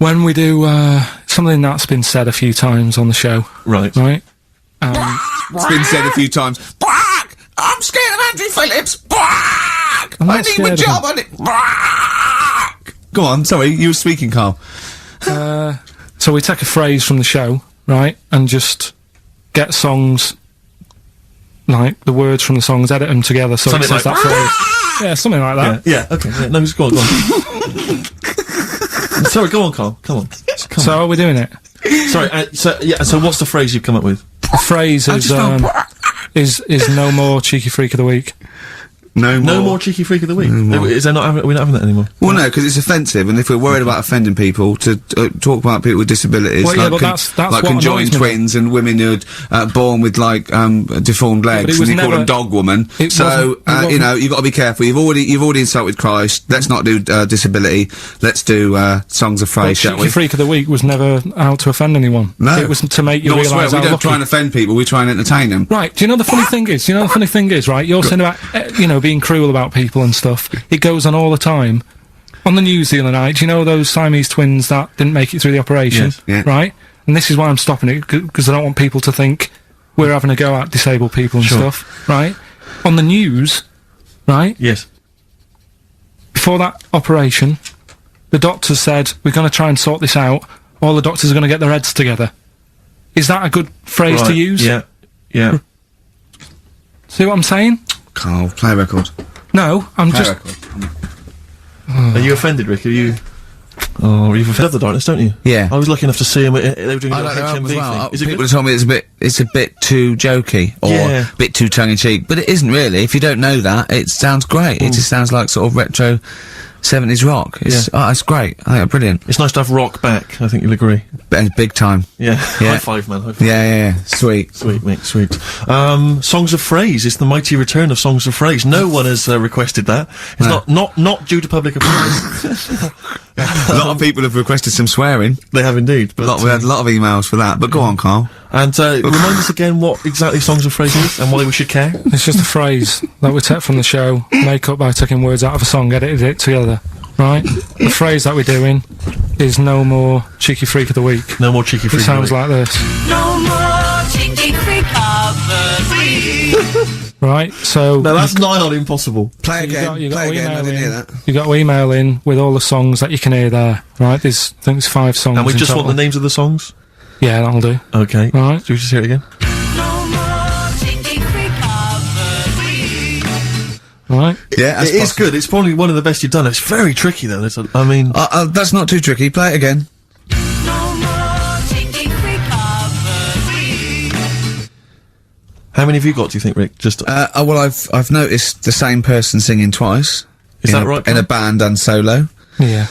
When we do something that's been said a few times on the show, Right. right? It's been said a few times. Brack! I'm scared of Andrew Phillips. Brack! I'm not I need my scared of job on it. Brack! Go on, sorry, you were speaking, Carl. So we take a phrase from the show, right, and just get songs, like the words from the songs, edit them together so Something it says like that phrase. Yeah, something like that. Yeah, okay. Yeah, no, just go on, go on. Sorry, go on, Carl. Come on. So are we doing it? Sorry, so what's the phrase you've come up with? The phrase is no more cheeky freak of the week. No more cheeky freak of the week. Is there not? We're not having that anymore. Well, no, because it's offensive, and if we're worried about offending people, to talk about people with disabilities, Well, yeah, like, but that's like what conjoined annoys me. twins and women who are born with like deformed legs, was and you call never- them dog woman. it So wasn't- it wasn't- you know, you've got to be careful. You've already insulted Christ. Let's not do disability. Let's do songs of praise, shall Cheeky we? freak of the week was never out to offend anyone. No. It was to make you No, I swear, realise we how don't lucky. try and offend people. We try and entertain them. Right, do you know the funny thing is? Right? You're saying about, being cruel about people and stuff. It goes on all the time. On the news the other night, do you know those Siamese twins that didn't make it through the operation? Yes. Yeah. Right? And this is why I'm stopping it, because I don't want people to think we're having a go at disabled people and Sure. stuff. Right? On the news, right? Yes. Before that operation, the doctors said, we're going to try and sort this out. All the doctors are going to get their heads together. Is that a good phrase to Right, use? Yeah. Yeah. See what I'm saying? Carl, play a record. No, I'm Play a just... record. Are you offended, Rick? Are you? Oh, you've offended the darkness, don't you? Yeah. I was lucky enough to see them. They were doing I a like their album HMV as well. thing. Is it People good? have told me it's a bit too jokey or Yeah. a bit too tongue-in-cheek, but it isn't really. If you don't know that, it sounds great. It just sounds like sort of retro 70s rock. It's great. I think it's brilliant. It's nice to have rock back. I think you'll agree. Big time. Yeah. Yeah. High five, man. High five. Yeah. Sweet. Sweet, mate, sweet. Songs of Phrase. It's the mighty return of Songs of Phrase. No one has requested that. It's not due to public opinion. A lot of people have requested some swearing. They have indeed. But, We had a lot of emails for that. But go on, Carl. and remind us again what exactly Songs of Phrase is and why we should care. It's just a phrase that we take from the show, make up by taking words out of a song, edited it together. Right? The phrase that we're doing is no more cheeky freak of the week. No more cheeky It freak. sounds like this. No more cheeky freak of the week. Right? So No, that's nigh on impossible. Play again. you got Play to again. I email didn't hear in. that. You got to email in with all the songs that you can hear there. Right? I think there's 5 songs. And we in just want total. the names of the songs. Yeah, that'll do. Okay. Right. Do we just hear it again? No more cheeky freak of the week. Right? Yeah, that's It is possible. good. It's probably one of the best you've done. It's very tricky though. I mean, That's not too tricky. Play it again. No more cheeky freak of the week. how many have you got? Do you think, Rick? Just Well, I've noticed the same person singing twice. Is in that a- right, In a Carl? band and solo. Yeah.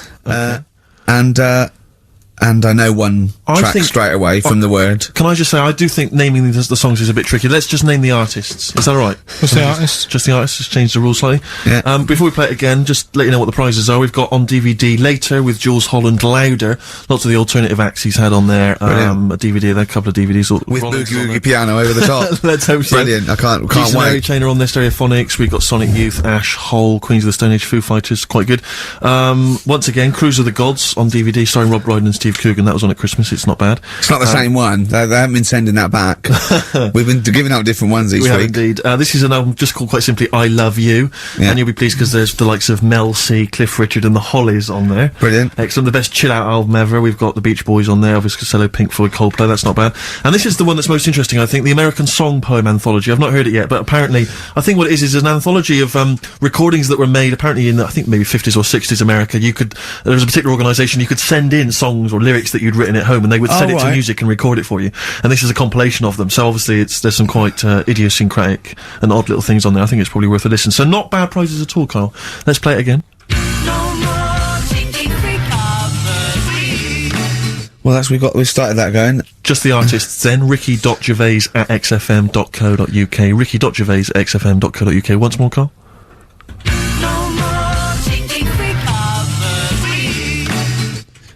And I know one I track think- straight away from the word. Can I just say, I do think naming the songs is a bit tricky. Let's just name the artists. Is that all right? What's the artist? Just the artists. Just change the rules slightly. Yeah. Before we play it again, just let you know what the prizes are. We've got on DVD Later with Jules Holland Louder. Lots of the alternative acts he's had on there. Brilliant. A DVD, there, a couple of DVDs. all- With Rollins Boogie on there. Woogie Piano over the top. Let's hope so. Brilliant. I can't Jason Mary wait. Chain are on there, Stereophonics. We've got Sonic Youth, Ash, Hole, Queens of the Stone Age, Foo Fighters. Quite good. Once again, Cruise of the Gods on DVD, starring Rob Brydon and Steve Coogan. That was on at Christmas. It's not bad. It's not the same one. They haven't been sending that back. We've been giving out different ones each We have week. indeed. This is an album just called quite simply I Love You. Yeah. And you'll be pleased because there's the likes of Mel C, Cliff Richard and the Hollies on there. Brilliant. Excellent. The best chill out album ever. We've got the Beach Boys on there, Elvis Costello, Pink Floyd, Coldplay. That's not bad. And this is the one that's most interesting, I think, the American Song Poem Anthology. I've not heard it yet, but apparently, I think what it is an anthology of recordings that were made apparently in, I think, maybe 50s or 60s America. There was a particular organisation, you could send in songs or lyrics that you'd written at home and they would set it to right. music and record it for you. And this is a compilation of them. So obviously there's some quite idiosyncratic and odd little things on there. I think it's probably worth a listen. So not bad prizes at all, Carl. Let's play it again. No more cheeky freak of the week. Well, we've started that going. Just the artists then, ricky.gervais@xfm.co.uk, ricky.gervais@xfm.co.uk. Once more, Carl. No more cheeky freak of the week.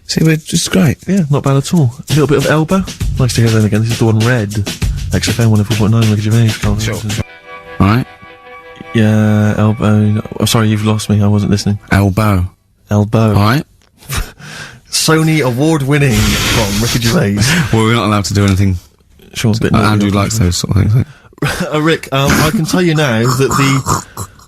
See, we're just great. Yeah, not bad at all. A little bit of Elbow. Nice to hear them again. This is the one Red. XFM 104.9, Ricky Gervais. Carl. Sure. All right. Yeah, Elbow. Oh, sorry, you've lost me. I wasn't listening. Elbow. Elbow. All right. Sony award-winning from Ricky Gervais. Well, we're not allowed to do anything. Sean's a bit Andrew likes those sort of things. Rick, I can tell you now that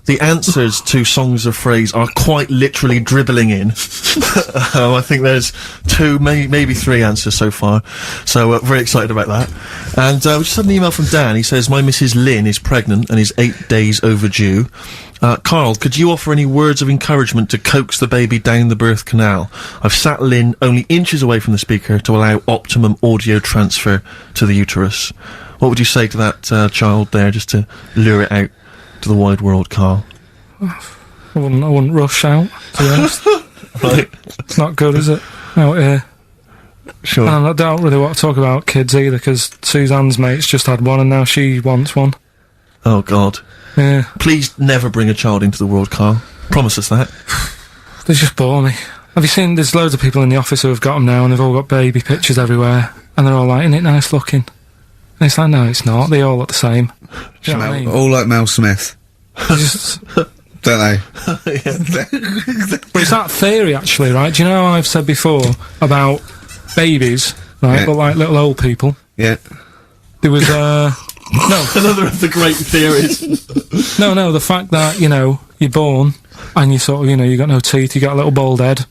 the answers to songs of phrase are quite literally dribbling in. I think there's 2, maybe 3 answers so far. So, very excited about that. And, we just had an email from Dan. He says, my Mrs. Lynn is pregnant and is 8 days overdue. Karl, could you offer any words of encouragement to coax the baby down the birth canal? I've sat Lynn only inches away from the speaker to allow optimum audio transfer to the uterus. What would you say to that child there, just to lure it out to the wide world, Karl? I wouldn't rush out, to be honest. Right. It's not good, is it? Out here. Sure. And I don't really want to talk about kids either, because Suzanne's mate's just had one and now she wants one. Oh, God. Yeah. Please never bring a child into the world, Karl. Promise us that. They just bore me. Have you seen, there's loads of people in the office who have got them now and they've all got baby pictures everywhere. And they're all like, isn't it nice looking? And it's like, no, it's not. They all look the same. Do you know what I mean? All like Mel Smith, They just, don't they? but it's that theory, actually, right? Do you know how I've said before about babies, right, Yeah. but like little old people? Yeah. There was, no, Another of the great theories. no, the fact that, you know, you're born and you sort of, you know, you got no teeth, you got a little bald head,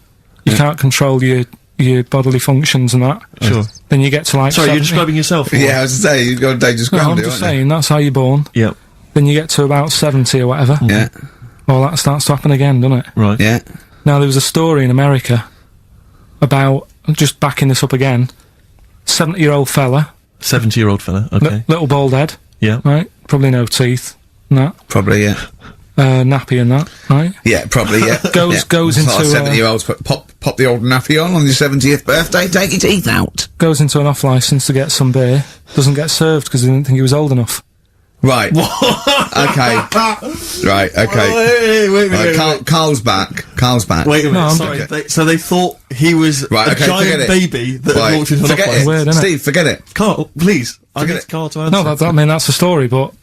you can't control your bodily functions and that. Sure. Then you get to like Sorry, 70. you're describing yourself? or Yeah, I was to say, you've got a dangerous No, ground I'm here, just aren't you? saying, that's how you're born. Yep. Then you get to about 70 or whatever. Yeah. Well, that starts to happen again, doesn't it? Right. Yeah. Now, there was a story in America about, just backing this up again, 70-year-old fella, 70-year-old fella. Okay. little bald head, Yeah. right? Probably no teeth, and that, Probably, yeah. nappy and that, right? Yeah, probably, yeah. Goes- yeah. goes It's like into, 70-year-olds pop the old nappy on your 70th birthday, take your teeth out. Goes into an off-licence to get some beer, doesn't get served because he didn't think he was old enough. Right. Okay. Right, okay. Wait a minute. Right, Carl's back. Wait a minute. No, I'm- Sorry. Okay. So they thought he was Right, a okay, giant forget it. baby that Right. had walked into an Forget office. it. Weird, innit? Steve, forget it. Karl, please. I Forget need it. Karl to answer. No, I mean, that's the story, but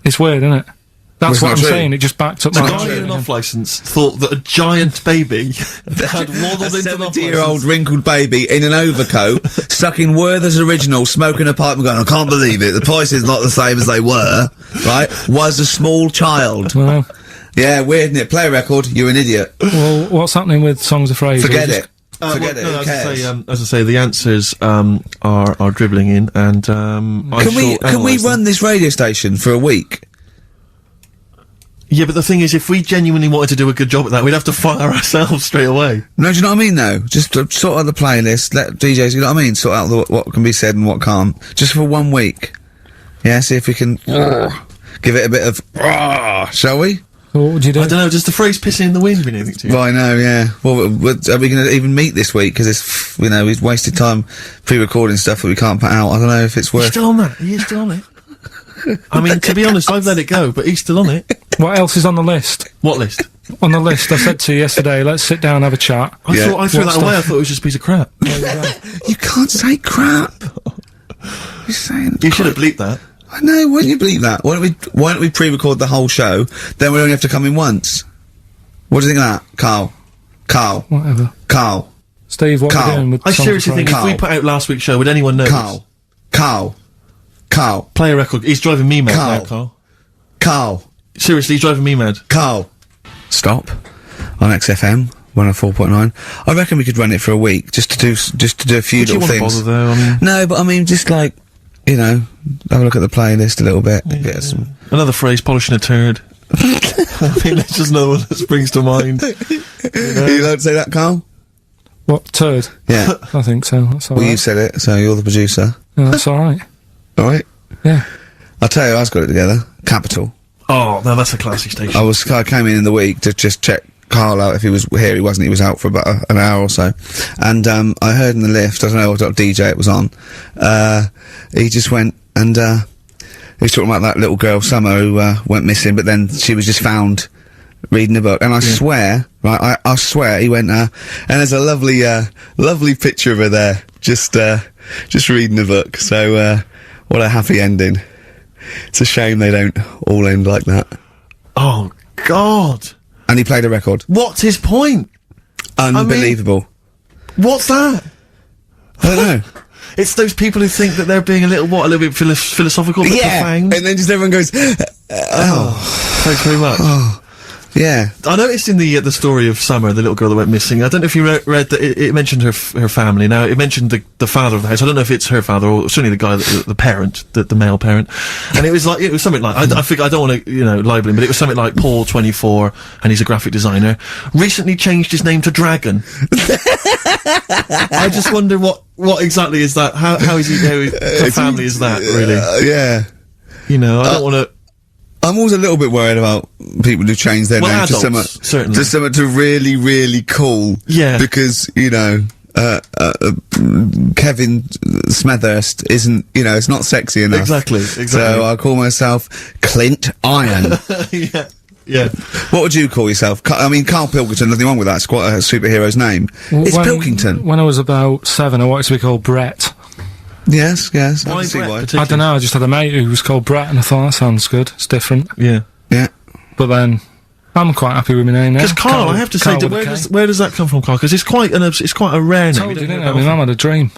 it's weird, isn't it? That's Well, what I'm it's not true. saying, it just backed up The my guy theory in an again. off-licence thought that a giant baby had A waddled into an 70-year-old off-licence. wrinkled baby in an overcoat, stuck in Werther's Original, smoking a pipe and going, I can't believe it, the price is not the same as they were, right, was a small child. Well, Yeah, weird, isn't it? Play a record, you're an idiot. well, what's happening with Songs of Phrase? Forget Just- it. Forget it, No, who as cares? I say, the answers are dribbling in, and I Can we shall analyse them. run this radio station for a week? Yeah, but the thing is, if we genuinely wanted to do a good job at that, we'd have to fire ourselves straight away. No, do you know what I mean, though? Just sort out the playlist, let DJs, you know what I mean? Sort out what can be said and what can't. Just for 1 week. Yeah, see if we can give it a bit of, shall we? What would you do? I don't know, does the phrase pissing in the wind mean anything to you? Well, I know, yeah. Well, are we going to even meet this week? Because it's, you know, we've wasted time pre-recording stuff that we can't put out. I don't know if it's He's worth... still on that. He is still on it. I mean, to be honest, I've let it go, but he's still on it. What else is on the list? What list? On the list, I said to you yesterday, let's sit down and have a chat. I Yeah. thought I threw What that away. I stuff? thought it was just a piece of crap. You can't say crap. You're saying... You should have bleeped that. I know, why don't you believe that? Why don't we pre-record the whole show, then we only have to come in once? What do you think of that, Karl? Whatever. Karl? Steve, what are Carl, we doing with I Songs of seriously think Phrase? if we put out last week's show, would anyone know? Karl? Play a record. He's driving me mad now, Carl. Carl. Carl? Seriously, he's driving me mad. Carl? Stop. On XFM 104.9. I reckon we could run it for a week, just to do a few Would you little want to things. bother though? I mean, No, but I mean, just like, you know, have a look at the playlist a little bit. Get some. another phrase, polishing a turd. I mean, that's just another one that springs to mind. Are you allowed to say that, Carl? What, turd? Yeah. I think so, that's Well, you alright. said it, so you're the producer. Yeah, that's alright. Alright? Yeah. I'll tell you, I've got it together. Capital. Oh, now that's a classic station. I came in the week to just check Carl out if he was here. He wasn't. He was out for about an hour or so. And, I heard in the lift, I don't know what DJ it was on, he just went and, he was talking about that little girl, Summer, who, went missing, but then she was just found reading a book. And I swear, right, I swear, he went, and there's a lovely picture of her there, just reading a book. So, what a happy ending. It's a shame they don't all end like that. Oh, God. And he played a record. What's his point? Unbelievable. What's that? I don't know. It's those people who think that they're being a little bit philosophical, but Yeah, profound. and then just everyone goes, Thanks very much. yeah. I noticed in the story of Summer, the little girl that went missing, I don't know if you read that it mentioned her family. Now, it mentioned the father of the house. I don't know if it's her father or certainly the guy, the parent, the male parent. And it was something like, I think, I don't want to, libel him, but it was something like Paul, 24, and he's a graphic designer, recently changed his name to Dragon. I just wonder what exactly is that? How is he, how family is that, really? Yeah. I don't want to... I'm always a little bit worried about people who change their name to something to really, really cool. Yeah. Because, Kevin Smethurst isn't, it's not sexy enough. Exactly. So I call myself Clint Iron. Yeah. What would you call yourself? Karl Pilkington, nothing wrong with that. It's quite a superhero's name. It's Pilkington. When I was about 7, I wanted to be called Brett. Yes. I Why can see Brett why. I don't know, I just had a mate who was called Brett, and I thought, that sounds good, it's different. Yeah. Yeah. But then, I'm quite happy with my name now. Because Carl, I have to say, Carl with a K. where does that come from, Carl? Because it's quite a rare name. I told you, didn't I? My mum had a dream.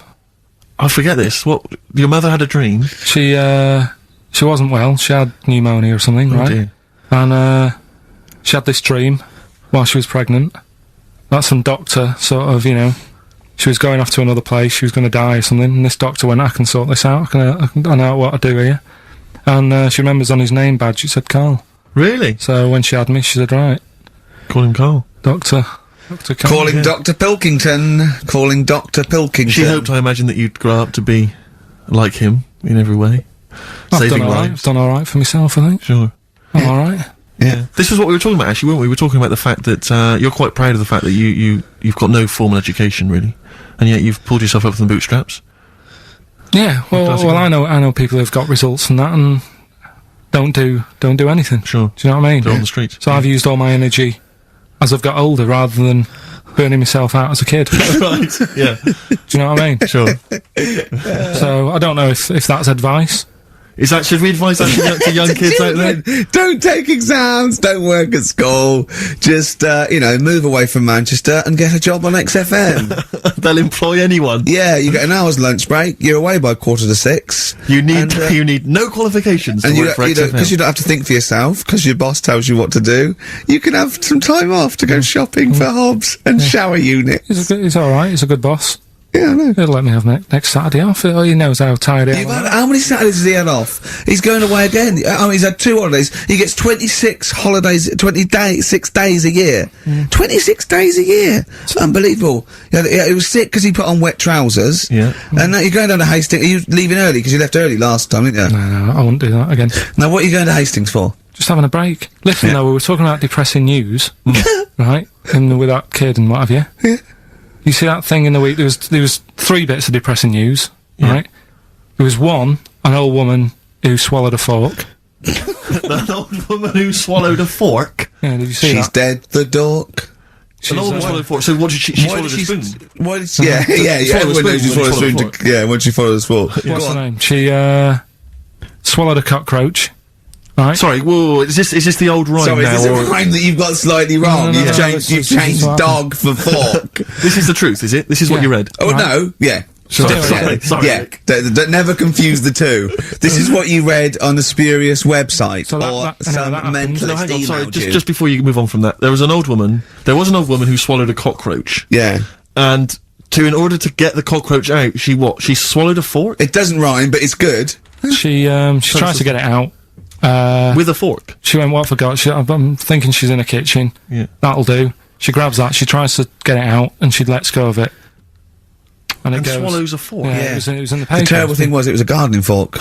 I forget this. What? Your mother had a dream? She wasn't well, she had pneumonia or something, Oh, right? dear. And, she had this dream while she was pregnant. That some doctor, sort of, she was going off to another place, she was going to die or something, and this doctor went, I can sort this out, I know what to do here. And she remembers on his name badge it said Carl. Really? So when she had me, she said, right, Call him Carl. Dr. Carl. Calling Dr. Pilkington. Calling Dr. Pilkington. She hoped, I imagine, that you'd grow up to be like him in every way. I've Saving done alright, lives. I've done alright for myself, I think. Sure. I'm alright. Yeah. This was what we were talking about, actually, weren't we? We were talking about the fact that you're quite proud of the fact that you've got no formal education, really, and yet you've pulled yourself up from the bootstraps. Yeah, well, I know people who've got results from that and don't do anything. Sure. Do you know what I mean? They're on the streets. So I've used all my energy as I've got older rather than burning myself out as a kid. Do Right, yeah. you know what I mean? Sure. So I don't know if that's advice. Should we advise that to young kids out there? Don't take exams, don't work at school, just, move away from Manchester and get a job on XFM. They'll employ anyone. Yeah, you get an hour's lunch break, you're away by 5:45. You need no qualifications to And work for XFM. because you don't have to think for yourself, because your boss tells you what to do, you can have some time off to go shopping for hobs and shower units. He's alright, he's a good boss. Yeah, I know. He'll let me have next Saturday off. Oh, he knows how tired I am. How many Saturdays has he had off? He's going away again. He's had 2 holidays. He gets 26 holidays, 6 days a year. 26 days a year. It's unbelievable. He was sick because he put on wet trousers. Yeah. And now you're going down to Hastings. Are you leaving early? Because you left early last time, didn't you? No, I wouldn't do that again. Now, what are you going to Hastings for? Just having a break. Listen, though, we were talking about depressing news, right? And with that kid and what have you. Yeah. You see that thing in the week? There was 3 bits of depressing news, right? There was one, an old woman who swallowed a fork. An old woman who swallowed a fork. Yeah, did you see She's that? dead, the dork. An old woman swallowed a fork. So what did she swallowed a spoon? Why did she? Yeah. Swallowed a When she spoon, swallowed a when she spoon. Yeah, when she swallowed a fork. What's the name? She swallowed a cockroach. Right? Sorry, whoa, is this the old rhyme Sorry, now? is this a rhyme that you've got slightly wrong? No, You've no, changed, this you've is changed what dog for fork. This is the truth, is it? This is what Yeah. you read? Oh, Right. no, yeah. Sorry. Yeah, don't never confuse the two. This is what you read on a spurious website, So that- or that- some that happens. mentalist No, hang on, sorry, emailed you. just before you move on from that, there was an old woman who swallowed a cockroach, Yeah. and in order to get the cockroach out, she swallowed a fork? It doesn't rhyme, but it's good. She tried to get it out. With a fork? She went, what forgot? I'm thinking she's in a kitchen. Yeah. That'll do. She grabs that, she tries to get it out, and she lets go of it. And And swallows a fork? Yeah, Yeah. it was in the paper. The terrible thing was, it was a gardening fork.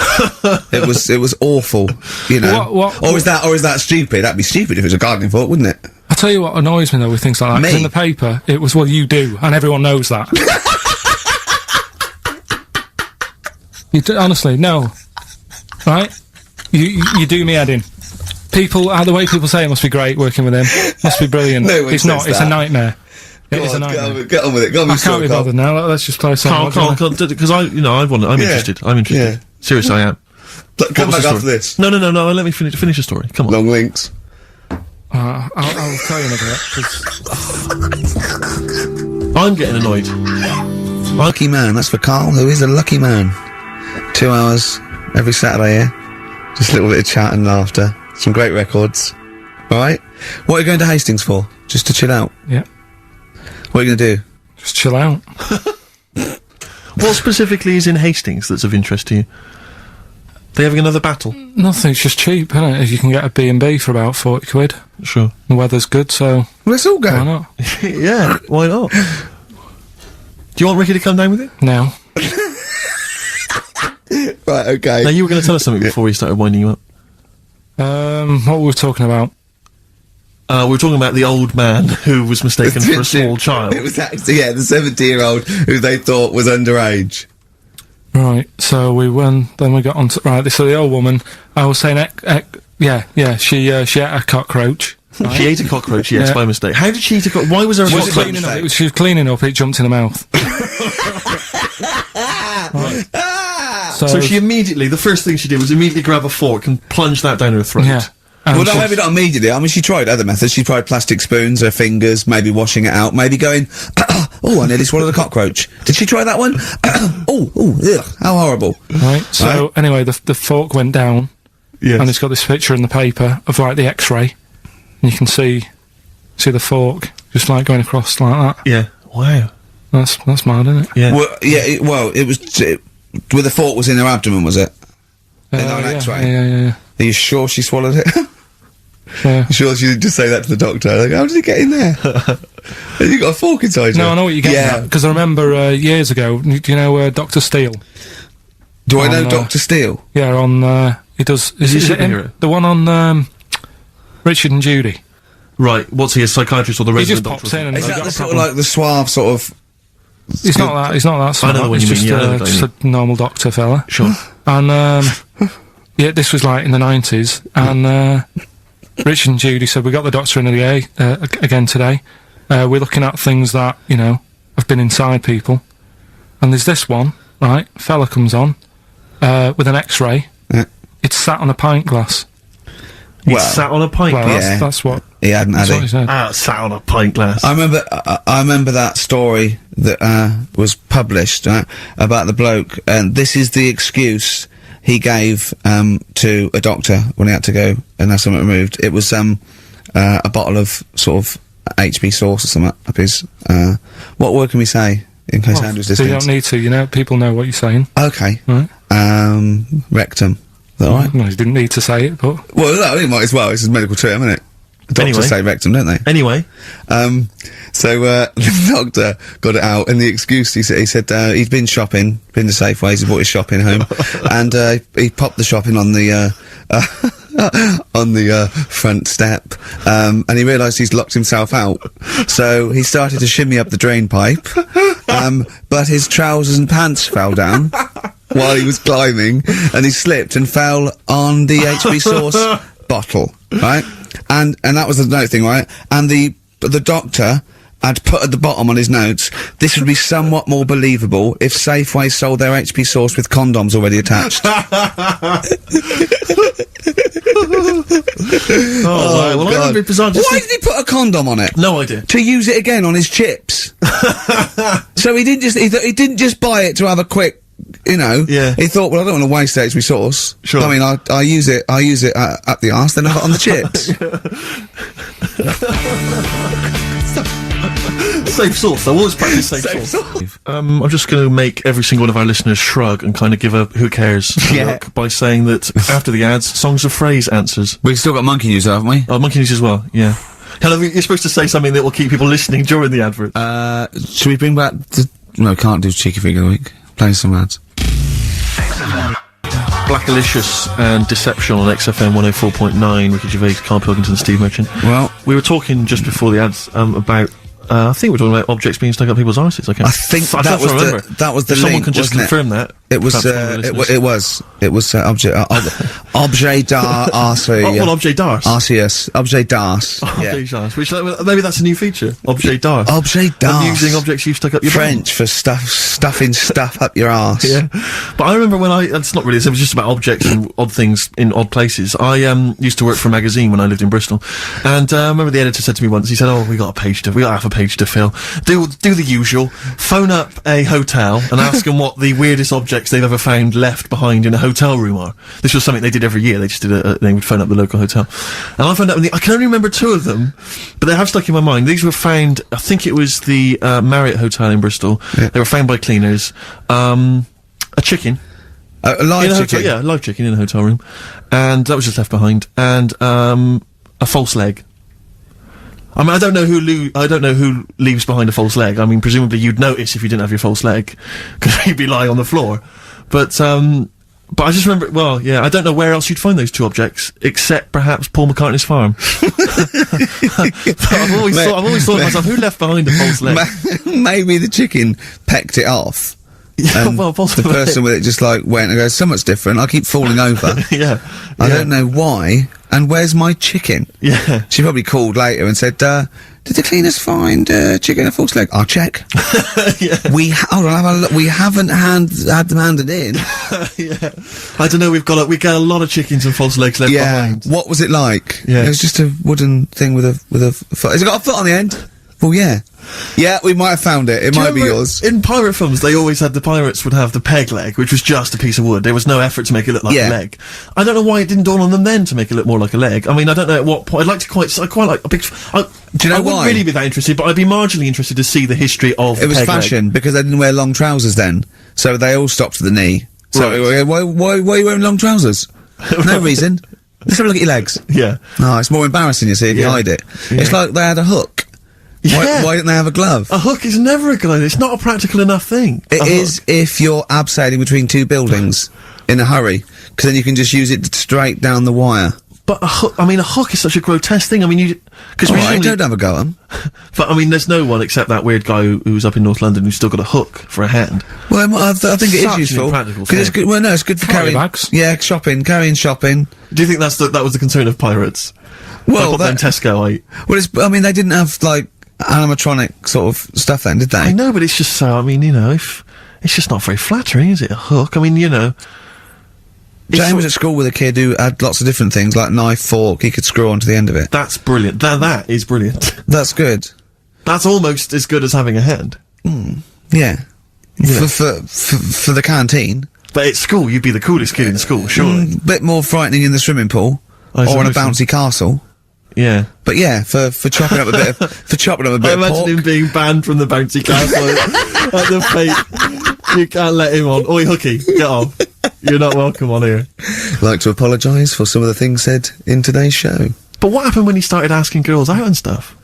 it was awful, you know. Or is that stupid? That'd be stupid if it was a gardening fork, wouldn't it? I tell you what annoys me though with things like that. 'Cause Me? in the paper, it was, well, you do, and everyone knows that. Honestly, no. Right? You do me head in. The way people say it must be great working with him. Must be brilliant. No one It's not, says it's a that. nightmare. It Go is a on, nightmare. get on with it. Go on, I can't be bothered now. Let's just play something. Carl, because I'm interested. I'm interested. Yeah. Seriously, I am. Come What was back the after story? this. No, let me finish the story. Come on. Long links. I'll tell you in a bit. 'Cause I'm getting annoyed. Lucky man. That's for Carl, who is a lucky man. 2 hours every Saturday here. Just a little bit of chat and laughter. Some great records. Alright? What are you going to Hastings for? Just to chill out? Yeah. What are you going to do? Just chill out. What specifically is in Hastings that's of interest to you? They having another battle? Nothing, it's just cheap, isn't it? If you can get a B&B for about 40 quid. Sure. The weather's good, so Let's all go. why not? Yeah, why not? Do you want Ricky to come down with you? Now. Right, okay. Now, you were going to tell us something before we started winding you up. What were we talking about? We were talking about the old man who was mistaken for a small child. It was actually, the 70-year-old who they thought was underage. Right, so we went, then we got on to, right, so the old woman, I was saying, she ate a cockroach. Right? She ate a cockroach, yes, Yeah. by mistake. How did she eat a cockroach? Why was there a She was cockroach? cleaning up, she was cleaning up, it jumped in her mouth. Right. So she immediately, the first thing she did was immediately grab a fork and plunge that down her throat. Yeah. And Well, no, she- maybe not immediately. I mean, she tried other methods. She tried plastic spoons, her fingers, maybe washing it out, maybe going, oh, I nearly swallowed a cockroach. Did she try that one? Ugh, how horrible. Right, so anyway, the fork went down, Yes. and it's got this picture in the paper of, like, the x-ray, and you can see the fork, just, like, going across like that. Yeah. Wow. That's mad, isn't it? Yeah. Well, it was, where the fork was in her abdomen, was it? On X-ray? Yeah. Are you sure she swallowed it? Yeah. Sure she didn't just say that to the doctor? Like, how did it get in there? Have you got a fork inside you? No, I know what you're getting at, because I remember years ago, do you know Dr. Steele? Do I know on, Dr. Steele? Yeah, on, he does, Is he a it him? superhero? The one on, Richard and Judy. Right. What's he, a psychiatrist or the He resident just doctor? pops in and Is he's that got the a sort of problem. like the suave sort of... He's not that smart. I know the one He's you just, mean, yeah, just a normal doctor fella. Sure. And, yeah, this was like in the 90s, and, Richard and Judy said, we got the doctor in again today. We're looking at things that, you know, have been inside people. And there's this one, right? Fella comes on, with an x-ray. Yeah. It's sat on a pint glass. He Well, sat on a pint Well, glass. yeah. that's what, He hadn't, had that's what he? he said. Sat on a pint glass. I remember that story that was published about the bloke, and this is the excuse he gave to a doctor when he had to go and have something removed. It was a bottle of sort of HB sauce or something up his. What word can we say in case Andrew's So you listening? don't need to, you know, people know what you're saying. Okay. Right. Rectum. Is that all right? No, you didn't need to say it, but Well, no, he might as well. It's a medical term, isn't it? Doctors Anyway. say rectum, don't they? Anyway. So the doctor got it out, and the excuse he said he'd been shopping, been to Safeways, he brought his shopping home, and he popped the shopping on the on the front step, and he realised he's locked himself out. So he started to shimmy up the drain pipe, but his trousers and pants fell down while he was climbing, and he slipped and fell on the HB sauce bottle, right? And that was the note thing, right? And the doctor had put at the bottom on his notes, this would be somewhat more believable if Safeway sold their HP sauce with condoms already attached. Wow. Well, I remember it bizarre. Why did he put a condom on it? No idea. To use it again on his chips. So he didn't just buy it to have a quick, you know. Yeah. He thought, well, I don't want to waste HP sauce. Sure. I mean, I use it up the arse, then I put it on the chips. Safe sauce, though. Always practice safe sauce. I'm just going to make every single one of our listeners shrug and kind of give a who cares look by saying that after the ads, Songs of Phrase answers. We've still got monkey news, haven't we? Oh, Monkey News as well, yeah. Hello, you're supposed to say something that will keep people listening during the advert. Should we bring back the... No, can't do Cheeky Figure of the Week. Playing some ads. Blackalicious and Deception on XFM 104.9, Ricky Gervais, Karl Pilkington, Steve Merchant. Well, We were talking just before the ads about... I think we were talking about objects being stuck up people's arses. I think I that don't was remember. that was the If someone link, can just wasn't it? confirm that. It was perhaps one of the listeners. it was objet d'art Well, objet d'art. RCS objet d'art. Objet d'art. Which maybe that's a new feature. Objet d'art. Objet d'art. Using objects you've stuck up your French for stuffing stuff up your arse. Yeah, but I remember when it's not really, it was just about objects and odd things in odd places. I used to work for a magazine when I lived in Bristol, and I remember the editor said to me once, he said, oh, we got half a page to fill. Do the usual. Phone up a hotel and ask them what the weirdest objects they've ever found left behind in a hotel room are. This was something they did every year. They just they would phone up the local hotel. And I found out, I can only remember 2 of them, but they have stuck in my mind. These were found, I think it was the Marriott Hotel in Bristol. Yeah. They were found by cleaners. A chicken. A live chicken? Yeah, a live chicken in a hotel room. And that was just left behind. And a false leg. I mean, I don't know who leaves behind a false leg. I mean, presumably you'd notice if you didn't have your false leg, because you'd be lying on the floor. But I just remember, well, yeah, I don't know where else you'd find those 2 objects, except perhaps Paul McCartney's farm. I've always thought to myself, who left behind a false leg? Maybe the chicken pecked it off. Yeah, well, possibly. The person with it just like went and goes, so much different, I keep falling over. Yeah. I don't know why, and where's my chicken? Yeah. She probably called later and said, did the cleaners find chicken a false leg? I'll check. Yeah. Hold on, have a look. We haven't had them handed in. Yeah. I don't know, we got a lot of chickens and false legs left behind. What was it like? Yeah. It was just a wooden thing with a foot. Has it got a foot on the end? Well, yeah. Yeah, we might have found it. It might be yours. In pirate films, they always had the pirates would have the peg leg, which was just a piece of wood. There was no effort to make it look like a leg. I don't know why it didn't dawn on them then to make it look more like a leg. I mean, I don't know at what point. I quite like a big. Do you know I why? wouldn't really be that interested, but I'd be marginally interested to see the history of. It was peg fashion leg. because they didn't wear long trousers then, so they all stopped at the knee. So why are you wearing long trousers? No reason. Let's have a look at your legs. Yeah. No, it's more embarrassing, you see, if you hide it. Yeah. It's like they had a hook. Yeah. Why didn't they have a glove? A hook is never a glove. It's not a practical enough thing. It is if you're abseiling between 2 buildings in a hurry, because then you can just use it straight down the wire. But a hook is such a grotesque thing. I mean, because I don't have a go at 'em. But I mean, there's no one except that weird guy who was up in North London who's still got a hook for a hand. Well, I think it is useful. Because it's good. Well, no, it's good for carrying bags. Yeah, carrying shopping. Do you think that was the concern of pirates? Well, then Tesco. I mean, they didn't have like animatronic sort of stuff then, did they? I know, but it's just so. I mean, if it's just not very flattering, is it? A hook. I mean, James was at school with a kid who had lots of different things, like knife, fork, he could screw onto the end of it. That's brilliant. That is brilliant. That's good. That's almost as good as having a hand. Yeah. For the canteen. But at school, you'd be the coolest kid in school, surely. Bit more frightening in the swimming pool. Or in a bouncy castle. Yeah. But yeah, for chopping up a bit of, I imagine him being banned from the bouncy castle at the fate. You can't let him on. Oi, Hooky, get off. You're not welcome on here. Like to apologise for some of the things said in today's show. But what happened when he started asking girls out and stuff?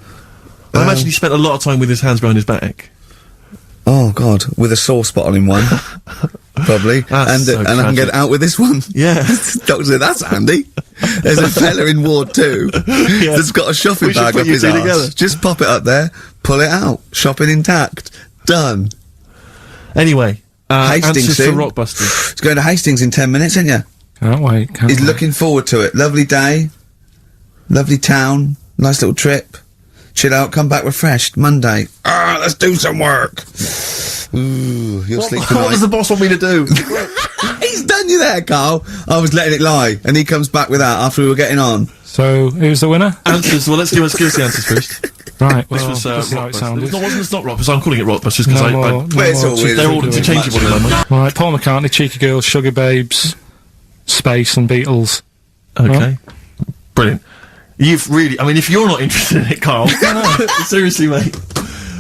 I imagine he spent a lot of time with his hands behind his back. Oh God, with a sore spot on him one. Probably. And I can get out with this one. Yeah. Doctor said, that's handy. There's a fella in Ward 2 that's got a shopping bag up his arse. Just pop it up there, pull it out. Shopping intact. Done. Anyway, Hastings answers soon. for Rockbusters. It's going to Hastings in 10 minutes, isn't you? Can't wait. He's looking forward to it. Lovely day. Lovely town. Nice little trip. Chill out, come back refreshed. Monday. Let's do some work. Ooh, you'll sleep tonight. What does the boss want me to do? He's done you there, Carl. I was letting it lie, and he comes back with that after we were getting on. So, who's the winner? Answers. Well, let's give us the answers first. Right, well, This was this is how it sounded. It's not Rockbusters. I'm calling it Rockbusters because it's all weird. they're all interchangeable in my mind. Right, Paul McCartney, Cheeky Girls, Sugar Babes, Space and Beatles. Okay. Brilliant. You've really, I mean, if you're not interested in it, Carl, seriously, mate.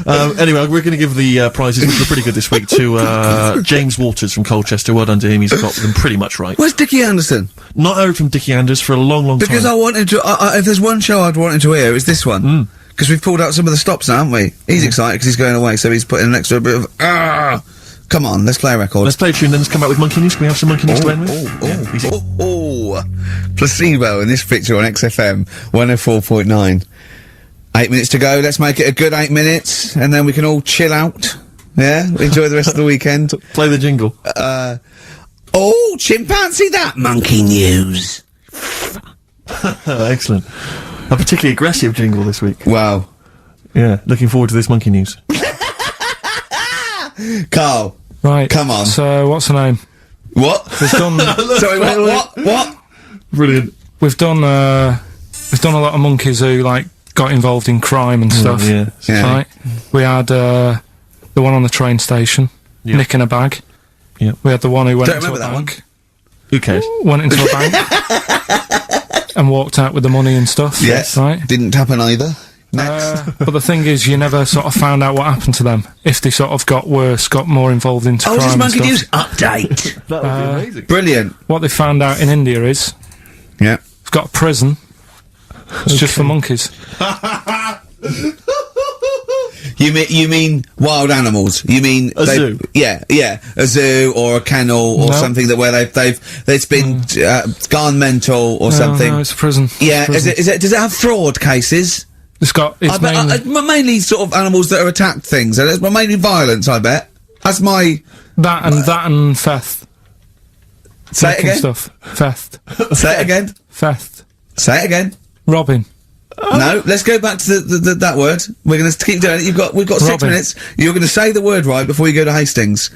Anyway, we're going to give the prizes, which are pretty good this week, to James Waters from Colchester. Well done to him, he's got them pretty much right. Where's Dickie Anderson? Not heard from Dickie Anders for a long, long time. Because I wanted to, if there's one show I'd wanted to hear, it's this one. Because we've pulled out some of the stops now, haven't we? He's excited because he's going away, so he's putting an extra bit of, Come on, let's play a record. Let's play a tune, then let's come back with Monkey News. Can we have some Monkey News to end with? Placebo in this picture on XFM 104.9. 8 minutes to go. Let's make it a good 8 minutes, and then we can all chill out. Yeah, enjoy the rest of the weekend. Play the jingle. Chimpanzee that Monkey News. Excellent. A particularly aggressive jingle this week. Wow. Yeah, looking forward to this Monkey News. Carl. Right. Come on. So, what's the name? What? We've done. Sorry, what? Brilliant. We've done a lot of monkeys who, like, got involved in crime and stuff. yeah. Yeah. Right. We had the one on the train station, Yeah. nicking a bag. Yeah. We had the one who went Don't into a remember that one. bank. Who cares? Went into a bank and walked out with the money and stuff. Yes. Right. Didn't happen either. Next. But the thing is, you never sort of found out what happened to them. If they sort of got worse, got more involved into Oh, crime just and monkey stuff. news update. That would be amazing. Brilliant. What they found out in India is Yeah. it's got a prison. It's just for monkeys. You mean wild animals? You mean A zoo? Yeah, a zoo or a kennel or No. something that where it's been gone mental or something. No, it's a prison. Yeah, It's a prison. is it? Does it have fraud cases? It's got. It's I bet, mainly mainly sort of animals that are attacked things. And it's mainly violence. I bet. That's my that and theft. say it Nicking again. Stuff. Theft. Say it again. Theft. Say it again. Robbing. No, let's go back to that word. We're going to keep doing it. We've got 6 Robbing. minutes. You're going to say the word right before you go to Hastings.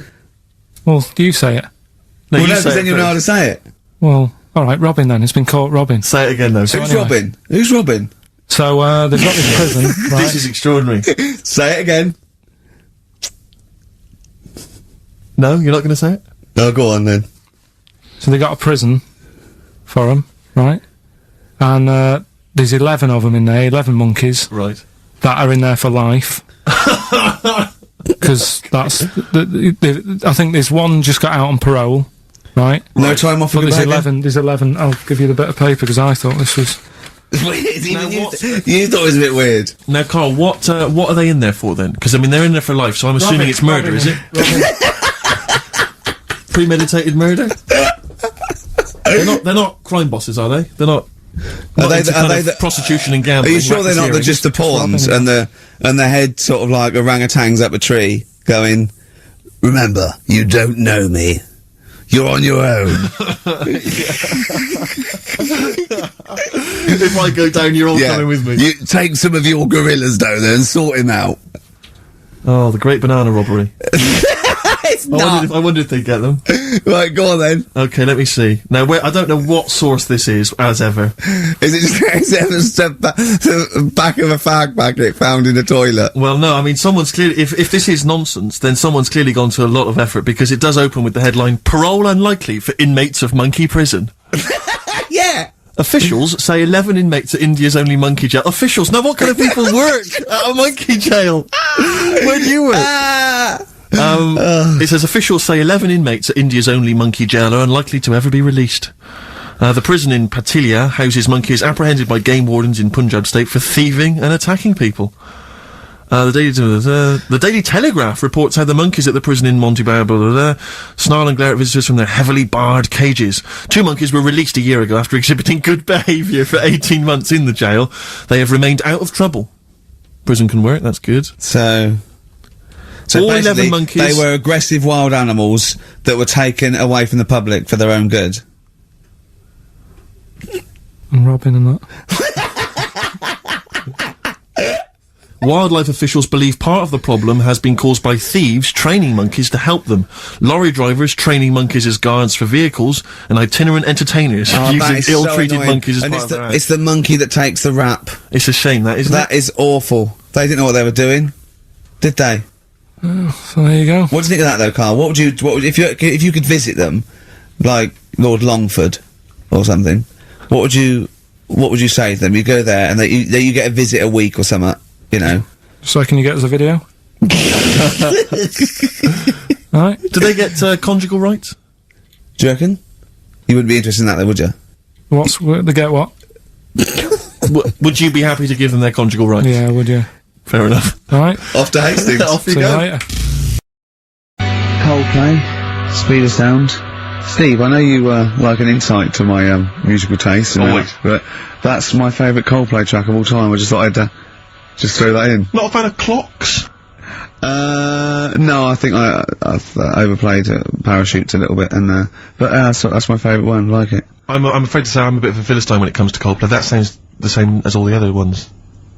Well, you say it. No, Well, you no, say because then it you know how to first. say it. Well, all right. Robbing then. It's been caught robbing. Say it again, though. Who's anyway. robbing? Who's robbing? So they've got this prison, right? This is extraordinary. Say it again. No, you're not going to say it? Oh, go on then. So they got a prison for them, right? And there's 11 of them in there, 11 monkeys Right. that are in there for life. Because that's I think there's one just got out on parole, right? No time off But for there's 11. There's 11. I'll give you the bit of paper because I thought this was. Weird. Even Now, what- you thought it was a bit weird. Now, Carl, what are they in there for then? Because I mean, they're in there for life, so I'm assuming it's murder, is it? Premeditated murder? They're not crime bosses, are they? They're not. Are they into the- are kind they of the- prostitution and Are gambling? you sure they're not racketeering? just the pawns robbing. and the head sort of like orangutans up a tree going, remember, you don't know me. You're on your own. If I go down, you're all coming with me. You take some of your gorillas down there and sort him out. Oh, the Great Banana Robbery. It's I wonder if they get them. Right, go on then. Okay, let me see. Now, I don't know what source this is, as ever. Is it just the back of a fag packet found in a toilet? Well, no, I mean, someone's clearly... If this is nonsense, then someone's clearly gone to a lot of effort, because it does open with the headline, Parole Unlikely for Inmates of Monkey Prison. Yeah. Officials say 11 inmates at India's only monkey jail. Officials? Now, what kind of people work at a monkey jail? Where do you work? It says officials say 11 inmates at India's only monkey jail are unlikely to ever be released. The prison in Patilia houses monkeys apprehended by game wardens in Punjab state for thieving and attacking people. The Daily Telegraph reports how the monkeys at the prison in Montebello snarl and glare at visitors from their heavily barred cages. 2 monkeys were released a year ago after exhibiting good behaviour for 18 months in the jail. They have remained out of trouble. Prison can work, that's good. So all 11 basically, monkeys- they were aggressive wild animals that were taken away from the public for their own good. And robbing and that. Wildlife officials believe part of the problem has been caused by thieves training monkeys to help them. Lorry drivers training monkeys as guards for vehicles, and itinerant entertainers Oh, that using is so ill-treated annoying. monkeys as And part it's of their act. it's the monkey that takes the rap. It's a shame, that, isn't That it? is awful. They didn't know what they were doing, did they? So there you go. What do you think of that though, Carl? What would if you could visit them, like Lord Longford or something? What would you say to them? You go there and you get a visit a week or something, you know. So can you get us a video? Alright. Do they get conjugal rights? Do you reckon? You wouldn't be interested in that though, would you? They get what? Would you be happy to give them their conjugal rights? Yeah, would you? Fair enough. Alright. Off to Hastings. Off you See you go. later. Coldplay, Speed of Sound. Steve, I know you like an insight to my musical taste, Always. but that's my favourite Coldplay track of all time. I just thought I'd just throw that in. Not a fan of clocks? No, I think I've overplayed Parachutes a little bit, and but that's my favourite one. Like it. I'm afraid to say I'm a bit of a Philistine when it comes to Coldplay. That sounds the same as all the other ones.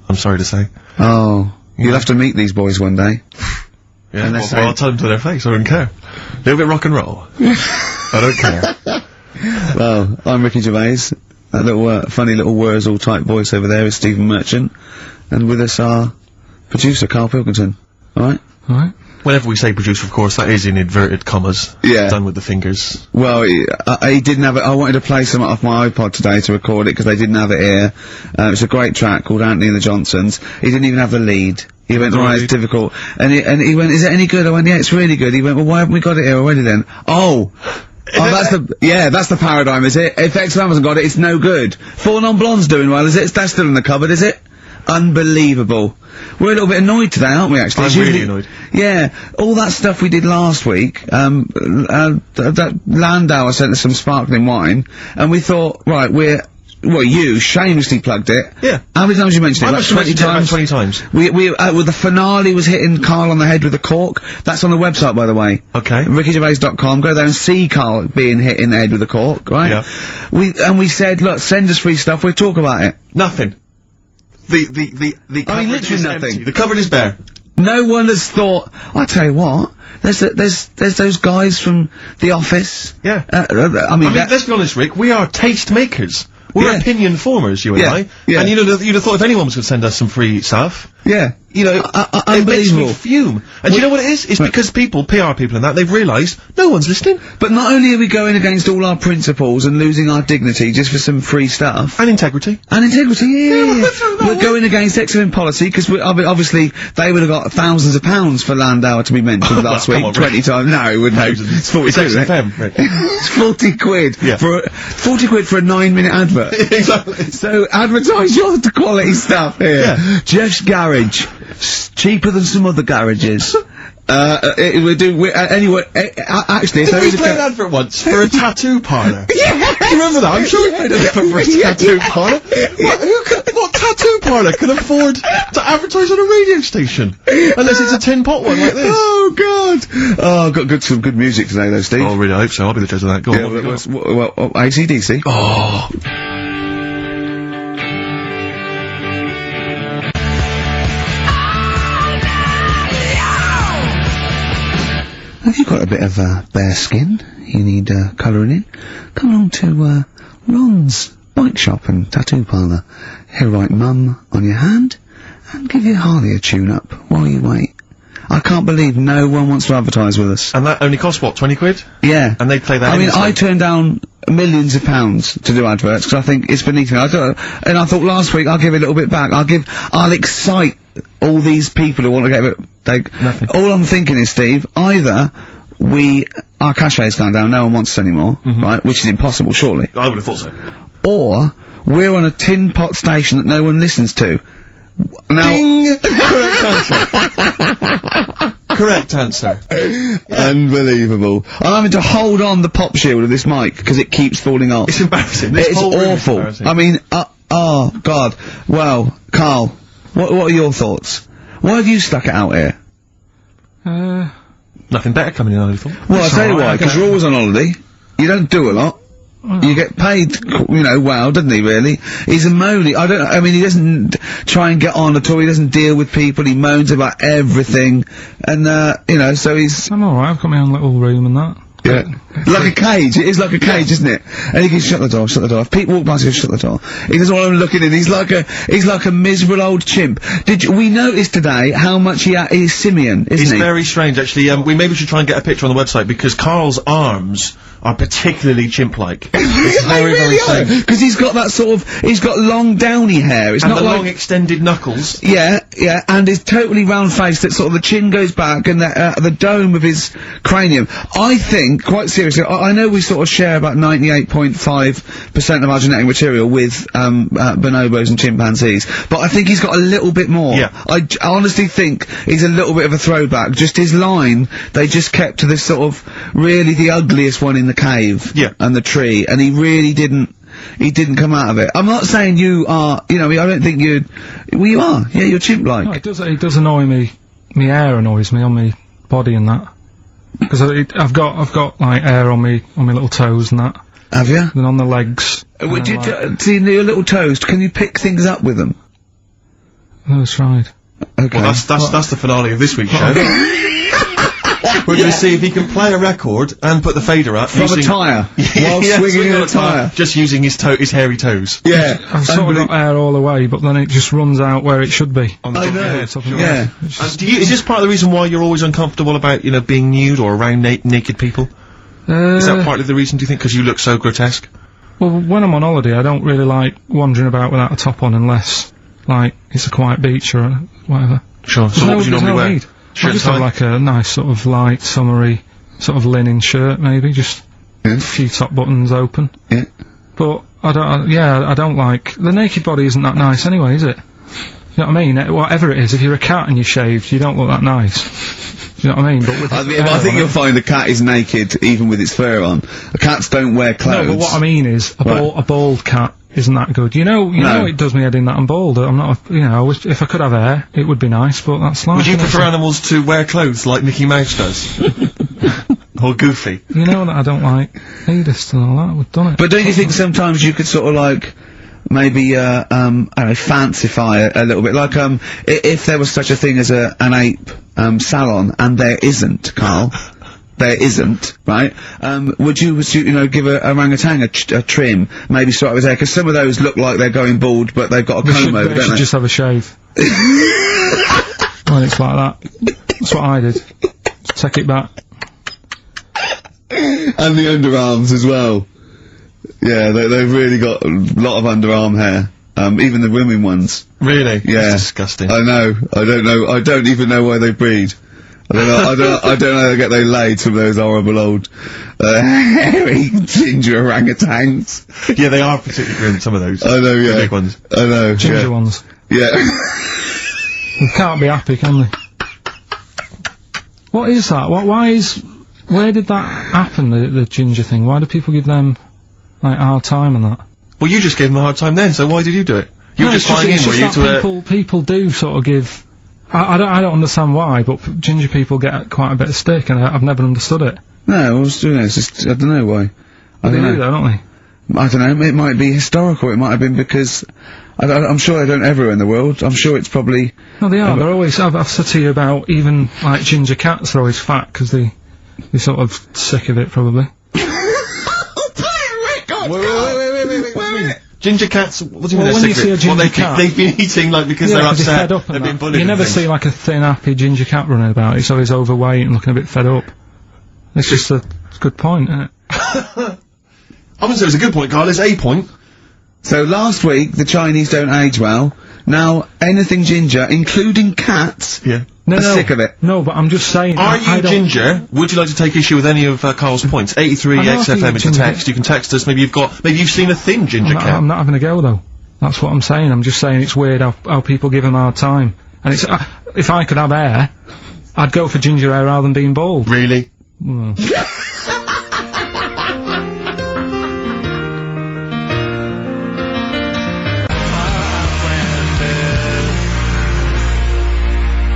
I'm sorry to say. Oh, you'll have to meet these boys one day. Yeah, And they're well, saying- I'll tell them to their face, I don't care. A little bit rock and roll. I don't care. Well, I'm Ricky Gervais. That little, funny little Wurzel type voice over there is Stephen Merchant. And with us our producer, Karl Pilkington. Alright? Alright. Whenever we say producer, of course, that is in inverted commas. Yeah. Done with the fingers. Well, he didn't have it. I wanted to play some off my iPod today to record it because they didn't have it here. It's a great track called Anthony and the Johnsons. He didn't even have the lead. He went, right, it's difficult. And he went, is it any good? I went, yeah, it's really good. He went, well, why haven't we got it here already then? Oh, that's the paradigm, is it? If XFM hasn't got it, it's no good. Four Non-Blondes doing well, is it? That's still in the cupboard, is it? Unbelievable. We're a little bit annoyed today, aren't we, actually? I'm really annoyed. Yeah, all that stuff we did last week, that Landauer sent us some sparkling wine, and we thought, right, you shamelessly plugged it. Yeah. How many times you mentioned it? I Like must have 20 mentioned it about times? 20 times. Well, the finale was hitting Carl on the head with a cork. That's on the website, by the way. Okay. RickyGervais.com. Go there and see Carl being hit in the head with a cork, right? Yeah. We said, look, send us free stuff, we'll talk about it. Nothing. The cupboard literally is nothing. empty. The cupboard is bare. No one has thought, I tell you what, there's those guys from The Office. Yeah. I mean, let's be honest, Rick, we are taste makers. We're Yeah. opinion formers, you and Yeah, I. yeah. And you'd have thought if anyone was going to send us some free stuff, yeah. you know, it makes unbelievable. me fume. And do you know what it is? It's because PR people and that, they've realised no one's listening. But not only are we going against all our principles and losing our dignity just for some free stuff. And integrity. And integrity, yeah. well, We're going against excellent policy, because obviously they would have got thousands of pounds for Landauer to be mentioned last come week. on, 20 times. No, it wouldn't. It's 40 quid, isn't it? XFM, Rick. It's 40 quid. Yeah. For 40 quid for a 9-minute advert. Exactly. So advertise your quality stuff here. Yeah. Jeff's Garage. Cheaper than some other garages. Anyway, actually, so Did we play an advert once for a tattoo parlour? Yeah! Do you remember that? I'm sure we did it for a tattoo parlour. What tattoo parlour can afford to advertise on a radio station? Unless it's a tin pot one like this. Oh, God! Oh, got some good music today, though, Steve. Oh, really, I hope so. I'll be the judge of that. Go on, what have we got? Well, AC/DC. Oh. Have you got a bit of bare skin? You need colouring in? Come along to Ron's Bike Shop and Tattoo Parlour. He'll write Mum on your hand and give you Harley a tune-up while you wait. I can't believe no one wants to advertise with us. And that only costs, what, 20 quid? Yeah. And they play that I mean, instantly. I turned down millions of pounds to do adverts because I think it's beneath me. And I thought last week I'll give a little bit back. I'll excite all these people who want to get a bit. Nothing. All I'm thinking is, Steve, either our cachet's gone down, no one wants us anymore, right? Which is impossible, surely. I would have thought so. Or we're on a tin pot station that no one listens to. Now, Ding! Correct answer. Correct answer. unbelievable. I'm having to hold on the pop shield of this mic because it keeps falling off. It's embarrassing. This It's whole room is awful. embarrassing. I mean, oh God. Well, Carl, what are your thoughts? Why have you stuck it out here? Nothing better coming in, I would have thought. Well, I'll tell you alright, why, because okay. you're always on holiday. You don't do a lot. You get paid, well, doesn't he, really? He's a moaner. I mean, he doesn't try and get on at all. He doesn't deal with people. He moans about everything. And, so he's... I'm alright, I've got my own little room and that. Yeah. Like a cage. It is like a cage, isn't it? And he can shut the door. If people walk past, he'll shut the door. He doesn't want them looking in. He's like a miserable old chimp. We noticed today how much he's simian, isn't It's he? very strange, actually. We maybe should try and get a picture on the website because Carl's arms are particularly chimp-like. It's very, very strange. Because he's got that he's got long downy hair. It's And not the like... long extended knuckles. Yeah, and he's totally round-faced, that sort of the chin goes back and the dome of his cranium. I think, quite seriously, I know we sort of share about 98.5% of our genetic material with, bonobos and chimpanzees, but I think he's got a little bit more. Yeah. I honestly think he's a little bit of a throwback. Just his line, they just kept to this sort of, really the ugliest one in the cave. Yeah. And the tree, and he really didn't come out of it. I'm not saying you are, I don't think you are. Yeah, you're chimp-like. No, it does annoy me. My hair annoys me on my body and that. Because I've got like hair on me little toes and that. Have you? And on the legs. Would you see your little toes? Can you pick things up with them? Oh, that's right. Okay. Well, that's the finale of this week's show. We're going to see if he can play a record and put the fader up From a tyre. While swinging in a tyre. Just using his hairy toes. Yeah. I've sort of got air all the way, but then it just runs out where it should be. On the I top of your know. head. Top of your Yeah. head. It's just- Is this part of the reason why you're always uncomfortable about, being nude or around naked people? Is that partly the reason, do you think? Because you look so grotesque? Well, when I'm on holiday, I don't really like wandering about without a top on unless, like, it's a quiet beach or whatever. Sure. So what would you There's normally wear? need. Shirt I just and have tie? like a nice sort of light, summery, sort of linen shirt, maybe, just Yeah. a few top buttons open. Yeah. But I don't like, the naked body isn't that nice anyway, is it? You know what I mean? Whatever it is, if you're a cat and you're shaved, you don't look that nice. You know what I mean? But with I hair think on you'll it- find a cat is naked even with its fur on. Cats don't wear clothes. No, but what I mean is, Right. a bald cat isn't that good. You know, it does me head in that I'm bald. I'm not, I wish, if I could have hair, it would be nice, but that's life. Would you isn't it? prefer animals to wear clothes like Mickey Mouse does? Or Goofy? You know that I don't like nudist and all that, we've done it. But don't you think sometimes you could sort of like maybe I don't know, fancify a little bit, like if there was such a thing as an ape salon, and there isn't, Carl. There isn't, right? Would you give a orangutan a trim, maybe sort of his hair, because some of those look like they're going bald, but they've got a comb over, They don't should they? just have a shave. When it's like that. That's what I did. Just take it back. And the underarms as well. Yeah, they've really got a lot of underarm hair. Even the women ones. Really? Yeah. That's disgusting. I know. I don't even know why they breed. I don't know. I don't know how they get their laid from those horrible old, hairy ginger orangutans. Yeah, they are particularly grim, some of those. I know, yeah. The big ones. I know. Ginger yeah. ones. Yeah. They can't be happy, can they? What is that? Where did that happen, the ginger thing? Why do people give them, like, a hard time on that? Well, you just gave them a hard time then, so why did you do it? You were No, just it's flying in, it's were just you, that to people do sort of give. I don't understand why, but ginger people get quite a bit of stick, and I've never understood it. No, I was doing it. It's just, I don't know why. I They don't do know. though, don't they? I don't know. It might be historical. It might have been because I'm sure they don't everywhere in the world. I'm sure it's probably. No, they are. They're always. I've said to you about even like ginger cats. They're always fat because they're sort of sick of it, probably. Wait. Ginger cats, what do you mean Well, they're when you sick see of a it? Well, ginger cat- they've been eating, like, because they're 'cause upset, fed up they've and been that. bullied You and never things. see like a thin, happy ginger cat running about. It's always overweight and looking a bit fed up. It's just a good point, isn't it? I wouldn't say it was a good point, Carl, it's a point. So last week the Chinese don't age well. Now anything ginger, including cats, Yeah. No, are sick of it. No, but I'm just saying. Are I you don't- ginger? Would you like to take issue with any of Carl's points? 83 I know I think XFM is the ginger- text, you can text us, maybe you've seen a thin ginger cat. I'm not having a go though. That's what I'm saying. I'm just saying it's weird how people give them a hard time. And it's if I could have hair, I'd go for ginger hair rather than being bald. Really?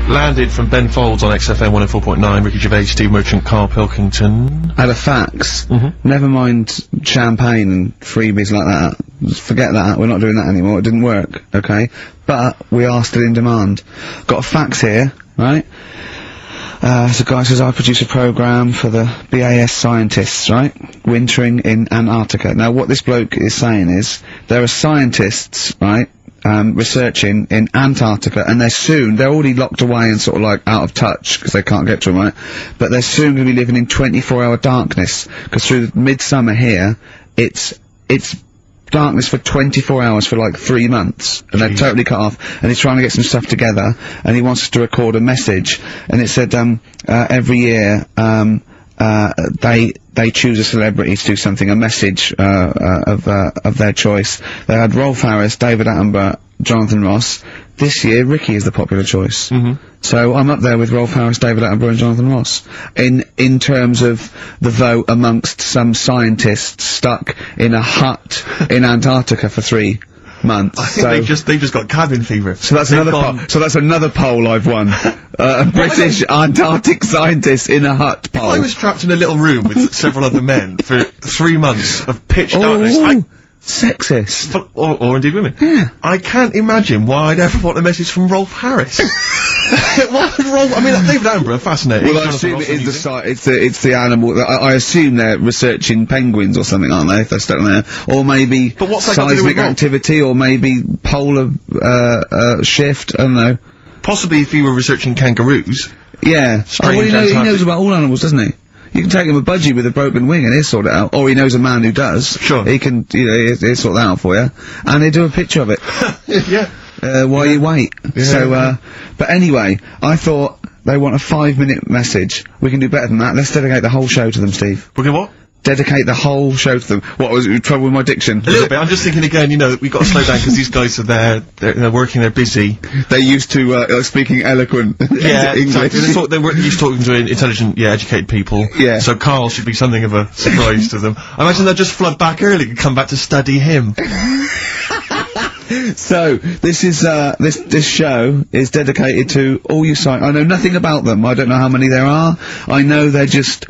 Landed from Ben Folds on XFM 104.9, Ricky Gervais, Steve Merchant, Karl Pilkington. Had a fax. Mm-hmm. Never mind champagne and freebies like that. Just forget that. We're not doing that anymore. It didn't work. Okay, but we are still in demand. Got a fax here, right? So guy says, I produce a program for the BAS scientists, right? Wintering in Antarctica. Now what this bloke is saying is, there are scientists, right? Researching in Antarctica, and they're already locked away and sort of like out of touch because they can't get to them, right? But they're soon going to be living in 24-hour darkness, because through midsummer here, it's darkness for 24 hours for like 3 months, and they're totally cut off, and he's trying to get some stuff together, and he wants us to record a message, and it said, every year, they choose a celebrity to do something, a message of their choice. They had Rolf Harris, David Attenborough, Jonathan Ross. This year, Ricky is the popular choice. So I'm up there with Rolf Harris, David Attenborough, and Jonathan Ross in terms of the vote amongst some scientists stuck in a hut in Antarctica for 3 months. I think they've just got cabin fever. So that's another poll. So that's another poll I've won. A British Antarctic scientist in a hut poll. I was trapped in a little room with several other men for 3 months of pitch darkness. sexist. Or indeed women. Yeah. I can't imagine why I'd ever want a message from Rolf Harris. What would Rolf? I mean, David Attenborough, fascinating. Well, I Jonathan assume Ross it is the amusing. it's the animal. I assume they're researching penguins or something, aren't they? If they're stuck there, or maybe But what's that got to do with seismic Rolf? activity, or maybe polar shift. I don't know. Possibly if he were researching kangaroos. Yeah. Strange Well, he Antarctic- knows about all animals, doesn't he? You can take him a budgie with a broken wing and he'll sort it out. Or he knows a man who does. Sure. He can, he'll sort that out for you. And they do a picture of it. Yeah. While you wait. So, but anyway, I thought they want a 5-minute message. We can do better than that. Let's dedicate the whole show to them, Steve. We're gonna what? Dedicate the whole show to them. What was it, trouble with my diction? A little bit. I'm just thinking again, we've got to slow down because these guys are there, they're working, they're busy. They're used to, speaking eloquent Yeah, English. exactly. They weren't used to talking to intelligent, educated people. Yeah. So Karl should be something of a surprise to them. I imagine they'll just flood back early and come back to study him. So, this is, this show is dedicated to all you I know nothing about them. I don't know how many there are. I know they're just,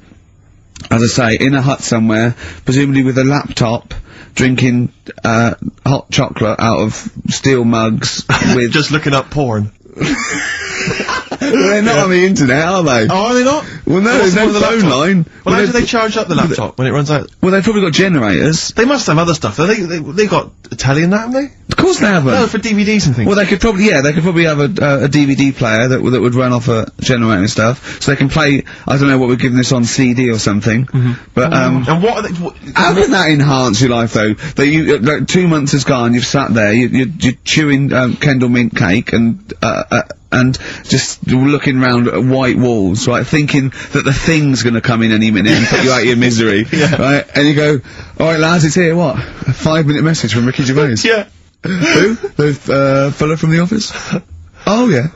as I say, in a hut somewhere, presumably with a laptop, drinking, hot chocolate out of steel mugs with... Just looking up porn. They're not on the internet, are they? Oh, are they not? Well, no, What's there's no wrong with the phone laptop? line. Well, how do they- they charge up the laptop when it runs out? Well, they've probably got generators. They must have other stuff. They got a telly and that, haven't they? Of course they haven't. No, for DVDs and things. Well, they could probably have a DVD player that would run off a generator and stuff, so they can play. I don't know what we're giving this on CD or something, but and what are they? how can that enhance your life though? That you like 2 months has gone, you've sat there, you're chewing Kendall mint cake and just looking round at white walls, right, thinking that the Thing's gonna come in any minute and put you out of your misery, right? And you go, all right, lads, it's here. What? A 5-minute message from Ricky Gervais. Yeah. Who? The fella from the office? Oh yeah.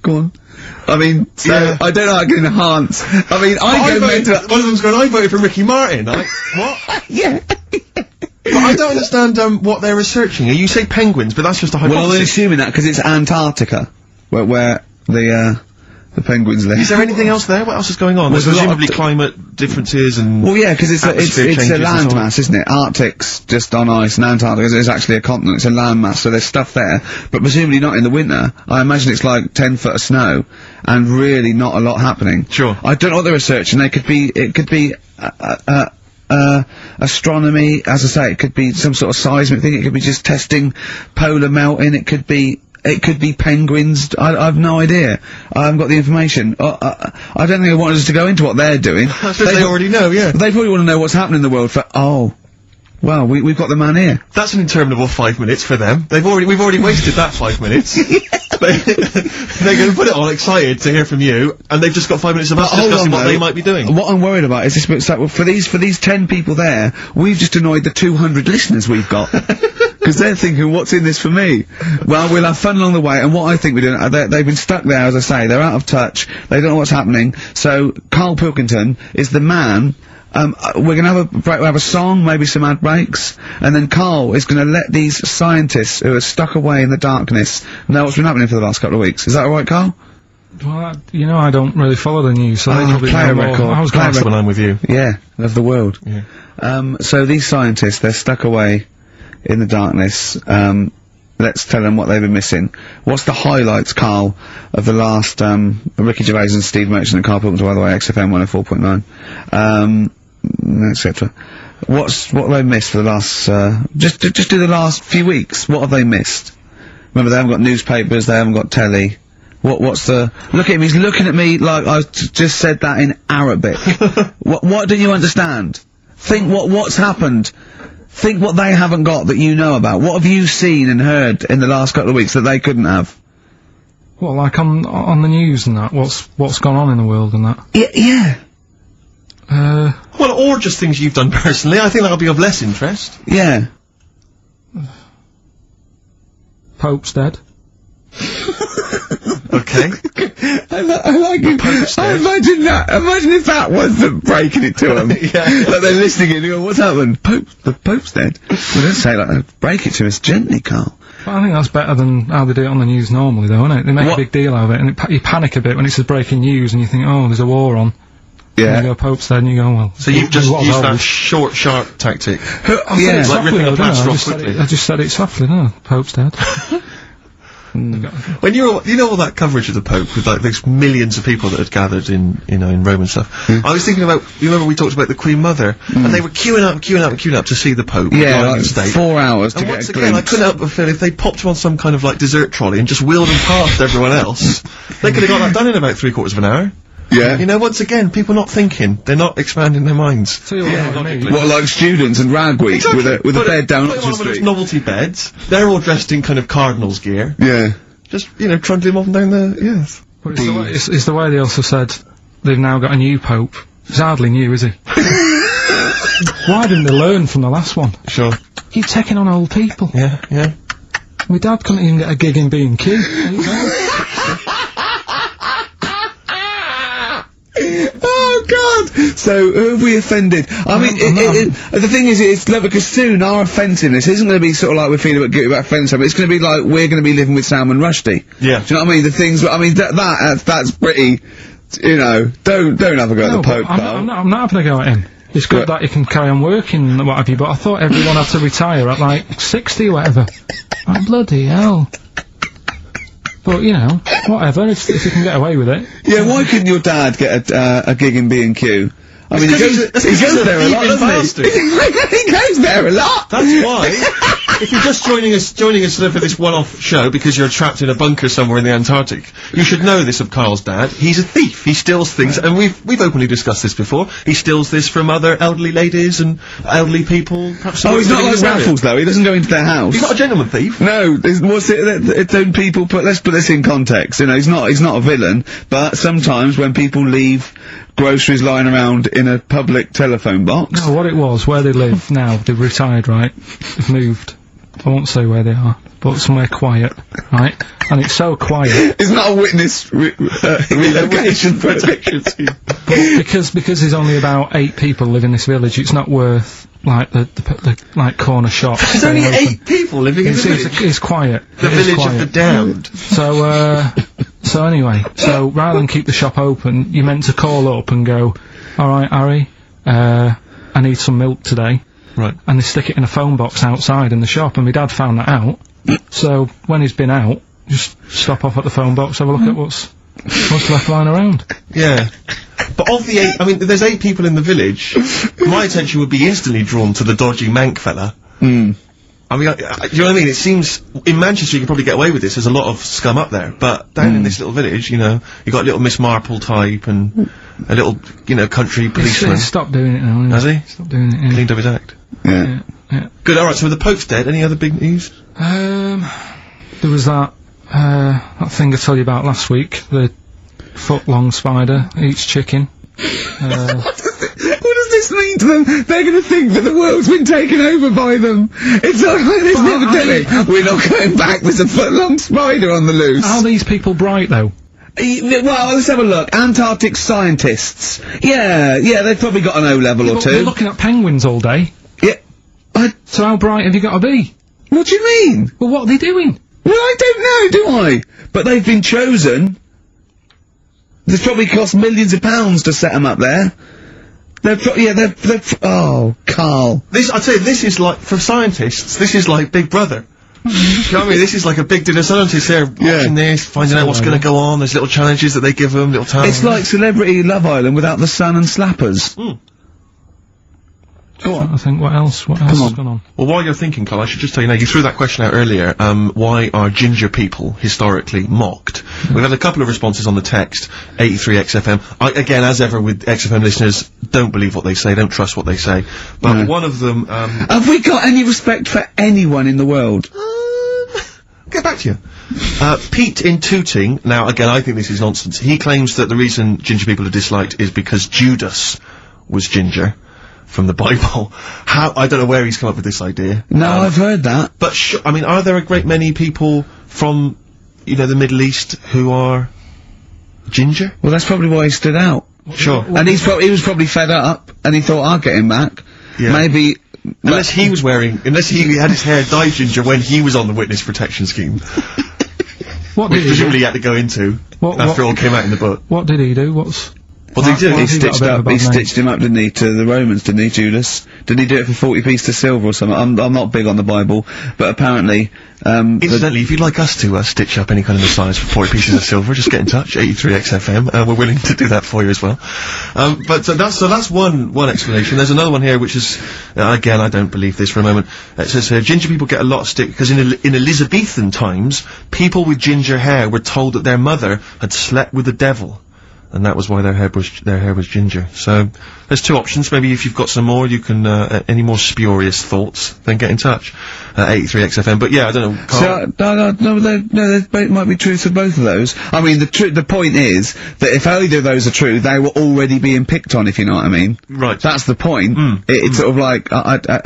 Go on. I mean, so Yeah. I don't know how I can enhance. I mean, I go voted, mental. one of them's going, I voted for Ricky Martin. What? Yeah. But I don't understand what they're researching. You say penguins, but that's just a Well, I'm hypothesis. assuming that because it's Antarctica, where the penguins live. Is there anything else there? What else is going on? Well, There's there's a lot of presumably climate differences and... Well, yeah, because it's Atmosphere a changes and land so on. mass, isn't it? Arctic's just on ice, and Antarctica is actually a continent. It's a land mass, so there's stuff there, but presumably not in the winter. I imagine it's like 10 foot of snow, and really not a lot happening. Sure. I don't know what they're researching. It could be astronomy, as I say. It could be some sort of seismic thing. It could be just testing polar melting. It could be penguins. I have no idea. I haven't got the information. I don't think they wanted us to go into what they're doing. I suppose they already know, yeah. They probably want to know what's happening in the world well, we've got the man here. That's an interminable 5 minutes for them. We've already wasted that 5 minutes. They're going to put it all excited to hear from you, and they've just got 5 minutes of us Hold discussing on, what though. they might be doing. What I'm worried about is this bit, so for these 10 people there, we've just annoyed the 200 listeners we've got. Because they're thinking, what's in this for me? Well, we'll have fun along the way, and what I think we're doing, they've been stuck there, as I say, they're out of touch, they don't know what's happening, so Karl Pilkington is the man. We're gonna have a break, we'll have a song, maybe some ad breaks, and then Karl is gonna let these scientists who are stuck away in the darkness know what's been happening for the last couple of weeks. Is that alright, Karl? Well, I don't really follow the news, so they probably play know a more. record. I was Play a glad That's when I'm with you. Yeah, love the world. Yeah. So these scientists, they're stuck away in the darkness. Let's tell them what they've been missing. What's the highlights, Karl, of the last, Ricky Gervais and Steve Merchant and Karl Pilkington, by the way, XFM 104.9, etc. What have they missed for the last, just do the last few weeks? What have they missed? Remember, they haven't got newspapers, they haven't got telly. What's the, look at him, he's looking at me like I just said that in Arabic. What don't you understand? Think what's happened. Think what they haven't got that you know about. What have you seen and heard in the last couple of weeks that they couldn't have? Well, like on the news and that, what's gone on in the world and that. Yeah. Well, or just things you've done personally. I think that'll be of less interest. Yeah. Pope's dead. Okay. I like it. Imagine that. Imagine if that was the breaking it to them. Yeah. Like they're listening and you go, what's happened? The Pope's dead. Well, don't say it like that. Break it to us gently, Karl. Well, I think that's better than how they do it on the news normally, though, isn't it? They make What? a big deal out of it, and you panic a bit when it says breaking news, and you think, oh, there's a war on. Yeah. And you go, Pope's dead, and you go, well... So you've just what used that those? short, sharp tactic. I Yeah. said it Like ripping softly, the though, plaster didn't I? off quickly. I just said it softly, no, Pope's dead. When you know all that coverage of the Pope with like those millions of people that had gathered in Rome and stuff. I was thinking about, you remember we talked about the Queen Mother, and they were queuing up to see the Pope. Yeah, lying like in state. 4 hours to And get once a again, I glimpse. couldn't help but feel if they popped him on some kind of like dessert trolley and just wheeled him past everyone else, they could have got that done in about 3/4 of an hour. Yeah. You know, once again, people not thinking, they're not expanding their minds. Tell you what, I mean. What, like students and rag week with a Put bed down put him on Oxford one of those Street? novelty beds. They're all dressed in kind of cardinals gear. Yeah. Just, trundling him up and down the, yes. But it's the way they also said they've now got a new Pope. He's hardly new, is he? Why didn't they learn from the last one? Sure. Keep taking on old people. Yeah. My dad couldn't even get a gig in B&Q. There you go. Oh God! So who have we offended? I mean, the thing is, it's like, because soon our offensiveness isn't going to be sort of like we're feeling a bit guilty about offending someone. It's going to be like we're going to be living with Salman Rushdie. Yeah. Do you know what I mean? The things. I mean, that's pretty. Don't have a go at the No, Pope, but Carl. I'm not having a go at him. It's good that he can carry on working and what have you, but I thought everyone had to retire at like 60 or whatever. Oh, bloody hell. But, whatever, if you can get away with it. Yeah, why couldn't your dad get a gig in B&Q? I mean, he goes there a lot, doesn't he? He goes there a lot! That's why. If you're just joining us for this one-off show because you're trapped in a bunker somewhere in the Antarctic, you should know this of Carl's dad. He's a thief. He steals things, and we've openly discussed this before. He steals this from other elderly ladies and elderly people. Perhaps Oh, he's not living in like this area. Raffles, though. He doesn't go into their house. He's not a gentleman thief. No, it's when people let's put this in context. He's not a villain, but sometimes when people leave groceries lying around in a public telephone box. No, what it was, where they live now, they've retired, right? They've moved. I won't say where they are, but somewhere quiet, right? And it's so quiet. It's not a witness relocation protection scheme. because there's only about 8 people live in this village, it's not worth, like, the like, corner shop. There's only 8 people living in the village. It's quiet. The It is village quiet. of the damned. So anyway, rather than keep the shop open, you're meant to call up and go, alright, Harry, I need some milk today. Right. And they stick it in a phone box outside in the shop, and my dad found that out. So when he's been out, just stop off at the phone box, have a look at what's left lying around. Yeah. But of the 8, I mean, there's 8 people in the village. My attention would be instantly drawn to the dodgy Mank fella. I mean, you know what I mean? It seems, in Manchester you can probably get away with this, there's a lot of scum up there, but down in this little village, you got little Miss Marple type and a little, country policeman. He's stopped doing it now. Has he? Stopped doing it, yeah. Cleaned up his act. Yeah. Yeah. Good, alright, so the Pope's dead, any other big news? There was that thing I told you about last week, the foot-long spider eats chicken. What does this mean to them? They're going to think that the world's been taken over by them. It's like this never we're not going back. There's a foot-long spider on the loose. Are these people bright, though? Well, let's have a look. Antarctic scientists. Yeah, they've probably got an O-level or But two. they're looking at penguins all day. Yeah. So how bright have you got to be? What do you mean? Well, what are they doing? Well, I don't know, do I? But they've been chosen. It's probably cost millions of pounds to set them up there. Oh, Carl. I tell you, this is like, for scientists, this is like Big Brother. Do you know what I mean? This is like a big dinner. Scientists there watching this, finding out what's going to go on. There's little challenges that they give them, little tasks. It's like Celebrity Love Island without the sun and slappers. Go on. I think, what else has gone on? Well, while you're thinking, Carl, I should just tell you now, you threw that question out earlier, why are ginger people historically mocked? We've had a couple of responses on the text, 83XFM. Again, as ever with XFM listeners, don't believe what they say, don't trust what they say. But one of them, Have we got any respect for anyone in the world? get back to you. Pete in Tooting, now again, I think this is nonsense. He claims that the reason ginger people are disliked is because Judas was ginger. From the Bible. I don't know where he's come up with this idea. No, I've heard that. But I mean, are there a great many people from, the Middle East who are ginger? Well, that's probably why he stood out. Sure. And he was probably fed up, and he thought, I'll get him back. Yeah. Maybe... Unless he had his hair dyed ginger when he was on the witness protection scheme. What Which did he do? presumably he had to go into after it all came out in the book. What did he do? What did he do? Why He has he got a stitched bit of a up. bad He name? stitched him up, didn't he, to the Romans? Didn't he, Judas? Didn't he do it for 40 pieces of silver or something? I'm not big on the Bible, but apparently, Incidentally, if you'd like us to stitch up any kind of missiles for 40 pieces of silver, just get in touch, 83XFM. We're willing to do that for you as well. But that's one explanation. There's another one here, which is again, I don't believe this for a moment. It says here, ginger people get a lot of stick because in Elizabethan times, people with ginger hair were told that their mother had slept with the devil. And that was why their hair was ginger. So, there's two options. Maybe if you've got some more, you can, any more spurious thoughts, then get in touch. 83XFM. But yeah, I don't know, Carl. So, there might be truth to both of those. I mean, the point is that if either of those are true, they were already being picked on, if you know what I mean. Right. That's the point. It's sort of like,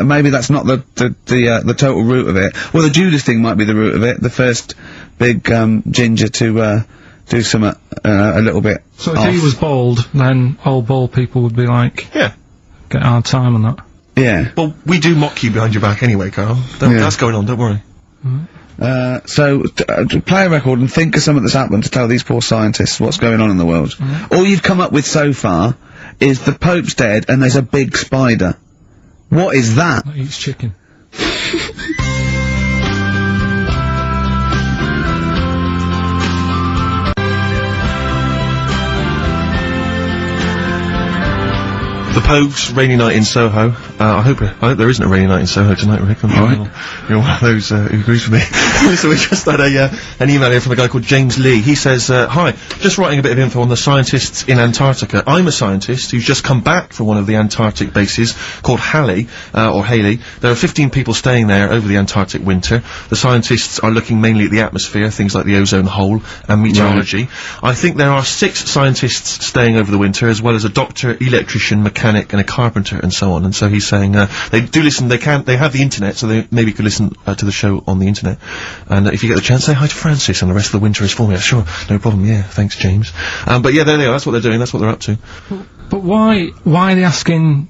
maybe that's not the total root of it. Well, the Judas thing might be the root of it. The first big, ginger to, do some, a little bit So if off. he was bald, then all bald people would be like, Yeah. get a hard time on that. Yeah. Well, we do mock you behind your back anyway, Carl. That's going on, don't worry. So, play a record and think of something that's happened to tell these poor scientists what's going on in the world. All you've come up with so far is the Pope's dead and there's a big spider. What is that? That eats chicken. The Pogues, Rainy Night in Soho. I hope there isn't a rainy night in Soho tonight, Rick. You're one of those who agrees with me. So we just had an email here from a guy called James Lee. He says, hi, just writing a bit of info on the scientists in Antarctica. I'm a scientist who's just come back from one of the Antarctic bases called Halley, or Haley. There are 15 people staying there over the Antarctic winter. The scientists are looking mainly at the atmosphere, things like the ozone hole, and meteorology. I think there are 6 scientists staying over the winter, as well as a doctor, electrician, mechanic, and a carpenter, and so on. And so he's saying, they do listen, they have the internet, so they maybe could listen to the show on the internet. And if you get the chance, say hi to Francis, and the rest of the winter is for me. Sure, no problem, yeah, thanks, James. But yeah, there they are, that's what they're doing, that's what they're up to. But why are they asking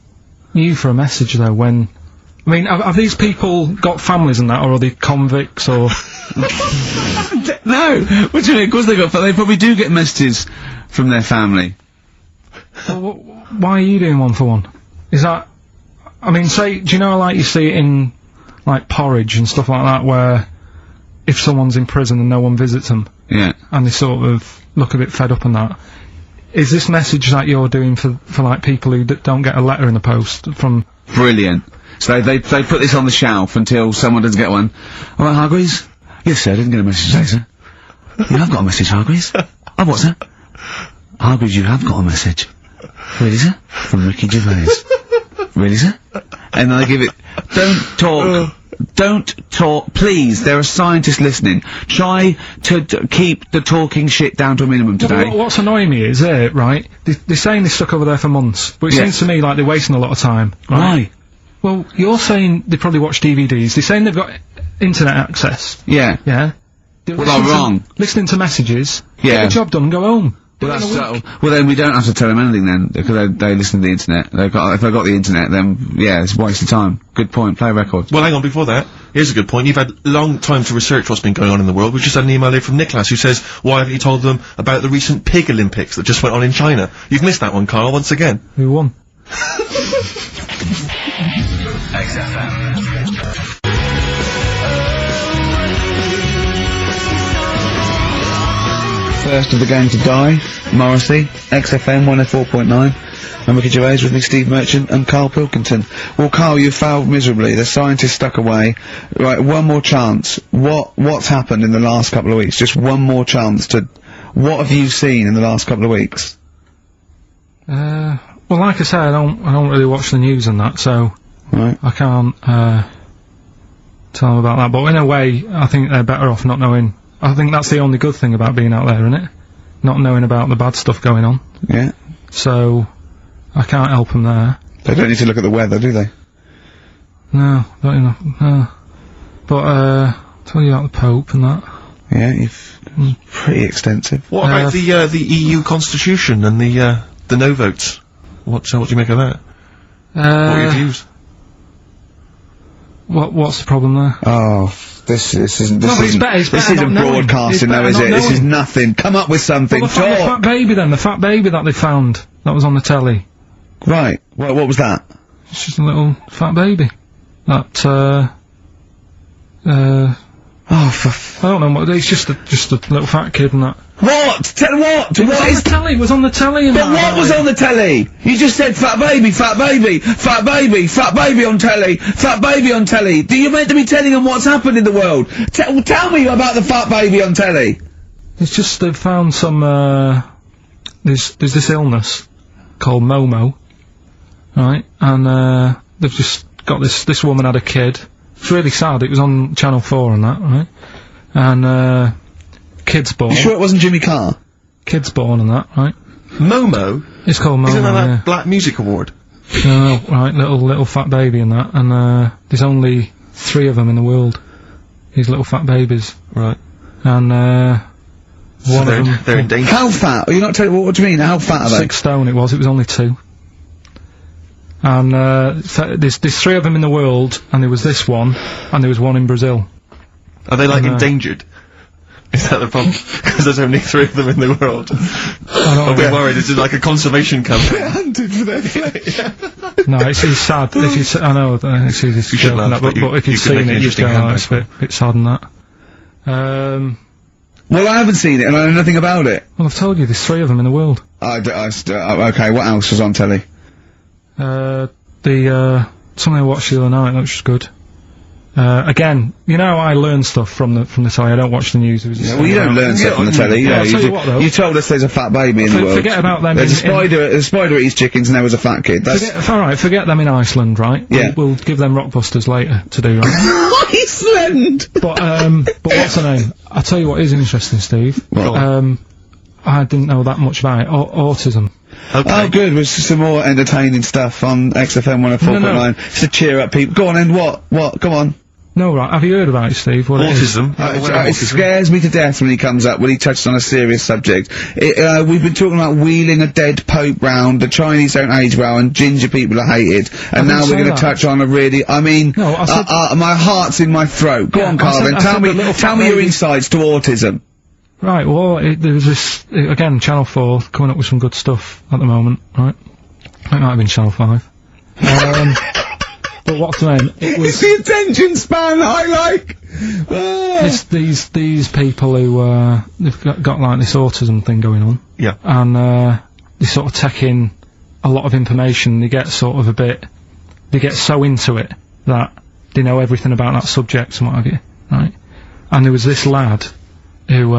you for a message, though, when... I mean, have these people got families and that, or are they convicts, or... No! What do you mean? Of course they probably do get messages from their family. Well, why are you doing one for one? Is that... I mean, say, do you know, like, you see it in, like, Porridge and stuff like that, where if someone's in prison and no one visits them, Yeah. and they sort of look a bit fed up and that, is this message that you're doing for like, people who don't get a letter in the post from... Brilliant. So they put this on the shelf until someone doesn't get one. All right, Hargreaves? Yes, sir, I didn't get a message today, sir. Yeah, I've got a message, Hargreaves. Oh, what, sir? Hargreaves, you have got a message. Really, sir? From Ricky Gervais. Really, sir? And I give it... Don't talk, please, there are scientists listening. Try to keep the talking shit down to a minimum today. What's annoying me is, right, they're saying they're stuck over there for months, but it seems to me like they're wasting a lot of time. Right? Why? Well, you're saying they probably watch DVDs, they're saying they've got internet access. Yeah. Yeah? Well, I'm wrong. Listening to messages, Yeah. get the job done and go home. Well, that's so. Well, then we don't have to tell them anything then, because they listen to the internet. If they've got the internet, then yeah, it's a waste of time. Good point. Play records. Well, hang on, before that, here's a good point. You've had long time to research what's been going on in the world. We've just had an email here from Nicholas who says, why haven't you told them about the recent Pig Olympics that just went on in China? You've missed that one, Carl, once again. Who won? First of the gang to die, Morrissey, XFM 104.9, and Ricky Gervais with me, Steve Merchant, and Karl Pilkington. Well, Karl, you failed miserably. The scientists stuck away. Right, one more chance. What's happened in the last couple of weeks? Just one more chance to... What have you seen in the last couple of weeks? Well, like I say, I don't really watch the news and that, so... Right. I can't, tell them about that, but in a way, I think they're better off not knowing. I think that's the only good thing about being out there, isn't it? Not knowing about the bad stuff going on. Yeah. So, I can't help them there. They don't need to look at the weather, do they? No, don't you know, no. But, tell you about the Pope and that. Yeah, pretty extensive. What about the EU Constitution and the no votes? What do you make of that? What are your views? What's the problem there? Oh, this isn't not knowing. broadcasting It's though, is better it? not This is knowing. nothing. Come up with something. Well, the fat baby then, the fat baby that they found. That was on the telly. Right. What was that? It's just a little fat baby. That, Oh, for I don't know what, it's just a little fat kid and that. what? Tell what? It was on the telly, it was on the telly and But what was on the telly? You just said fat baby, fat baby, fat baby, fat baby on telly, fat baby on telly. Do you meant to be telling them what's happened in the world? Tell me about the fat baby on telly. It's just they've found some, there's this illness called Momo, right? And, they've just got this woman had a kid. It's really sad, it was on Channel 4 and that, right? And, kid's born. You sure it wasn't Jimmy Carr? Kid's born and that, right? Momo? It's called Momo, Isn't that yeah. that Black Music Award? No, right, little fat baby and that, and, there's only 3 of them in the world. These little fat babies. Right. And, So one of them... they're in danger. How fat? Are you not telling what do you mean? How fat are they? 6 stone it was only 2. And, there's 3 of them in the world, and there was this one, and there was one in Brazil. Are they like And, endangered? Is that the problem? Because there's only 3 of them in the world. I'll be worried. This is like a conservation campaign. Hunted for their flesh. No, it's sad. If you I know, it's easy to You should joke laugh, and that, but but if you you've could make seen an it, you'd interesting go, oh, handbag it's a bit sad and that. Well, I haven't seen it, and I know nothing about it. Well, I've told you, there's 3 of them in the world. Okay, what else was on telly? Something I watched the other night, that was just good. Again, you know, I learn stuff from the telly, I don't watch the news. Well, you don't learn stuff from the telly. I'll tell you what, though. You told us there's a fat baby in the world. Forget about them. There's a spider eats chickens, and there was a fat kid. That's Alright, forget them in Iceland, right? Yeah. We'll give them Rockbusters later to do, right? Iceland. But what's her name? I'll tell you what is interesting, Steve. What? I didn't know that much about it. Autism. Okay. Oh, good. There's some more entertaining stuff on XFM 104.9. No. Just to cheer up people. Go on, and what? Come on. No, right. Have you heard about it, Steve? What it is? Autism. It scares me to death when he comes up, when he touches on a serious subject. We've been talking about wheeling a dead pope round, the Chinese don't age well, and ginger people are hated, and now we're going to touch on a really, I mean, No, I said- my heart's in my throat. Go Yeah, on, Carl, then I said the little tell fat me your lady- insights to autism. Right, well, there was this, again, Channel 4 coming up with some good stuff at the moment, right? It might have been Channel 5. But what's the name? It was... It's the attention span I like! It's these people who, they've got like this autism thing going on. Yeah. And, they sort of take in a lot of information, they get sort of they get so into it that they know everything about that subject and what have you, right? And there was this lad who,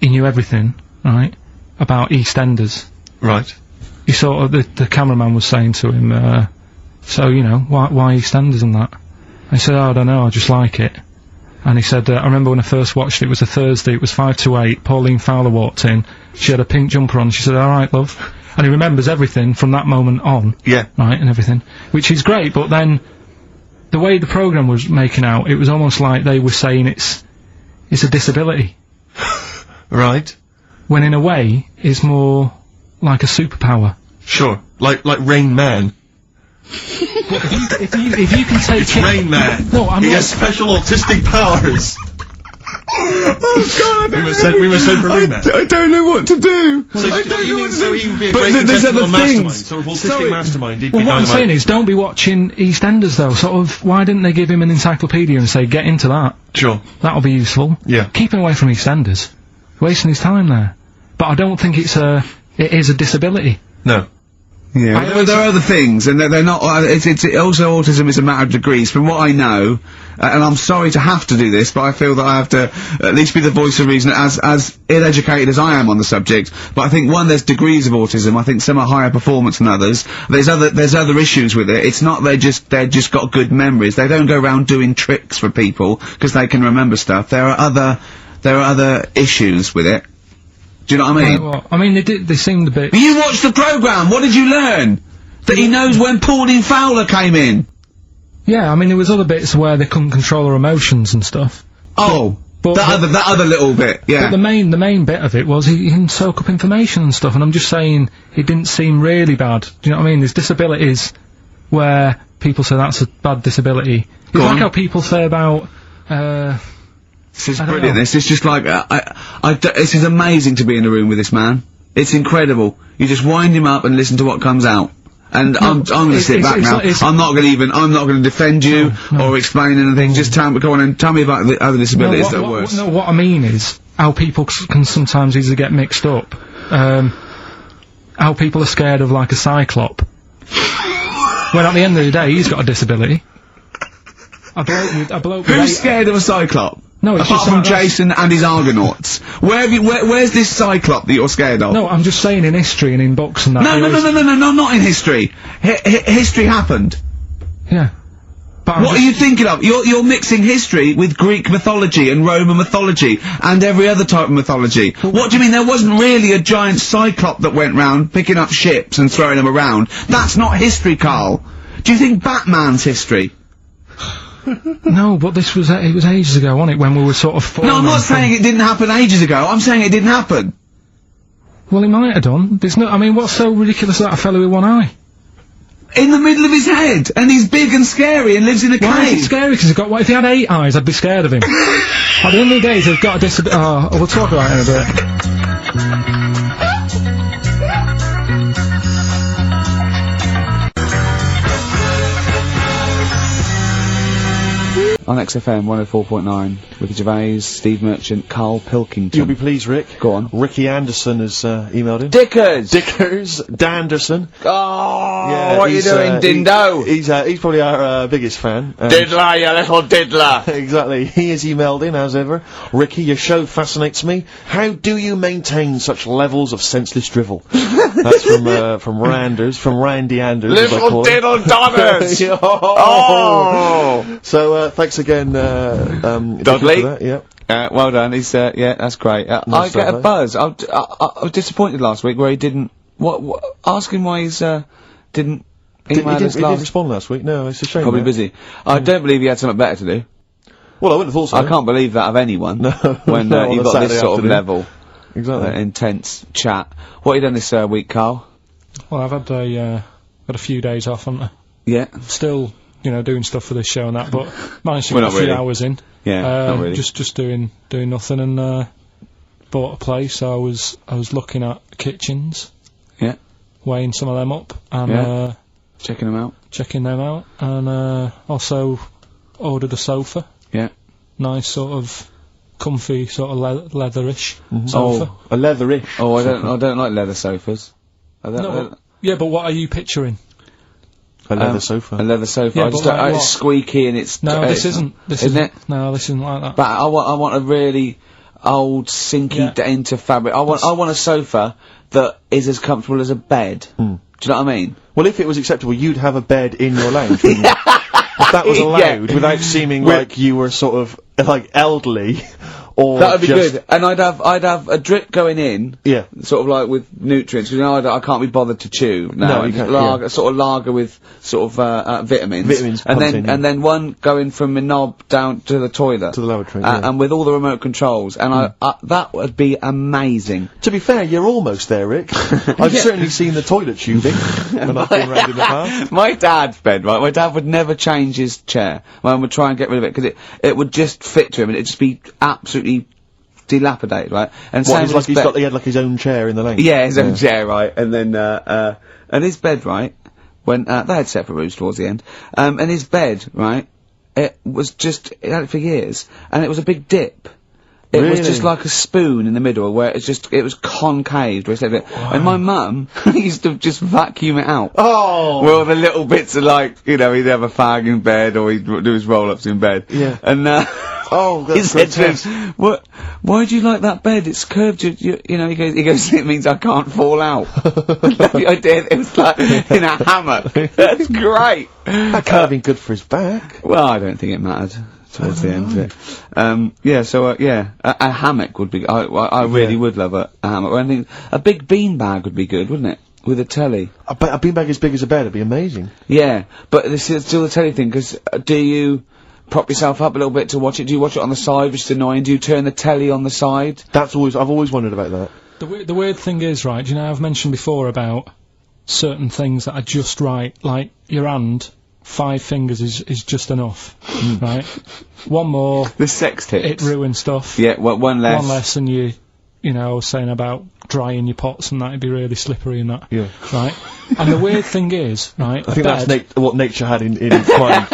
he knew everything, right, about EastEnders. Right. He sort of, the cameraman was saying to him, so, you know, why EastEnders and that? And he said, oh, I don't know, I just like it. And he said, I remember when I first watched it was a Thursday, it was 5 to 8, Pauline Fowler walked in, she had a pink jumper on, she said, alright, love. And he remembers everything from that moment on. Yeah. Right, and everything. Which is great, but then, the way the programme was making out, it was almost like they were saying it's a disability. Right. When in a way, it's more like a superpower. Sure. Like Rain Man. If you can take It's it... Rain Man. No, I'm He not... has special autistic powers. Oh, God, we must send for Rain Man. I don't know what to do. So he would be a But great there's contestant other on Mastermind. things. So autistic Sorry. Mastermind. He'd be Well, what I'm dynamite. saying is, don't be watching EastEnders though. Sort of, why didn't they give him an encyclopedia and say, get into that? Sure. That'll be useful. Yeah. Keep him away from EastEnders. Wasting his time there. But I don't think it is a disability. No. Yeah, well, there are other things, and they're not. It's also autism is a matter of degrees. From what I know, and I'm sorry to have to do this, but I feel that I have to at least be the voice of reason, as ill-educated as I am on the subject. But I think there's degrees of autism. I think some are higher performance than others. There's other issues with it. It's not they're just got good memories. They don't go around doing tricks for people because they can remember stuff. There are other issues with it. Do you know what I mean? Well, I mean, they seemed a bit... You watched the programme, what did you learn? That he knows when Pauline Fowler came in? Yeah, I mean, there was other bits where they couldn't control their emotions and stuff. Oh, But- that other little bit, yeah. But the main bit of it was he can soak up information and stuff, and I'm just saying, it didn't seem really bad. Do you know what I mean? There's disabilities where people say that's a bad disability. It's Go like on. how people say about, This is I don't brilliant, know. this is just like, this is amazing to be in a room with this man. It's incredible. You just wind him up and listen to what comes out. And I'm gonna sit back now. I'm not gonna defend you or explain anything. Just go on and tell me about the other disabilities that are worse. No, what I mean is how people can sometimes easily get mixed up. How people are scared of like a cyclop. When at the end of the day, he's got a disability. A bloke with Who's scared of a cyclop? No, it's apart just from like Jason and his Argonauts. Where's this cyclop that you're scared of? No, I'm just saying in history and in books and that. No, not in history. History happened. Yeah. But What are you thinking of? You're mixing history with Greek mythology and Roman mythology and every other type of mythology. What do you mean there wasn't really a giant cyclop that went round picking up ships and throwing them around? That's not history, Carl. Do you think Batman's history? No, but it was ages ago, wasn't it, when we were sort of... No, I'm not saying it didn't happen ages ago. I'm saying it didn't happen. Well, it might have done. There's no... I mean, what's so ridiculous about a fellow with one eye? In the middle of his head, and he's big and scary and lives in a Why is cave. it scary? Because he's got... What if he had 8 eyes? I'd be scared of him. At the end of the day, he's got a disability... Oh, we'll talk about it in a bit. On XFM 104.9 with Gervais, Steve Merchant, Karl Pilkington. You'll be pleased, Rick. Go on. Ricky Anderson has emailed in. Dickers! Dickers, Danderson. Oh, Yeah, what are you he's, doing, Dindo? He's probably our biggest fan. Diddler, you little diddler! Exactly. He has emailed in, as ever. Ricky, your show fascinates me. How do you maintain such levels of senseless drivel? That's from Randers, from Randy Anders. as I call Little him. diddle dodders! Oh! So, thanks again, Dudley. for that, yeah. Well done, he's, yeah, that's great. I Nice get stuff, a eh? buzz. I was disappointed last week where he didn't... Ask him why he's, didn't He email us didn't last... respond last week. No, it's a shame. Probably that. busy. I don't believe he had something better to do. Well, I wouldn't have thought so. I can't believe that of anyone. No. When No, on you've a got this Saturday sort of afternoon. level. Exactly. Intense chat. What have you done this week, Carl? Well, I've had a few days off, haven't I? Yeah. Still, doing stuff for this show and that, but managed to Well, get a not few really. hours in. Yeah, not really. Just doing nothing, and bought a place. So I was looking at kitchens, Yeah. weighing some of them up, and Yeah. Checking them out. checking them out, and also ordered a sofa. Yeah. Nice sort of comfy sort of leatherish sofa. Oh, a leatherish. Oh, I don't like leather sofas. I don't, No, yeah, but what are you picturing? A leather sofa. A leather sofa. Yeah, I but just like don't, what? it's squeaky and it's... No, this it's- isn't. This isn't isn't. it? No, this isn't like that. But I want a really old, sinky, Yeah. dainty fabric. I want a sofa that is as comfortable as a bed. Do you know what I mean? Well, if it was acceptable, you'd have a bed in your lounge, wouldn't you? If that was allowed, without seeming like you were sort of, like, elderly, or That would be just- good. And I'd have a drip going in. Yeah. Sort of like with nutrients, because I can't be bothered to chew. No, you just can't, lager, sort of lager with sort of vitamins. Vitamins and pumped in, yeah. then one going from my knob down to the toilet. To the lavatory, yeah. And with all the remote controls. And that would be amazing. To be fair, you're almost there, Rick. I've certainly seen the toilet tubing when I've been round in the past. My dad's bed, right? My dad would never change his chair. My mum would try and get rid of it because it would just fit to him and it'd just be absolutely dilapidated, right? And What, same he's with like, his bed. he had like his own chair in the lane? Yeah, his own chair, right? And then, and his bed, right? When, they had separate rooms towards the end. And his bed, right? It had it for years. And it was a big dip. It was Really? just like a spoon in the middle where it was concaved. Where it said it. And my mum used to just vacuum it out. Oh! Well, the little bits are like, he'd have a fag in bed or he'd do his roll-ups in bed. Yeah. And, Oh, he that's said to grotesque. him, why do you like that bed? It's curved, he goes, it means I can't fall out. The idea, it was like in a hammock. That's great. That can't have been good for his back. Well, I don't think it mattered towards the end of it. A hammock would be, I really would love a hammock. I think a big beanbag would be good, wouldn't it? With a telly. A beanbag as big as a bed would be amazing. Yeah, but this is still the telly thing, because do you prop yourself up a little bit to watch it? Do you watch it on the side, which is annoying? Do you turn the telly on the side? I've always wondered about that. The weird thing is, right, I've mentioned before about certain things that are just right, like your hand, 5 fingers is just enough, right? One more, The sex tips. it ruins stuff. Yeah, one less. One less and you you know, I was saying about drying your pots and that, it'd be really slippery and that. Yeah. Right? And the weird thing is, right, I think that's what nature had in mind.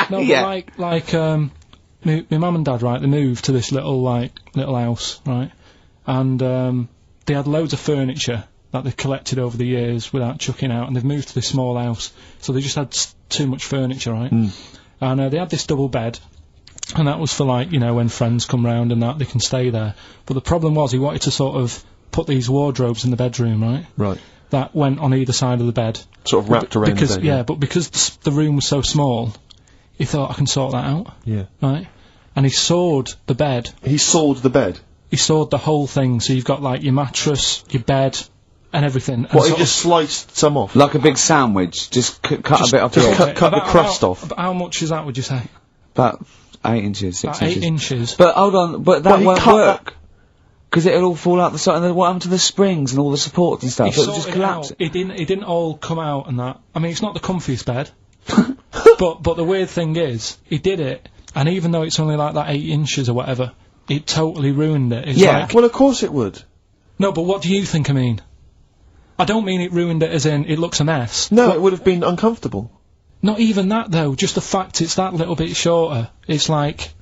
no, Yeah. but like, my mum and dad, right, they moved to this little house, right, and, they had loads of furniture that they collected over the years without chucking out, and they've moved to this small house, so they just had too much furniture, right? And they had this double bed, and that was for, like, you know, when friends come round and that, they can stay there. But the problem was, he wanted to sort of put these wardrobes in the bedroom, right? Right. That went on either side of the bed. Sort of wrapped around Because, the bed. yeah, but because the room was so small, he thought, I can sort that out, Yeah. right? And he sawed the bed. He sawed the bed. He sawed the whole thing, so you've got, like, your mattress, your bed, and everything. And What, he sort just sliced some off? Like a big sandwich, just cut a bit off the just edge. cut the crust off. About how much is that, would you say? About 8 inches, 6 About 8 inches. inches. But hold on, but that Well, he won't cut work. Because it'll all fall out the side, and then what happened to the springs and all the supports and stuff? He It'll just sorted it collapse. out. It didn't all come out and that. I mean, it's not the comfiest bed. but the weird thing is, he did it, and even though it's only like that 8 inches or whatever, it totally ruined it. It's Yeah. like, Well, of course it would. no, but what do you think I mean? I don't mean it ruined it as in it looks a mess. No, it would have been uncomfortable. Not even that though, just the fact it's that little bit shorter. It's like,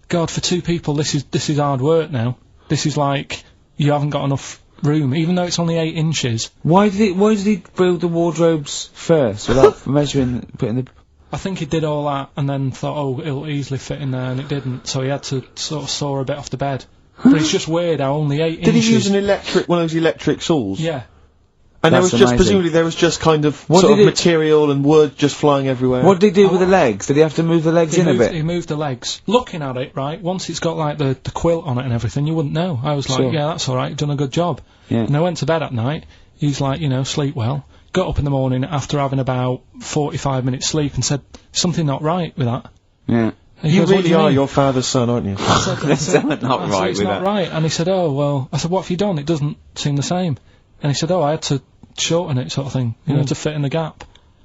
God, for 2 people this is hard work now. This is like, you haven't got enough room, even though it's only 8 inches. Why did he build the wardrobes first, without measuring, putting the... I think he did all that and then thought, oh, it'll easily fit in there, and it didn't, so he had to sort of saw a bit off the bed. But it's just weird how only 8 Did inches... he use one of those electric saws? Yeah. And That's amazing. presumably there was just kind of What sort of did it- material and wood just flying everywhere. What did he do with the legs? Did he have to move the legs in a bit? He moved the legs. Looking at it, right, once it's got like the quilt on it and everything, you wouldn't know. I was like, Sure. yeah, that's alright, you've done a good job. Yeah. And I went to bed at night, he's like, you know, sleep well. Got up in the morning after having about 45 minutes sleep and said, something not right with that. Yeah. And he You goes, "What do really are mean?" your father's son, aren't you? I said, There's something not I said, right it's with not that. right. And he said, oh, well, I said, what have you done? It doesn't seem the same. And he said, oh, I had to shorten it, sort of thing, you know, to fit in the gap.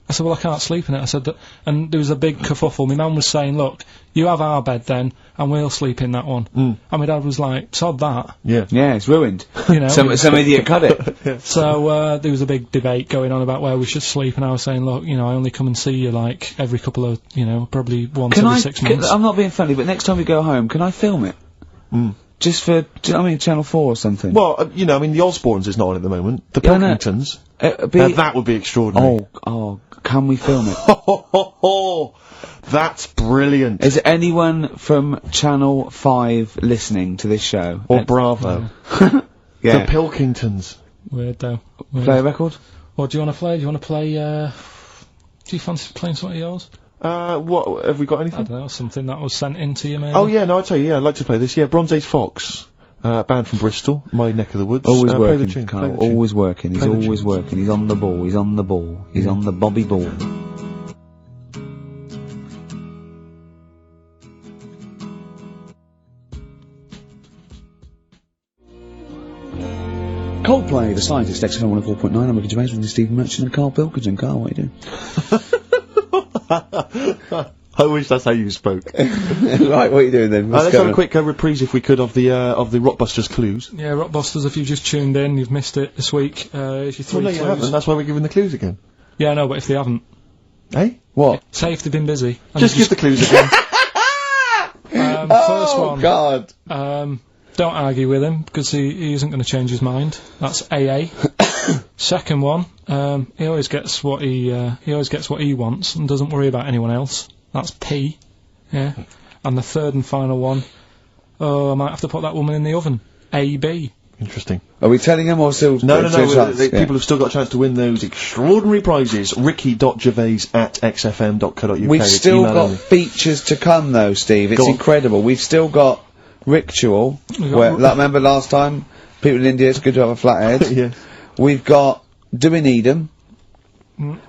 I said, well, I can't sleep in it. I said, and there was a big kerfuffle. My mum was saying, look, you have our bed then, and we'll sleep in that one. And my dad was like, sod that, Yeah. Yeah, it's ruined. you know. Some idiot cut it. So, there was a big debate going on about where we should sleep, and I was saying, look, you know, I only come and see you, like, every couple of, you know, probably once every 6 months. I'm not being funny, but next time we go home, can I film it? Just for, Channel 4 or something? Well, you know, I mean, the Osbournes is not on at the moment. The Yeah, I know. Pilkingtons. It'd be- Now, that would be extraordinary. oh, can we film it? That's brilliant. Is anyone from Channel 5 listening to this show? Or Bravo. Yeah. The Pilkingtons. Weird, though. Weird. Play a record? What do you want to play? Do you want to play, do you fancy playing something of yours? What, have we got I anything? don't know, something that was sent in to you, maybe? Oh yeah, no, I'll tell you, yeah, I'd like to play this. Yeah, Bronze Age Fox. Band from Bristol, my neck of the woods. Always play the working, tune, Carl. play the tune. Always working. He's Play the always tune. working. He's on the ball. He's on the ball. He's on the Bobby ball. Coldplay, the scientist, XFM 104.9. I'm Ricky Gervais with Stephen Merchant and Karl Pilkington. Carl, what are you doing? I wish that's how you spoke. Right, what are you doing then? Let's have a quick reprise, if we could, of the Rockbusters clues. Yeah, Rockbusters, if you've just tuned in, you've missed it this week. Here's your 3 Well, no, you clues. haven't. That's why we're giving the clues again. Yeah, no, but if they haven't, Eh? What? say if they've been busy. And Just give the clues again. first one. God. Don't argue with him, because he isn't going to change his mind. That's AA. Second one, he always gets what he wants and doesn't worry about anyone else. That's P. Yeah. And the third and final one, I might have to put that woman in the oven. AB. Interesting. Are we telling him or still? No. Yeah. People have still got a chance to win those extraordinary prizes. ricky.gervais@xfm.co.uk. We've It's still email got only. features to come though, Steve. It's Go on. incredible. We've still got Ritual. We've got Where, like, remember last time? People in India, it's good to have a flathead. Yeah. We've got Do We Need 'Em?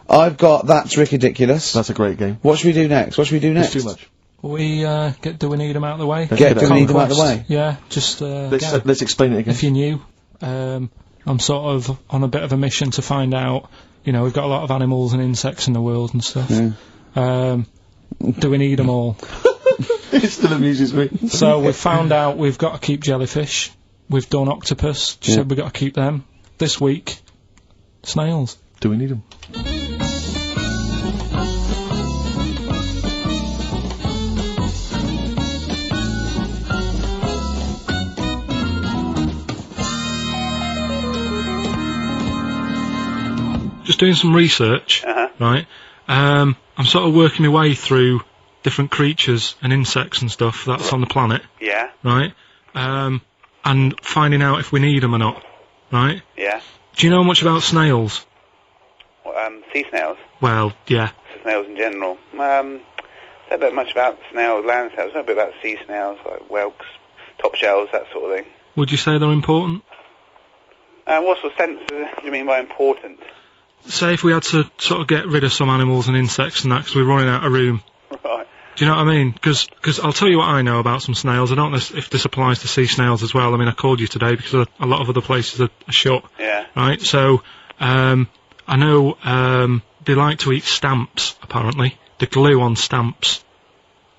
I've got That's Ridiculous. That's a great game. What should we do next? What should we do next? It's too much. Do we need him out of the way? Get Do We Need 'Em out of the Conquest. way? Yeah, just, Let's explain it again. if you're new, I'm sort of on a bit of a mission to find out, you know, we've got a lot of animals and insects in the world and stuff. Do we need them all? It still amuses me. So we've found out we've got to keep jellyfish. we've done octopus. She said we've got to keep them. This week, snails. Do we need them? Just doing some research, right? I'm sort of working my way through different creatures and insects and stuff that's on the planet, Yeah, right? And finding out if we need them or not, right? yeah. Do you know much about snails? Sea snails. Well, yeah. Snails in general. Don't know much about snails, land snails. Know a bit about sea snails, like whelks, top shells, that sort of thing. Would you say they're important? What sort of sense do you mean by important? Say if we had to sort of get rid of some animals and insects and that because we're running out of room. Right. Do you know what I mean? Because I'll tell you what I know about some snails. I don't know if this applies to sea snails as well. I mean, I called you today because a lot of other places are shut. Yeah. Right? So, I know they like to eat stamps, apparently. The glue on stamps.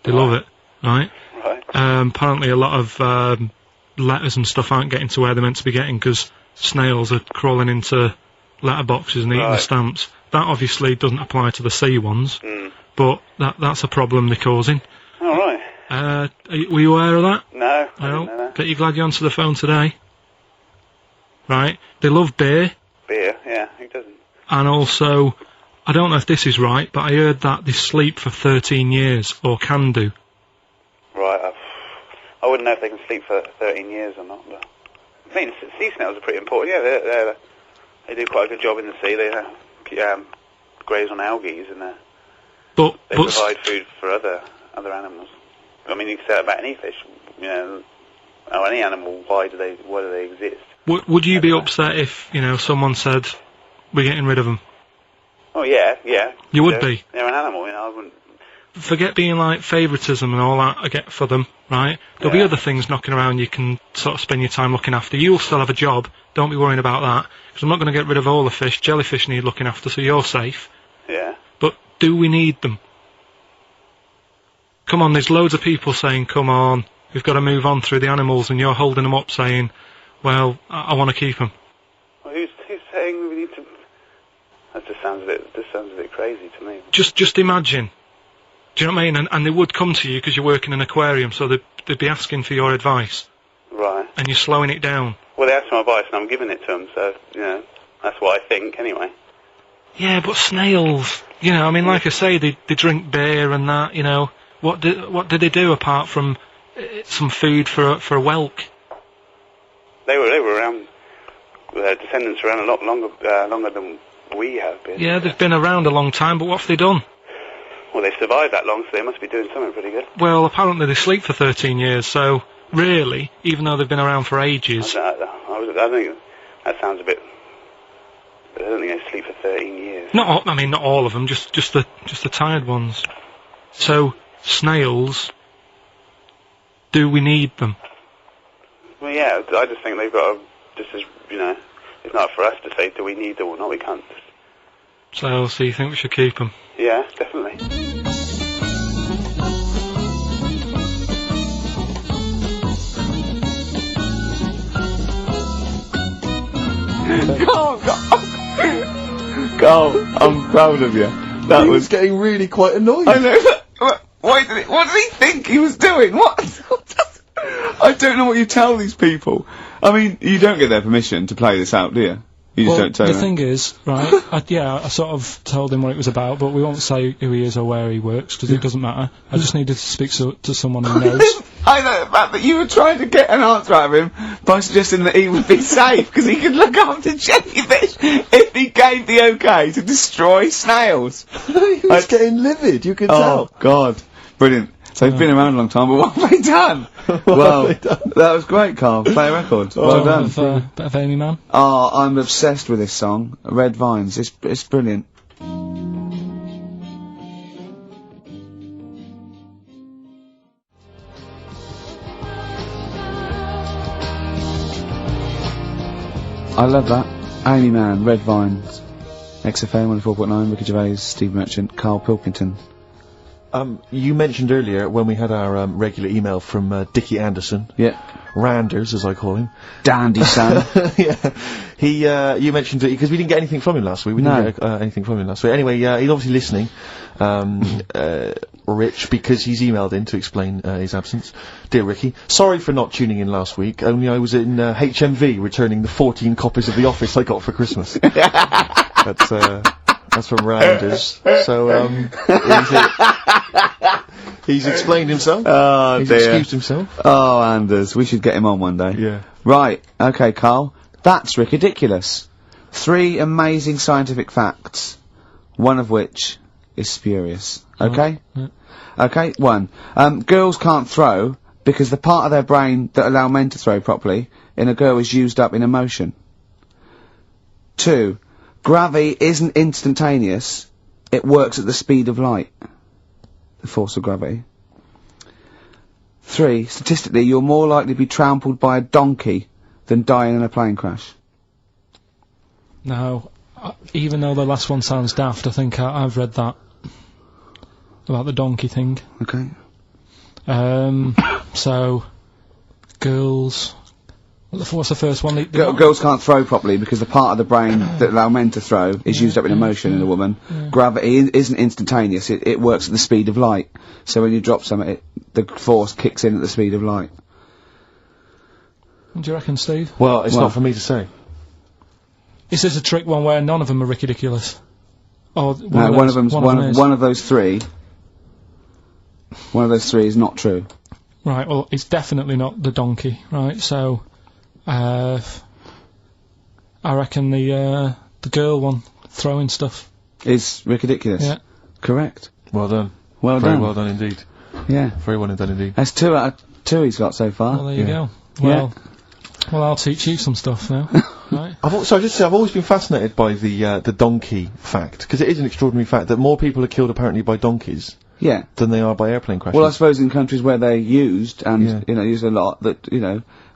They love it, right? Right. Apparently a lot of letters and stuff aren't getting to where they're meant to be getting because snails are crawling into letterboxes and eating the stamps. That obviously doesn't apply to the sea ones, but that's a problem they're causing. All right. Were you aware of that? No, I didn't No. know that. Bet you're glad you answered the phone today. Right? They love beer, Beer, yeah, who doesn't? and also, I don't know if this is right, but I heard that they sleep for 13 years, or can do. Right, I wouldn't know if they can sleep for 13 years or not, but... I mean, sea snails are pretty important, yeah, they do quite a good job in the sea, they graze on algae and But they provide food for other animals. I mean, you can say that about any fish, you know, or any animal, why do they exist? would you be upset if, someone said, we're getting rid of them? Oh, yeah. You would be? They're an animal, I wouldn't... Forget being like favouritism and all that I get for them, right? There'll be other things knocking around you can sort of spend your time looking after. You'll still have a job, don't be worrying about that, because I'm not going to get rid of all the fish. Jellyfish need looking after, so you're safe. Yeah. But do we need them? Come on, there's loads of people saying, come on, we've got to move on through the animals, and you're holding them up saying, well, I want to keep them. Well, who's saying we need to... That just sounds a bit crazy to me. Just imagine. Do you know what I mean? And they would come to you because you work in an aquarium, so they'd be asking for your advice. Right. And you're slowing it down. Well, they asked for my advice and I'm giving it to them, so, that's what I think, anyway. Yeah, but snails, like I say, they drink beer and that, What did they do apart from some food for a whelk? They were around, their descendants around a lot longer than we have been. Yeah, they've been around a long time, but what have they done? Well, they've survived that long, so they must be doing something pretty good. Well, apparently they sleep for 13 years, so really, even though they've been around for ages... I think that sounds a bit... I don't think they sleep for 13 years. Not all of them, just the tired ones. So, snails, do we need them? Well, yeah, I just think they've got to, just as, it's not for us to say, do we need them or not, we can't. So you think we should keep them? Yeah, definitely. Carl, I'm proud of you. That was getting really quite annoyed. I know. What did he think he was doing? What? I don't know what you tell these people. I mean, you don't get their permission to play this out, do you? You just don't tell the them. thing is, right, I sort of told him what it was about, but we won't say who he is or where he works, because it doesn't matter. I just needed to speak to someone who knows. I know the fact that you were trying to get an answer out of him by suggesting that he would be safe, because he could look after jellyfish if he gave the okay to destroy snails. He was getting livid, you could tell. Oh, God. Brilliant. So he's been around a long time, but what have they done? Well, that was great, Carl. Play a record. Well done. Bit of Amy Man. Oh, I'm obsessed with this song, Red Vines. It's brilliant. I love that. Amy Man, Red Vines. XFM 104.9, Ricky Gervais, Steve Merchant, Karl Pilkington. You mentioned earlier when we had our regular email from Dickie Anderson. Yeah. Randers, as I call him. Dandy son. Yeah. You mentioned it because we didn't get anything from him last week. We didn't get anything from him last week. Anyway, he's obviously listening. Rich, because he's emailed in to explain his absence. Dear Ricky, sorry for not tuning in last week. Only I was in HMV returning the 14 copies of The Office I got for Christmas. That's from Randers. So he's explained himself. Oh, he's dear. excused himself. Oh, Anders, we should get him on one day. Yeah. Right, okay, Carl. That's ridiculous. 3 amazing scientific facts, one of which is spurious. Okay? Okay, 1. Girls can't throw because the part of their brain that allow men to throw properly in a girl is used up in emotion. 2. Gravity isn't instantaneous, it works at the speed of light. The force of gravity. 3. Statistically, you're more likely to be trampled by a donkey than dying in a plane crash. Now, even though the last one sounds daft, I think I've read that. About the donkey thing. Okay. So, girls... What's the first one? Girls can't throw properly because the part of the brain that allow men to throw is used up in emotion in a woman. Gravity isn't instantaneous, it works at the speed of light. So when you drop something, the force kicks in at the speed of light. What do you reckon, Steve? Well, it's not for me to say. Is this a trick one where none of them are ridiculous? Or One of those three. One of those 3 is not true. Right, well, it's definitely not the donkey, right? So, I reckon the girl one, throwing stuff. Is ridiculous. Yeah. Correct. Well done. Well Very done. well done indeed. Yeah. Very well done indeed. That's 2 out of 2 he's got so far. Well, there you go. Well, I'll teach you some stuff now. Right. I've always been fascinated by the donkey fact, because it is an extraordinary fact that more people are killed apparently by donkeys Yeah. than they are by airplane crashes. Well, I suppose in countries where they're used and used a lot, that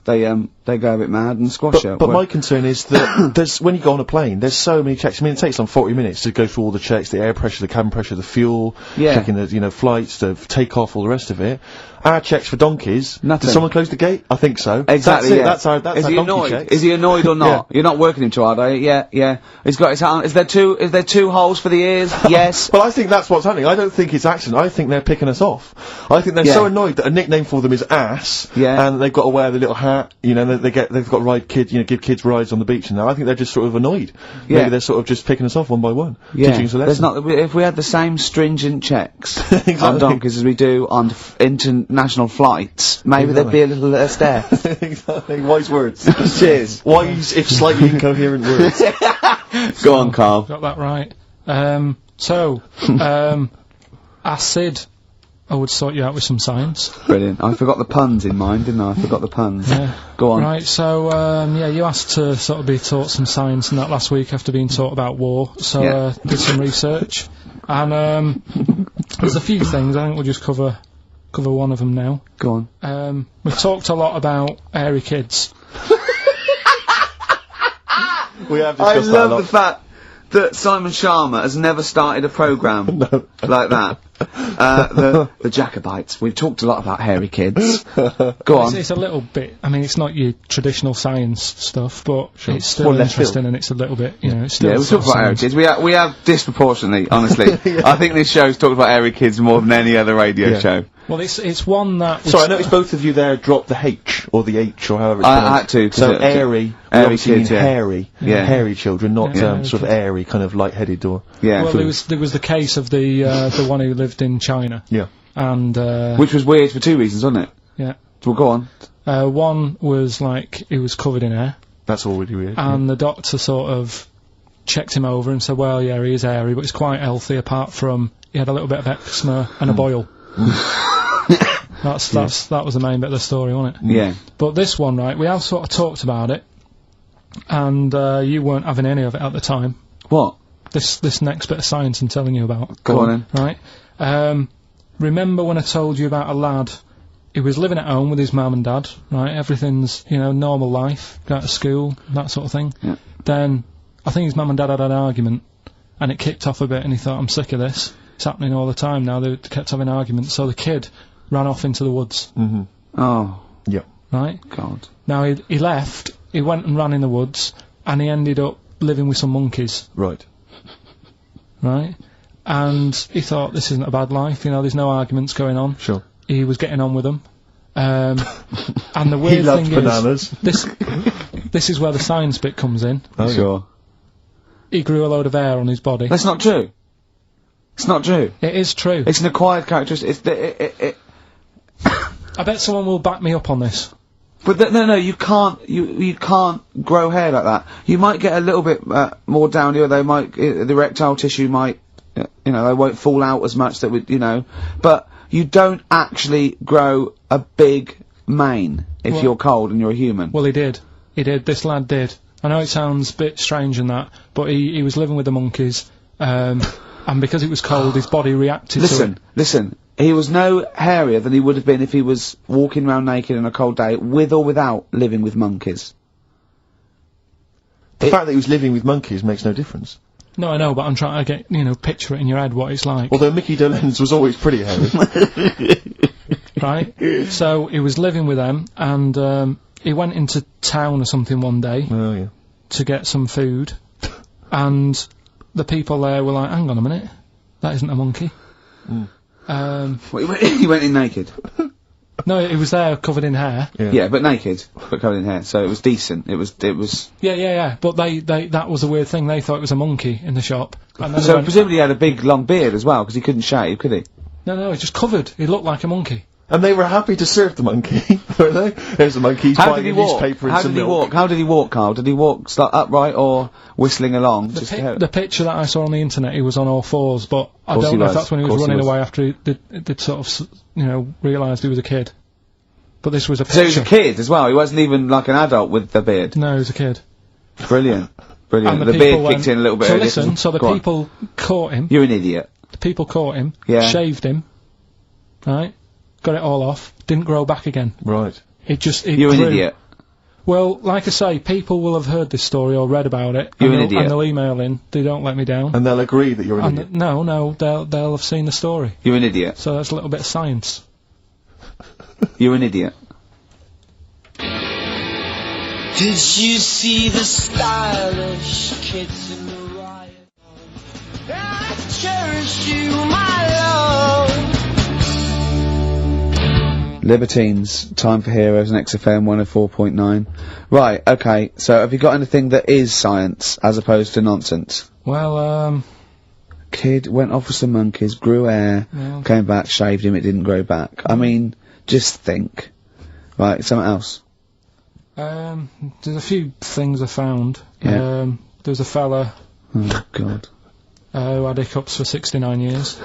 they go a bit mad and squash it. But my concern is that there's when you go on a plane, there's so many checks. I mean, it takes them 40 minutes to go through all the checks: the air pressure, the cabin pressure, the fuel, checking the flights, the takeoff, all the rest of it. Our checks for donkeys. Nothing. Did someone close the gate? I think so. Exactly. That's our Is our he donkey annoyed? check. Is he annoyed or not? You're not working him too hard, are you? Yeah. He's got his hand. Is there 2 holes for the ears? Yes. Well, I think that's what's happening. I don't think it's accident. I think they're picking us off. I think they're so annoyed that a nickname for them is ass. Yeah. And they've got to wear the little hat. They've got to ride give kids rides on the beach and that. I think they're just sort of annoyed. Yeah. Maybe they're sort of just picking us off one by one. Yeah. Teaching us a lesson. If we had the same stringent checks on Exactly. donkeys as we do on international flights, maybe there'd be a little less there. Exactly. Wise words. Cheers. Wise, if slightly incoherent words. Go on, Carl. Got that right. Acid. I would sort you out with some science. Brilliant. I forgot the puns in mind, didn't I? I forgot the puns. Yeah. Go on. Right, so, you asked to sort of be taught some science and that last week after being taught about war, so, did some research. And, there's a few things, I think we'll just cover one of them now. Go on. We've talked a lot about hairy kids. We have I discussed that a love lot. the fact that Simon Sharma has never started a programme like that. The Jacobites. We've talked a lot about hairy kids. Go on. It's a little bit, I mean, it's not your traditional science stuff, but it's still More left interesting field. and it's a little bit, it's still Yeah, we sort talked of about hairy science. kids. We have disproportionately, honestly. I think this show's talked about hairy kids more than any other radio show. Well, it's one that... Sorry, I noticed both of you there dropped the H, or the H, or however it's I pronounced. had to, 'cause So it- airy, airy obviously mean kids, yeah. hairy. Yeah. Hairy children, not Yeah, sort of airy, kind of light-headed or... Yeah. Well, there was the case of the one who lived in China. Yeah. And, Which was weird for 2 reasons, wasn't it? yeah. Well, go on. One was, like, he was covered in hair, That's already weird. and the doctor sort of checked him over and said, well, yeah, he is hairy, but he's quite healthy, apart from he had a little bit of eczema and a boil. That was the main bit of the story, wasn't it? Yeah. But this one, right, we have sort of talked about it, and you weren't having any of it at the time. What? This next bit of science I'm telling you about. Go on Right. Remember when I told you about a lad who was living at home with his mum and dad, right? Everything's, normal life, go to school, that sort of thing. Yeah. Then, I think his mum and dad had an argument, and it kicked off a bit, and he thought, I'm sick of this. It's happening all the time now. They kept having arguments, so the kid ran off into the woods. Mm-hmm. Oh, Yeah. Right? God. Now, he left, he went and ran in the woods, and he ended up living with some monkeys, Right. right? And he thought, this isn't a bad life, you know, there's no arguments going on. Sure. He was getting on with them. And the He weird loved thing bananas. is, this is where the science bit comes in. Oh, Sure. He grew a load of hair on his body. That's not true. It's not true. It is true. It's an acquired characteristic. It's I bet someone will back me up on this. But no, you can't. You can't grow hair like that. You might get a little bit more down here. They might the erectile tissue might, you know, they won't fall out as much. That would, you know, but you don't actually grow a big mane if Well- you're cold and you're a human. Well, he did. He did. This lad did. I know it sounds a bit strange and that, but he was living with the monkeys, and because it was cold, his body reacted to it. Listen. He was no hairier than he would have been if he was walking around naked on a cold day, with or without living with monkeys. The fact that he was living with monkeys makes no difference. No, I know, but I'm trying to get, you know, picture it in your head what it's like, Although Mickey Dolenz was always pretty hairy. right? So he was living with them, and he went into town or something one day Oh, yeah. to get some food, and the people there were like, hang on a minute, that isn't a monkey. He went in naked. No, he was there covered in hair. Yeah, but naked, but covered in hair, so it was decent. It was. Yeah. But they that was a weird thing. They thought it was a monkey in the shop. And then they So went, presumably he had a big long beard as well, because he couldn't shave, could he? no, he's just covered. He looked like a monkey. And they were happy to serve the monkey, were they? There's a monkey, he's How buying did he a walk? newspaper and How some did he milk. walk? How did he walk, Carl? Did he walk upright or whistling along? The picture that I saw on the internet, he was on all fours, but I Course don't he know if was. that's when he was Course he running was. away after he did sort of, you know, realised he was a kid. But this was a So picture. he was a kid as well. He wasn't even like an adult with the beard. No, he was a kid. Brilliant. And The people beard went, kicked in a little bit. So earlier. listen, so the Go on. people caught him. You're an idiot. The people caught him. Yeah. Shaved him. Right. Got it all off. Didn't grow back again. Right. It just. You're an grew. idiot. Well, like I say, people will have heard this story or read about it. You're and an they'll- idiot. And they'll email in. They don't let me down. And they'll agree that you're an And idiot. no, they'll have seen the story. You're an idiot. So that's a little bit of science. You're an idiot. Did you see the stylish kids in the riot? I cherish you, my love. Libertines, Time for Heroes, and XFM 104.9. Right, okay, so have you got anything that is science, as opposed to nonsense? Well, Kid went off with some monkeys, grew hair, Yeah. came back, shaved him, it didn't grow back. I mean, just think. Right, something else. there's a few things I found. Yeah. There's a fella Oh, God. who had hiccups for 69 years.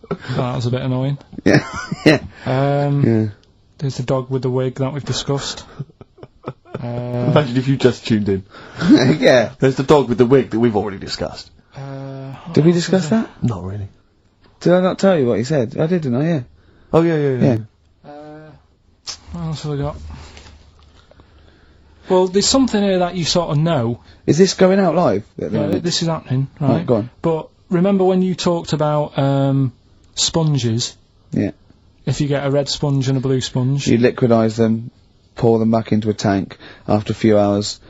That was a bit annoying. Yeah, yeah, yeah. There's the dog with the wig that we've discussed. Imagine if you just tuned in. Yeah. There's the dog with the wig that we've already discussed. Did we discuss that? Not really. Did I not tell you what he said? I did, didn't I? Yeah. Oh, yeah. Yeah. What else have I got? Well, there's something here that you sort of know. Is this going out live? This is happening, right? Right, go on. But remember when you talked about sponges? Yeah. If you get a red sponge and a blue sponge, You liquidise them, pour them back into a tank. After a few hours,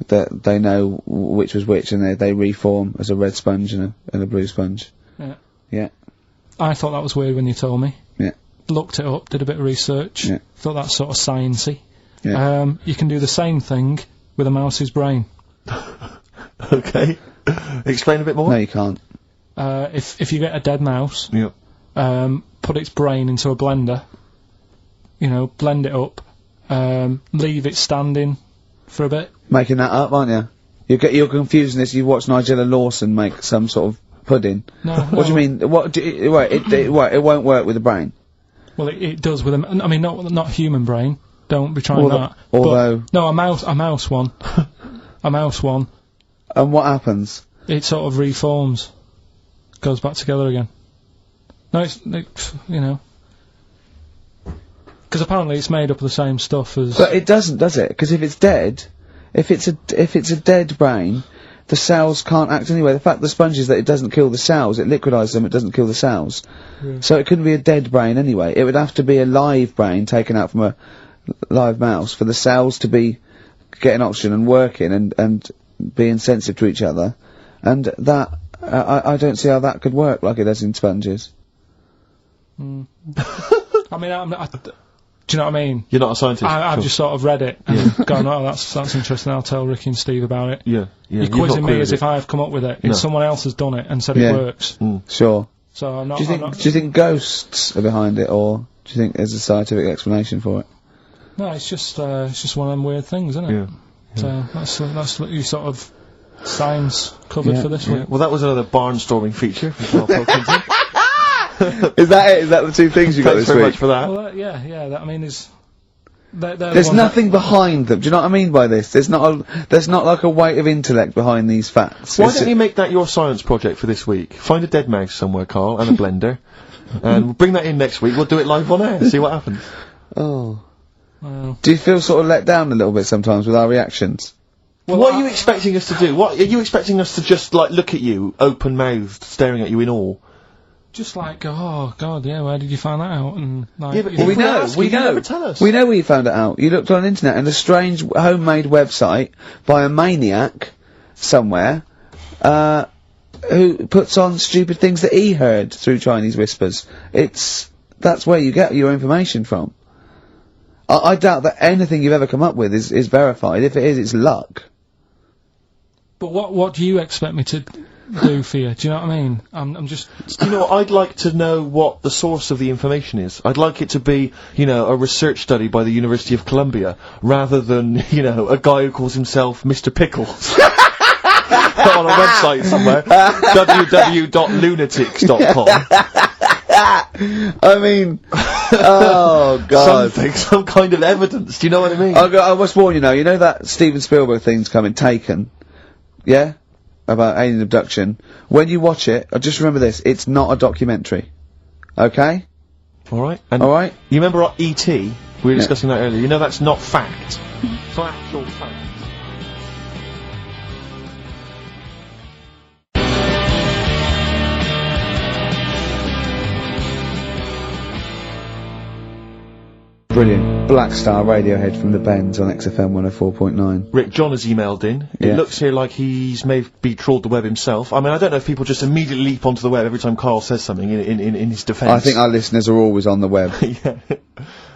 they know which was which, and they reform as a red sponge and a blue sponge. Yeah. Yeah. I thought that was weird when you told me. Yeah. Looked it up, did a bit of research. Yeah. Thought that's sort of sciencey. Yeah. You can do the same thing with a mouse's brain. Okay. Explain a bit more? No, you can't. If you get a dead mouse, Yep. put its brain into a blender, you know, blend it up, leave it standing for a bit. Making that up, aren't you? You're confusing this. You watch Nigella Lawson make some sort of pudding. No. What do you mean? What? It won't work with the brain. Well, it does with I mean, not human brain. Don't be trying that. Although. But, no, a mouse one. A mouse one. And what happens? It sort of reforms. Goes back together again. No, it's you know. Because apparently it's made up of the same stuff as... But it doesn't, does it? Because if it's dead, if it's a dead brain, the cells can't act anyway. The fact the sponge is that it doesn't kill the cells, it liquidizes them, it doesn't kill the cells. So it couldn't be a dead brain anyway. It would have to be a live brain taken out from a live mouse for the cells to be getting oxygen and working and being sensitive to each other. And that, I don't see how that could work like it does in sponges. I mean, do you know what I mean? You're not a scientist. I've just sort of read it and gone, oh, that's interesting, I'll tell Ricky and Steve about it. Yeah. You're quizzing me as if I've come up with it. No. It's someone else has done it and said it works. Sure. So I'm not... Do you think ghosts are behind it, or do you think there's a scientific explanation for it? No, it's just one of them weird things, isn't it? Yeah. So that's your sort of science covered for this week. Well, that was another barnstorming feature from Karl Pilkington. Is that it? Is that the two things you got Thanks this very week? much for that. Well, I mean, There's nothing behind them. Do you know what I mean by this? There's not like a weight of intellect behind these facts. Why don't you make that your science project for this week? Find a dead mouse somewhere, Karl, and a blender, and we'll bring that in next week. We'll do it live on air. See what happens. Oh. Well, Do you feel sort of let down a little bit sometimes with our reactions? What are you expecting us to do? What are you expecting us to just like look at you, open mouthed, staring at you in awe? just like, oh god, yeah, where did you find that out? And like, Yeah, but Well, we know, ask you, we you know. never tell us. We know where you found it out. You looked on the internet and a strange homemade website by a maniac somewhere, who puts on stupid things that he heard through Chinese whispers. That's where you get your information from. I doubt that anything you've ever come up with is verified. If it is, it's luck. But what do you expect me to do for you? Do you know what I mean? I'm just... You know, I'd like to know what the source of the information is. I'd like it to be, you know, a research study by the University of Columbia, rather than, you know, a guy who calls himself Mr. Pickles. On a website somewhere. www.lunatics.com. I mean, oh god. Some kind of evidence, do you know what I mean? I must warn you now, you know that Steven Spielberg thing's coming, Taken? Yeah? About alien abduction. When you watch it, just remember this, it's not a documentary. Okay? Alright. And Alright? you remember our E.T.? We were discussing that earlier. You know that's not fact. It's not actual fact. Brilliant. Black Star Radiohead from the Bends on XFM 104.9. Rick, John has emailed in. Yeah. It looks here like he's maybe trawled the web himself. I mean, I don't know if people just immediately leap onto the web every time Karl says something in his defence. I think our listeners are always on the web.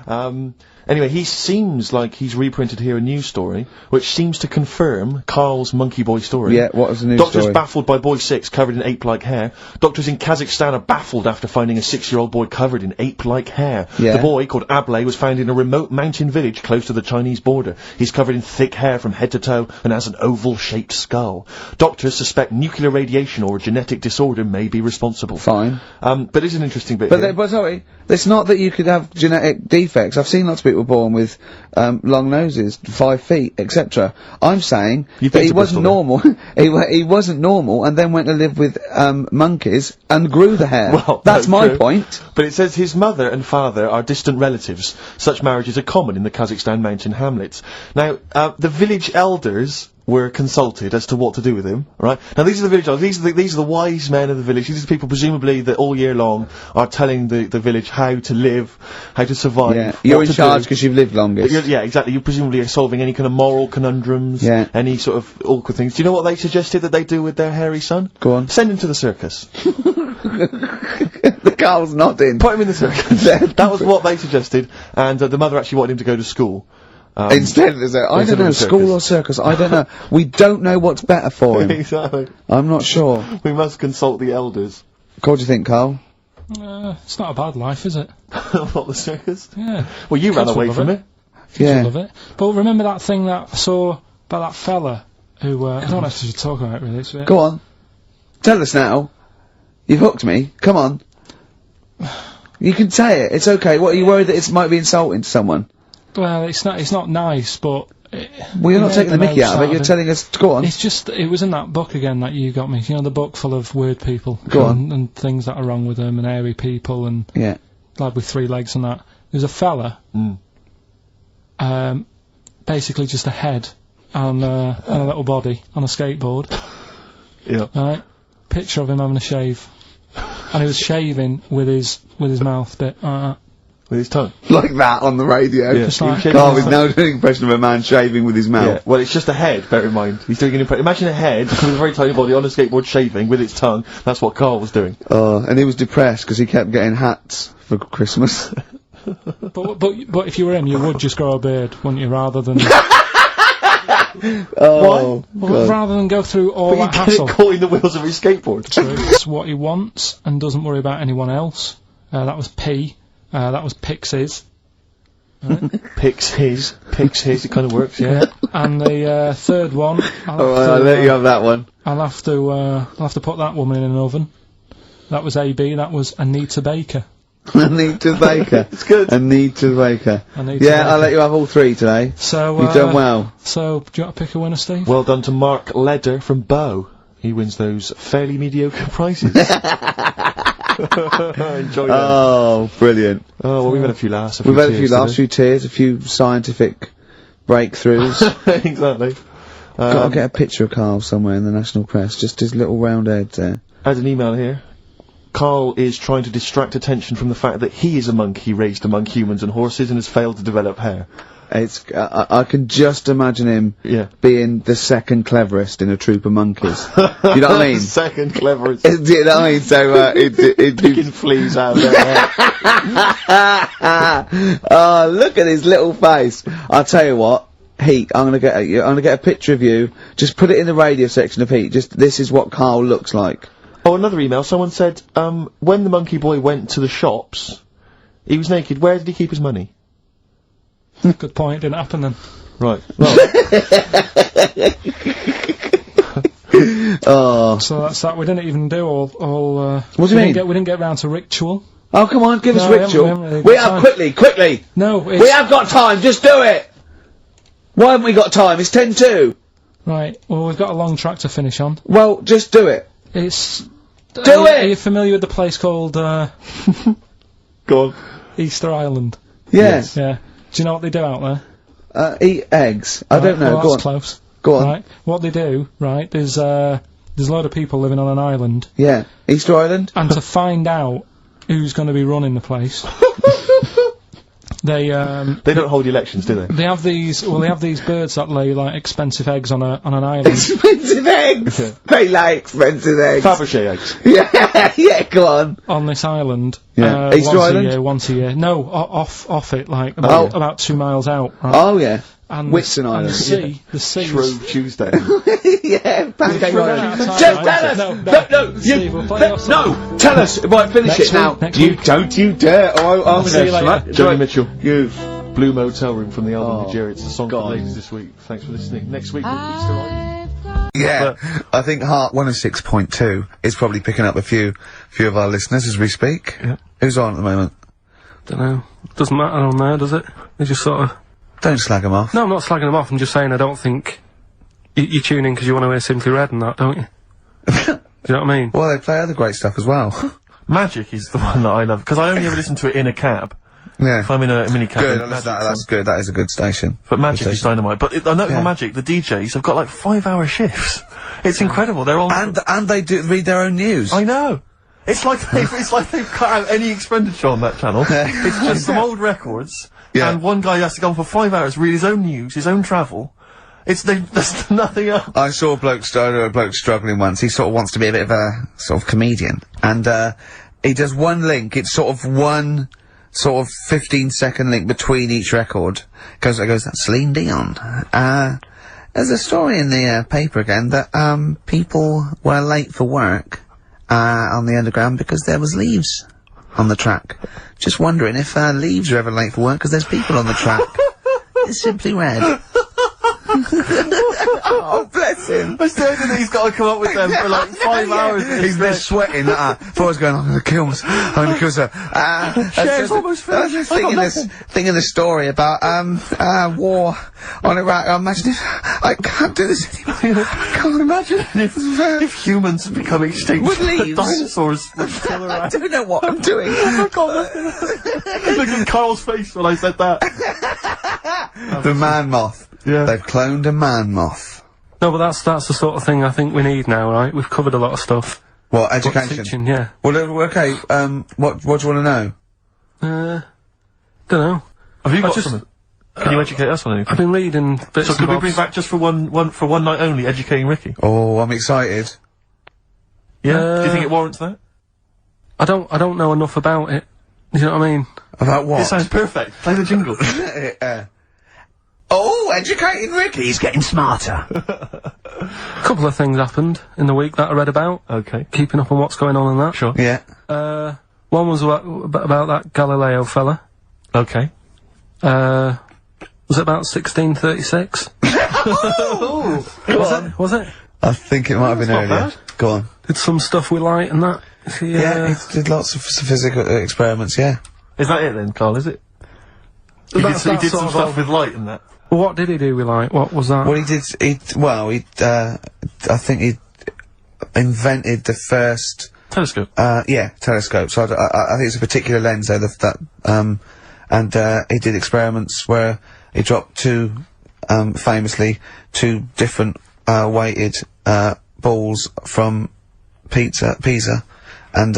Yeah. Anyway, he seems like he's reprinted here a news story, which seems to confirm Karl's Monkey Boy story. Yeah, what was the news Doctors story? baffled by boy 6 covered in ape-like hair. Doctors in Kazakhstan are baffled after finding a 6-year-old boy covered in ape-like hair. Yeah. The boy, called Ablay, was found in a remote mountain village close to the Chinese border. He's covered in thick hair from head to toe and has an oval-shaped skull. Doctors suspect nuclear radiation or a genetic disorder may be responsible. Fine. But it's an interesting bit But, here. but sorry, it's not that you could have genetic defects. I've seen lots of people born with long noses, 5 feet, etc. I'm saying You've that been he to wasn't Bristol, normal. he wasn't normal, and then went to live with monkeys and grew the hair. Well, that's my true. point. But it says his mother and father are distant relatives. Such marriages are common in the Kazakhstan mountain hamlets. Now, the village elders were consulted as to what to do with him, right? Now, these are the village elders. These are the wise men of the village. These are the people, presumably, that all year long are telling the village how to live, how to survive. Yeah, what you're in to charge do. because you've lived longest. Yeah, exactly. You presumably are solving any kind of moral conundrums, Yeah. any sort of awkward things. Do you know what they suggested that they do with their hairy son? Go on. Send him to the circus. The Carl's nodding. Put him in the circus. That was what they suggested, and the mother actually wanted him to go to school. Instead, there's I instead don't know, of a school or circus. I don't know. We don't know what's better for him. Exactly. I'm not sure. We must consult the elders. What do you think, Carl? it's not a bad life, is it? What, the circus? Yeah. Well, you ran Kids away will from love it. Yeah. I love it. But remember that thing that I saw about that fella who, I don't know if I should talk about it really. It's, Go on. Tell us now. You've hooked me. Come on. You can say it. It's okay. What, are you worried that it might be insulting to someone? Well, it's not nice, but... Well, you're not made taking the mickey out of it. You're it. telling us to go on. It's just, it was in that book again that you got me. You know, the book full of weird people. Go on. And things that are wrong with them, and hairy people, and Yeah. lad with 3 legs and that. There's a fella, basically just a head and a little body on a skateboard. Yeah. Right? Picture of him having a shave. And he was shaving with his mouth bit. With his tongue. Like that on the radio. Yeah. Just like- Carl is now doing an impression of a man shaving with his Yeah. mouth. Well, it's just a head, bear in mind. He's doing an impression. Imagine a head with a very tiny body on a skateboard shaving with its tongue. That's what Carl was doing. And he was depressed because he kept getting hats for Christmas. But if you were him, you would just grow a beard, wouldn't you? Rather than Oh, God. rather than go through all But you that get hassle. it caught in the wheels of his skateboard. So it's what he wants and doesn't worry about anyone else. That was P. That was Pixies. Picks his. It kind of works, yeah. And the third one. I'll let you have that one. I'll have to put that woman in an oven. That was AB. That was Anita Baker. Anita Baker. It's good. Anita Baker. Anita Yeah, Baker. I'll let you have all three today. So You've done well. So do you want to pick a winner, Steve? Well done to Mark Leder from Bow. He wins those fairly mediocre prizes. Enjoy them. Oh, brilliant. Oh, well, we've had a few laughs. We've had a few laughs, a few tears, a few scientific breakthroughs. Exactly. Gotta get a picture of Carl somewhere in the national press, just his little round head there. I had an email here. Carl is trying to distract attention from the fact that he is a monkey raised among humans and horses and has failed to develop hair. It's, I can just imagine him Yeah. being the second cleverest in a troop of monkeys. You know what I mean? Second cleverest. Do you know what I mean? So, it'd be Picking fleas out of their hair. Oh, look at his little face. I'll tell you what, Heat, I'm gonna get a picture of you. Just put it in the radio section of Heat. This is what Carl looks like. Oh, another email. Someone said, when the monkey boy went to the shops, he was naked. Where did he keep his money? Good point. Didn't happen then. Right. Well, Oh. So that's that. We didn't even do all. What do you mean? We didn't get round to ritual. Oh, come on, give us No, we haven't- ritual. we haven't really We got have, time. quickly. No, it's, We have got time, just do it! Why haven't we got time? It's 10-2. right. Well, we've got a long track to finish on. Well, just do it. It's. Do Are it! you familiar with the place called go on. Easter Island? Yes. Yeah. Do you know what they do out there? Eat eggs. I don't know. Well, Go on. that's close. Go on. Right. What they do, right? There's a load of people living on an island, Yeah. Easter Island? and to find out who's going to be running the place, they They don't hold elections, do they? they have these birds that lay like expensive eggs on an island. Expensive eggs! They like expensive eggs. Fabergé eggs. Yeah, go on. On this island, Yeah. Easter Island? once a year. No, off it, like Oh. about 2 miles out. Right? Oh, yeah. And Whitsun and Island. the sea. Shrove Tuesday. Yeah, Pancake run Island. out of time, Just right? tell us! No, Steve, we'll play your song. No! Tell us! Right, finish Next it now. week, next You week. don't you dare! Oh, I'm see you gonna later. smack Joni Mitchell. You. Blue Motel Room from the album Oh, Nigeria. It's the song for God. the ladies this week. Thanks for listening. Next week, we'll Easter Island. Yeah, I think Heart 106.2 is probably picking up a few of our listeners as we speak. Yeah. Who's on at the moment? Don't know. Doesn't matter on there, does it? They just sort of. Don't slag them off. No, I'm not slagging them off. I'm just saying I don't think you tune in because you want to hear Simply Red and that, don't you? Do you know what I mean? Well, they play other great stuff as well. Magic is the one that I love, because I only ever listen to it in a cab. Yeah. If I'm in a mini cab. Good, and that's good. That is a good station. But Magic Good is station. dynamite. But I know Yeah. for Magic, the DJs have got like 5-hour shifts. It's incredible. They're all. And they do read their own news. I know. It's like they've cut out any expenditure on that channel. It's just some old records. Yeah. And one guy has to go on for 5 hours, read his own news, his own travel. There's nothing else. I saw a bloke struggling once. He sort of wants to be a bit of a sort of comedian, and he does one link. It's sort of one sort of 15-second link between each record. Goes, that's Celine Dion. There's a story in the paper again that people were late for work on the underground because there was leaves on the track. Just wondering if leaves are ever late for work because there's people on the track. It's Simply Red. Oh, bless him. I still think he's got to come up with them for like 5 hours. He's been sweating. Before I was going, I'm going to kill myself. I'm going to kill myself. Chair's almost I was finished. just thinking this story about war on Iraq. Imagine if I can't do this anymore. I can't imagine if humans become extinct, With leaves. dinosaurs would still I around. don't know what I'm doing. Look at Carl's face when I said that. The man moth. Yeah. They've cloned a man moth. No, but that's the sort of thing I think we need now, right? We've covered a lot of stuff. What, But education? teaching, yeah. Well, okay, what do you want to know? Don't know. Have you got just- something? Can you educate us on anything? I've been reading bits So and could we bobs. bring back just for one night only, educating Ricky? Oh, I'm excited. Yeah? Do you think it warrants that? I don't know enough about it. You know what I mean? About what? It sounds perfect. Play the jingle. Oh, educating Ricky! He's getting smarter. A couple of things happened in the week that I read about. Okay. Keeping up on what's going on in that. Sure. Yeah. One was about that Galileo fella. Okay. Was it about 1636? Was it? I think it might have been not earlier. bad. Go on. Did some stuff with light and that? Yeah, he did lots of physical experiments, yeah. Is that it then, Carl, is it? He did some stuff with light and that. Well, what did he do with light? What was that? Well, I think he invented the first, Telescope. telescope. So I think it's a particular lens though, and he did experiments where he dropped famously two different, weighted, balls from Pisa, and,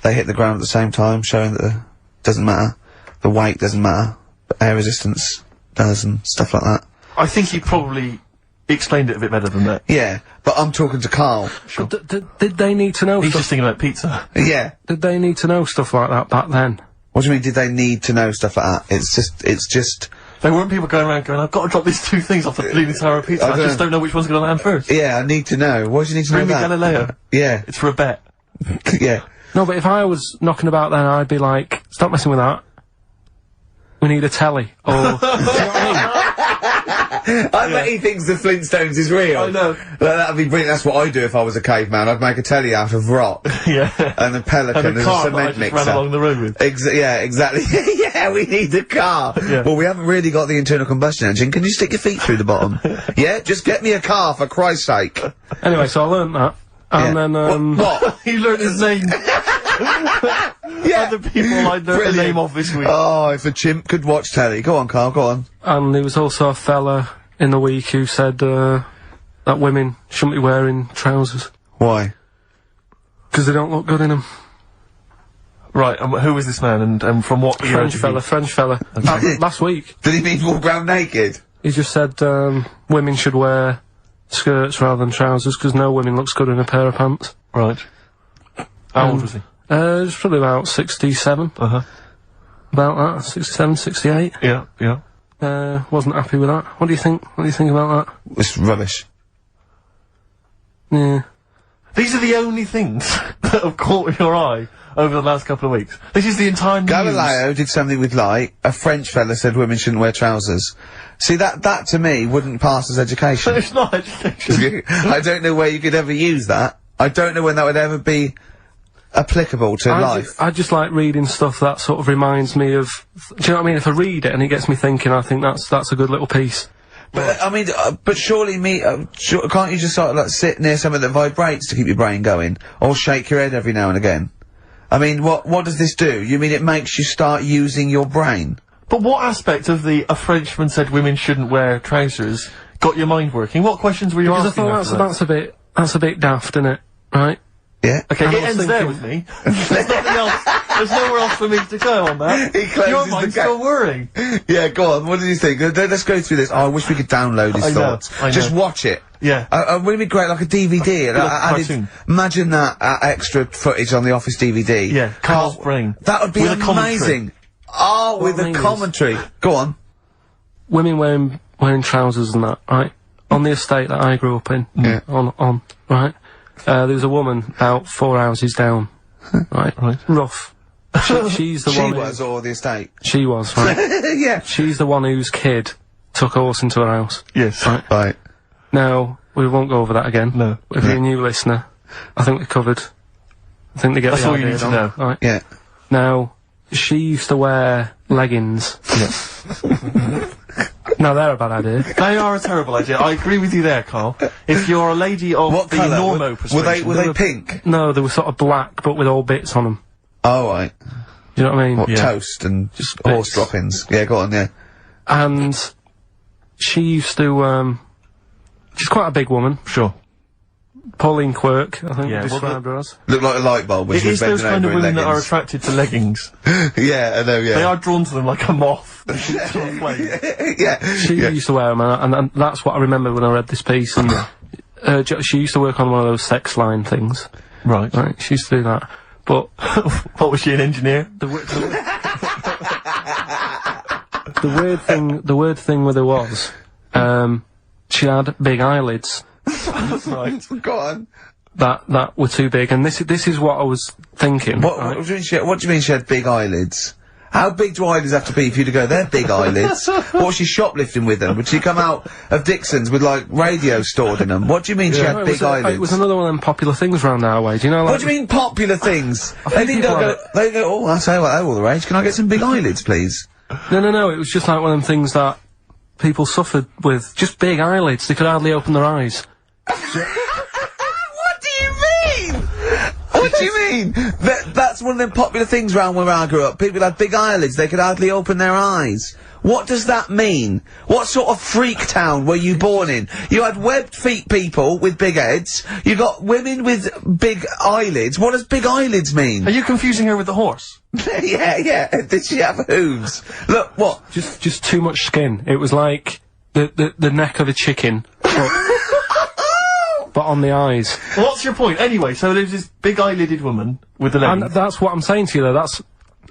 they hit the ground at the same time, showing that doesn't matter, the weight doesn't matter, but air resistance does and stuff like that. I think he probably explained it a bit better than that. Yeah, but I'm talking to Carl. But did they need to know He's stuff? just thinking about pizza. Yeah. Did they need to know stuff like that back then? What do you mean, did they need to know stuff like that? It's just, There weren't people going around going, I've got to drop these two things off the Leaning Tower of Pizza. I just don't know which one's going to land first. yeah, I need to know. Why do you need to Bring me know that? Galileo. Yeah, It's for a bet. yeah. No, but if I was knocking about then, I'd be like, stop messing with that. We need a telly. Or, do you know what I mean? I bet he thinks the Flintstones is real. I know. That'd be brilliant. That's what I'd do if I was a caveman. I'd make a telly out of rock. Yeah. And a pelican And a as car a that I cement just mixer. ran along the road with. Yeah, exactly. Yeah, we need a car. Yeah. Well, we haven't really got the internal combustion engine. Can you stick your feet through the bottom? Yeah, just get me a car for Christ's sake. Anyway, so I learnt that. And Yeah. then, What? He learned his name. Yeah. Other people I learned the Brilliant. name of this week. Oh, if a chimp could watch telly. Go on, Carl, go on. and there was also a fella in the week who said, that women shouldn't be wearing trousers. Why? Because they don't look good in them. Right, who was this man and from what era did he- French fella. Last week. Did he mean walk around naked? He just said, women should wear skirts rather than trousers because no women looks good in a pair of pants. Right. How old was he? It's probably about 67. Uh-huh. About that. 67, 68. Yeah, yeah. Wasn't happy with that. What do you think? What do you think about that? It's rubbish. Yeah. These are the only things that have caught your eye over the last couple of weeks. This is the entire news. Galileo did something with light. A French fella said women shouldn't wear trousers. See, that to me wouldn't pass as education. It's not education. I don't know where you could ever use that. I don't know when that would ever be applicable to life. I just like reading stuff that sort of reminds me of. Do you know what I mean? If I read it and it gets me thinking, I think that's a good little piece. But I mean, but surely can't you just sort of like sit near something that vibrates to keep your brain going, or shake your head every now and again? I mean, what does this do? You mean it makes you start using your brain? But what aspect of a Frenchman said women shouldn't wear trousers got your mind working? What questions were you Because I asking thought after that? that's a bit daft, isn't it? Right? Yeah. Okay, And I it was ends there thinking- with me. There's nothing else. There's nowhere else for me to go on that. He closes Your the mind's gate. still whirring. Yeah, go on. What did you think? Let's go through this. Oh, I wish we could download his I know, thoughts. I know. Just watch it. Yeah. Wouldn't it be great, like a DVD? like a cartoon. Imagine that extra footage on the Office DVD. Yeah, Carl's brain. That would be With a commentary. amazing. Oh, with I a mean is- commentary. Go on. Women wearing trousers and that, right? On the estate that I grew up in. Yeah. On, right? There was a woman about 4 houses down. Right? Right. Rough. She's the She one. was, or the estate. She was, right? Yeah. She's the one whose kid took a horse into her house. Yes. Right. Right. Now, we won't go over that again. No. If you're a new listener, I think we covered. I think they get That's the all you idea need to down. know. Right. Yeah. Now, she used to wear leggings. Now, they're a bad idea. They are a terrible idea. I agree with you there, Carl. If you're a lady of What the colour? normo persuasion... Were they pink? No, they were sort of black, but with all bits on them. Oh, right. Do you know what I mean? What, Yeah. toast and Just horse bits. droppings? Yeah, go on, yeah. And she used to, She's quite a big woman. Sure. Pauline Quirk, I think Yeah, we well, described her as. Look like a light bulb when It she was is those bending kind of over in women that are leggings. attracted to leggings. Yeah, I know, yeah. They are drawn to them like a moth. Sort of flame. Yeah. She used to wear them, and that's what I remember when I read this piece. And she used to work on one of those sex line things. Right. Right, she used to do that. But What was she, an engineer? the weird thing with her was, she had big eyelids Right. Go on. that were too big, and this is what I was thinking. What right? do you mean she had big eyelids? How big do eyelids have to be for you to go, they're big eyelids? What was she shoplifting with them? Would she come out of Dixon's with, like, radio stored in them? What do you mean she No, had it big was eyelids? it was another one of them popular things around our way. Do you know? Like, What do you mean popular things? They didn't people go, they go, oh, I tell you what, they're all the rage. Can I get some big eyelids, please? No. It was just like one of them things that people suffered with. Just big eyelids. They could hardly open their eyes. What do you mean? What do you mean? That's one of them popular things round where I grew up. People had big eyelids, they could hardly open their eyes. What does that mean? What sort of freak town were you born in? You had webbed feet people with big heads, you got women with big eyelids. What does big eyelids mean? Are you confusing her with the horse? yeah. Did she have hooves? Look, what? Just too much skin. It was like the neck of a chicken, but on the eyes. What's your point? Anyway, so there's this big eyelided woman with the And leggings. that's what I'm saying to you though. That's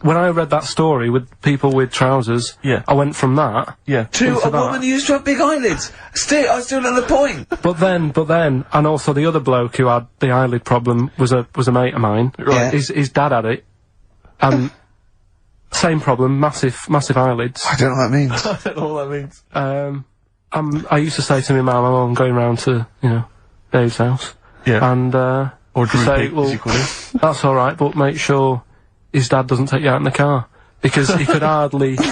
when I read that story with people with trousers. Yeah. I went from that. Yeah. To into a that. woman who used to have big eyelids. I still at the point. But then, and also the other bloke who had the eyelid problem was a mate of mine. Right. His dad had it, and same problem, massive eyelids. I don't know what that means. I don't know what that means. I used to say to my mum, I'm going round to Dave's house, Yeah. and Or to Drew say, Pig, well, as you call it. that's all right, but make sure his dad doesn't take you out in the car because he could hardly see.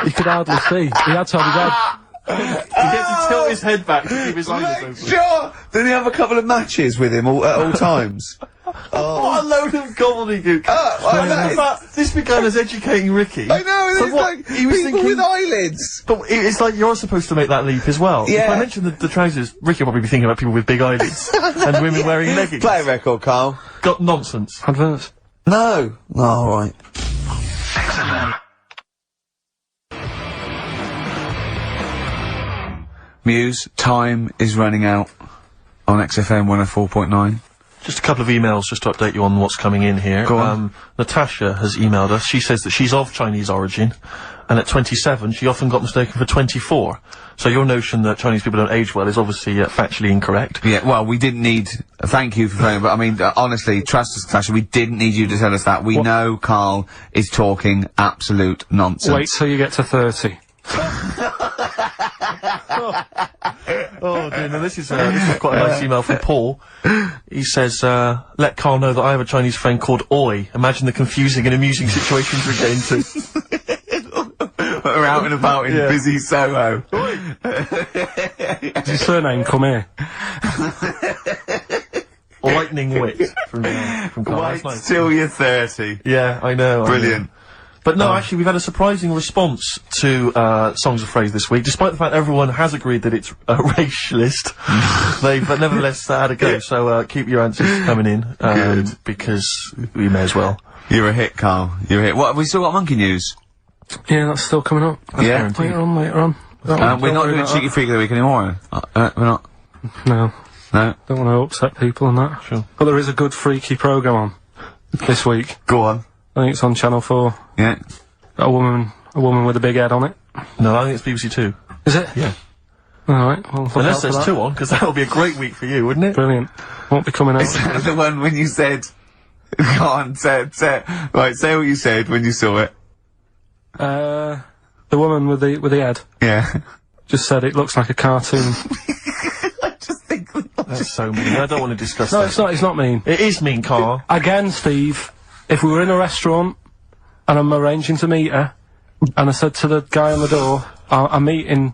He had to have his head. He gets to tilt his head back to keep his eyes open. Sure. Did he have a couple of matches with him at all times? What a load of gobbledygook. I know. But this began as educating Ricky. I know, So it's what, like he was people thinking, with eyelids. but it's like you're supposed to make that leap as well. Yeah. If I mentioned the trousers, Ricky will probably be thinking about people with big eyelids and women wearing leggings. Play a record, Carl. Got nonsense. Adverts. No. Oh, all right. Muse, time is running out on XFM 104.9. Just a couple of emails just to update you on what's coming in here. Go on. Natasha has emailed us. She says that she's of Chinese origin, and at 27 she often got mistaken for 24. So your notion that Chinese people don't age well is obviously factually incorrect. Yeah, well, we didn't need... thank you for phoning, but I mean, honestly, trust us, Natasha, we didn't need you to tell us that. We know Carl is talking absolute nonsense. Wait till you get to 30. Oh dear, now this is quite a nice email from Paul. He says, let Carl know that I have a Chinese friend called Oi. Imagine the confusing and amusing situations we get into. We're out and about in Yeah. busy Soho. Does his surname come here? Lightning wit from Carl. That's Wait nice. till you're 30. Yeah, I know. Brilliant. But no, actually, we've had a surprising response to Songs of Phrase this week. Despite the fact everyone has agreed that it's a racialist, they've nevertheless had a go. So keep your answers coming in, because we may as well. You're a hit, Carl. You're a hit. What, have we still got monkey news? Yeah, that's still coming up. Yeah. Later on. We're not doing Cheeky Freak of the Week anymore. We're not. No. No. Don't want to upset people and that. Sure. But there is a good freaky programme on this week. Go on. I think it's on Channel 4. Yeah. Got a woman with a big head on it. No, I think it's BBC Two. Is it? Yeah. Alright, well, look Unless out for there's that. two on, because that would be a great week for you, wouldn't it? Brilliant. Won't be coming out. Is that the one when you said... Go on, say right, say what you said when you saw it. The woman with the head Yeah. just said it looks like a cartoon. I just think... That's so mean. I don't want to discuss No, that. it's not mean. It is mean, Carl. Again, Steve, if we were in a restaurant and I'm arranging to meet her, and I said to the guy on the door, I'm meeting,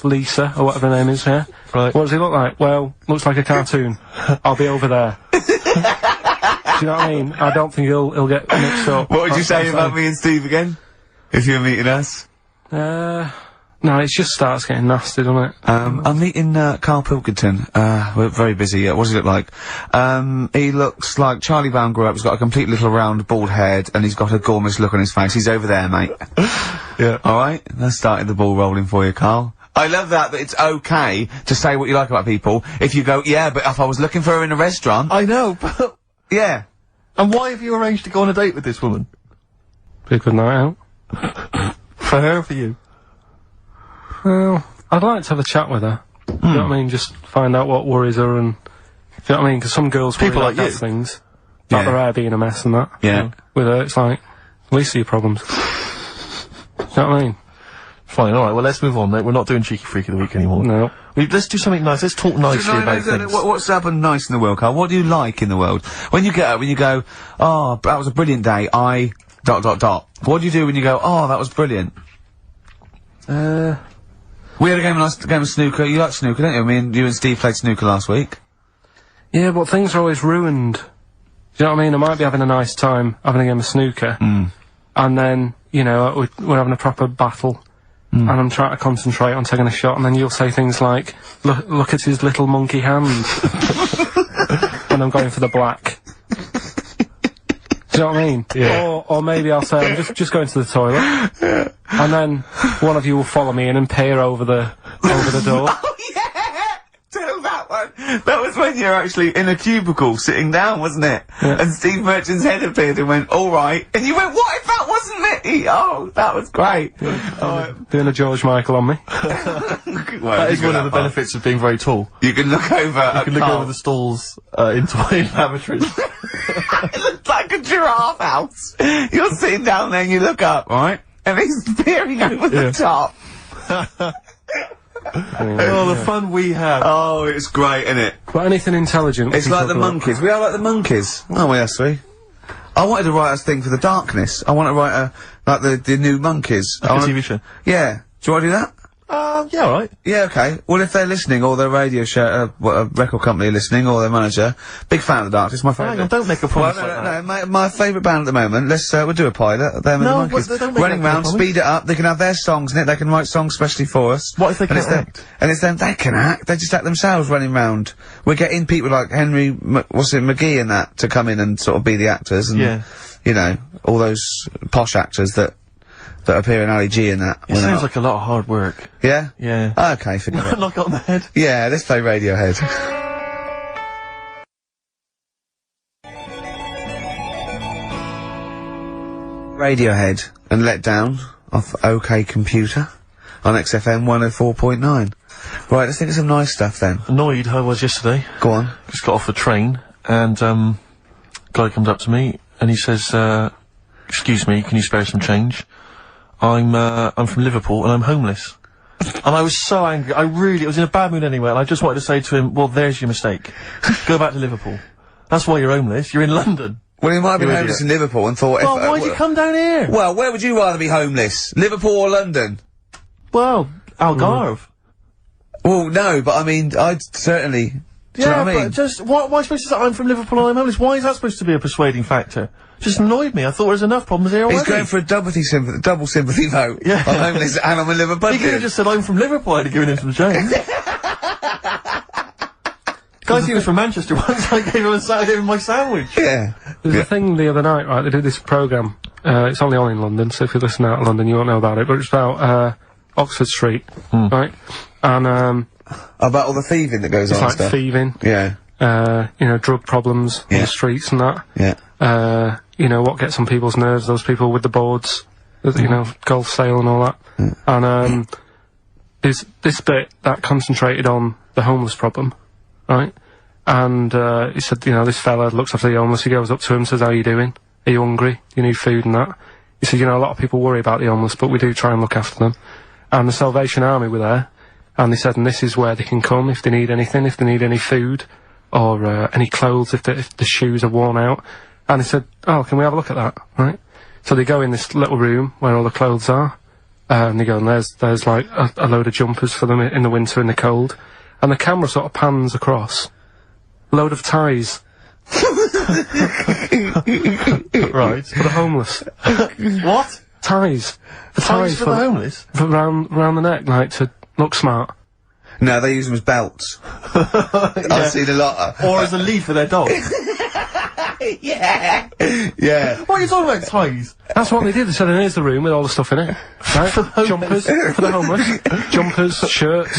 Lisa, or whatever her name is, yeah? Right. What does he look like? Well, looks like a cartoon. I'll be over there. Do you know what I mean? I don't think he'll get mixed up. What would you That's say I'm about saying. me and Steve again? If you were meeting us? No, it just starts getting nasty, doesn't it? I'm meeting, Karl Pilkington. We're very busy. What does he look like? He looks like Charlie Brown grew up. He's got a complete little round, bald head, and he's got a gormless look on his face. He's over there, mate. Yeah. Alright? That started the ball rolling for you, Karl. I love that it's okay to say what you like about people if you go, yeah, but if I was looking for her in a restaurant... I know, but... Yeah. And why have you arranged to go on a date with this woman? Be a good night out. For her or for you? Well, I'd like to have a chat with her. You know what I mean? Just find out what worries her and... You know what I mean? Because some girls People worry like you. things. Yeah. Like their hair being a mess and that. Yeah. You know, with her, it's like, at least your problems. You know what I mean? Fine, alright, well let's move on, mate. We're not doing Cheeky Freak of the Week anymore. No. Let's do something nice. Let's talk nicely about things. What's happened nice in the world, Karl? What do you like in the world? When you get up, when you go, oh, that was a brilliant day, What do you do when you go, oh, that was brilliant? We had a nice game of snooker. You like snooker, don't you? You and Steve played snooker last week. Yeah, but things are always ruined. Do you know what I mean? I might be having a nice time having a game of snooker, and then, you know, we're having a proper battle, and I'm trying to concentrate on taking a shot, and then you'll say things like, look at his little monkey hand. And I'm going for the black. Do you know what I mean? Yeah. Or maybe I'll say, I'm just going to the toilet. Yeah. And then one of you will follow me in and peer over the door. Oh, yeah! Tell that one. That was when you were actually in a cubicle sitting down, wasn't it? Yeah. And Steve Merchant's head appeared and went, alright. And you went, what if that wasn't me? Oh, that was great. Doing a George Michael on me. That is one of the benefits of being very tall. You can look over You can look over the stalls, into lavatories. It looks like a giraffe house. You're sitting down there and you look up, right? And he's peering over the top. Oh, the fun we have. Oh, it's great, isn't it? But anything intelligent. It's like the monkeys. We are like the monkeys. Aren't we, us three? I wanted to write a thing for the darkness. I want to write like the new monkeys. Like a TV show. Yeah. Do you want to do that? Yeah, alright. Yeah, okay. Well, if they're listening, or their radio show, a record company listening, or their manager, big fan of the Darkness, my favourite. Hang on, don't make a promise my favourite band at the moment. Let's, we'll do a pilot. Them and the Monkeys. don't make Running that round, promise. speed it up. They can have their songs in it. They can write songs specially for us. What if they And it's can't them- act? And it's them. They can act. They just act themselves running round. We're getting people like Henry, McGee and that to come in and sort of be the actors. And, Yeah. you know, all those posh actors that appear in Ali G and that. It sounds like a lot of hard work. Yeah? Yeah. Okay, forget it. Knock it on the head. Yeah, let's play Radiohead. Radiohead and Let Down off OK Computer on XFM 104.9. Right, let's think of some nice stuff then. Annoyed I was yesterday. Go on. Just got off the train, and, guy comes up to me, and he says, excuse me, can you spare some change? I'm from Liverpool, and I'm homeless. And I was so angry. I was in a bad mood anyway, and I just wanted to say to him, well, there's your mistake. Go back to Liverpool. That's why you're homeless. You're in London. Well, he might have been You homeless idiot. in Liverpool and thought... Well, why'd you come down here? Well, where would you rather be homeless? Liverpool or London? Well, Algarve. Well, no, but I mean, I'd certainly... Do you know what I mean? But just, why am I supposed to say I'm from Liverpool and I'm homeless? Why is that supposed to be a persuading factor? Just annoyed me. I thought there was enough problems here already. He's going for a double sympathy vote. Yeah. I'm homeless and I'm a Liverpool. He could have just said I'm from Liverpool, I'd have given him some change. Guy he was from Manchester once, I gave him my sandwich. Yeah. There's a thing the other night, right, they did this programme, it's only on in London, so if you listen out of London you won't know about it, but it's about, Oxford Street, right? And, About all the thieving that goes it's on and like stuff. thieving, Yeah. you know, drug problems on Yeah. the streets and that. Yeah. You know, what gets on people's nerves, those people with the boards, you know, golf sale and all that. And, there's this bit that concentrated on the homeless problem, right? And, he said, you know, this fella looks after the homeless, he goes up to him, says, how you doing? Are you hungry? Do you need food and that? He said, you know, a lot of people worry about the homeless, but we do try and look after them. And the Salvation Army were there, and they said, and this is where they can come if they need anything, if they need any food, or, any clothes, if the shoes are worn out. And he said, oh, can we have a look at that, right? So they go in this little room where all the clothes are, and they go, and there's like a load of jumpers for them in the winter in the cold. And the camera sort of pans across. Load of ties. Right. For the homeless. What? ties. Ties for the homeless? Round the neck, like, to look smart. No, they use them as belts. I've seen a lot of... Or as a lead for their dog. Yeah. Yeah. What are you talking about, ties? That's what they did. They said, here's the room with all the stuff in it. Right? Jumpers for the homeless. Jumpers, shirts,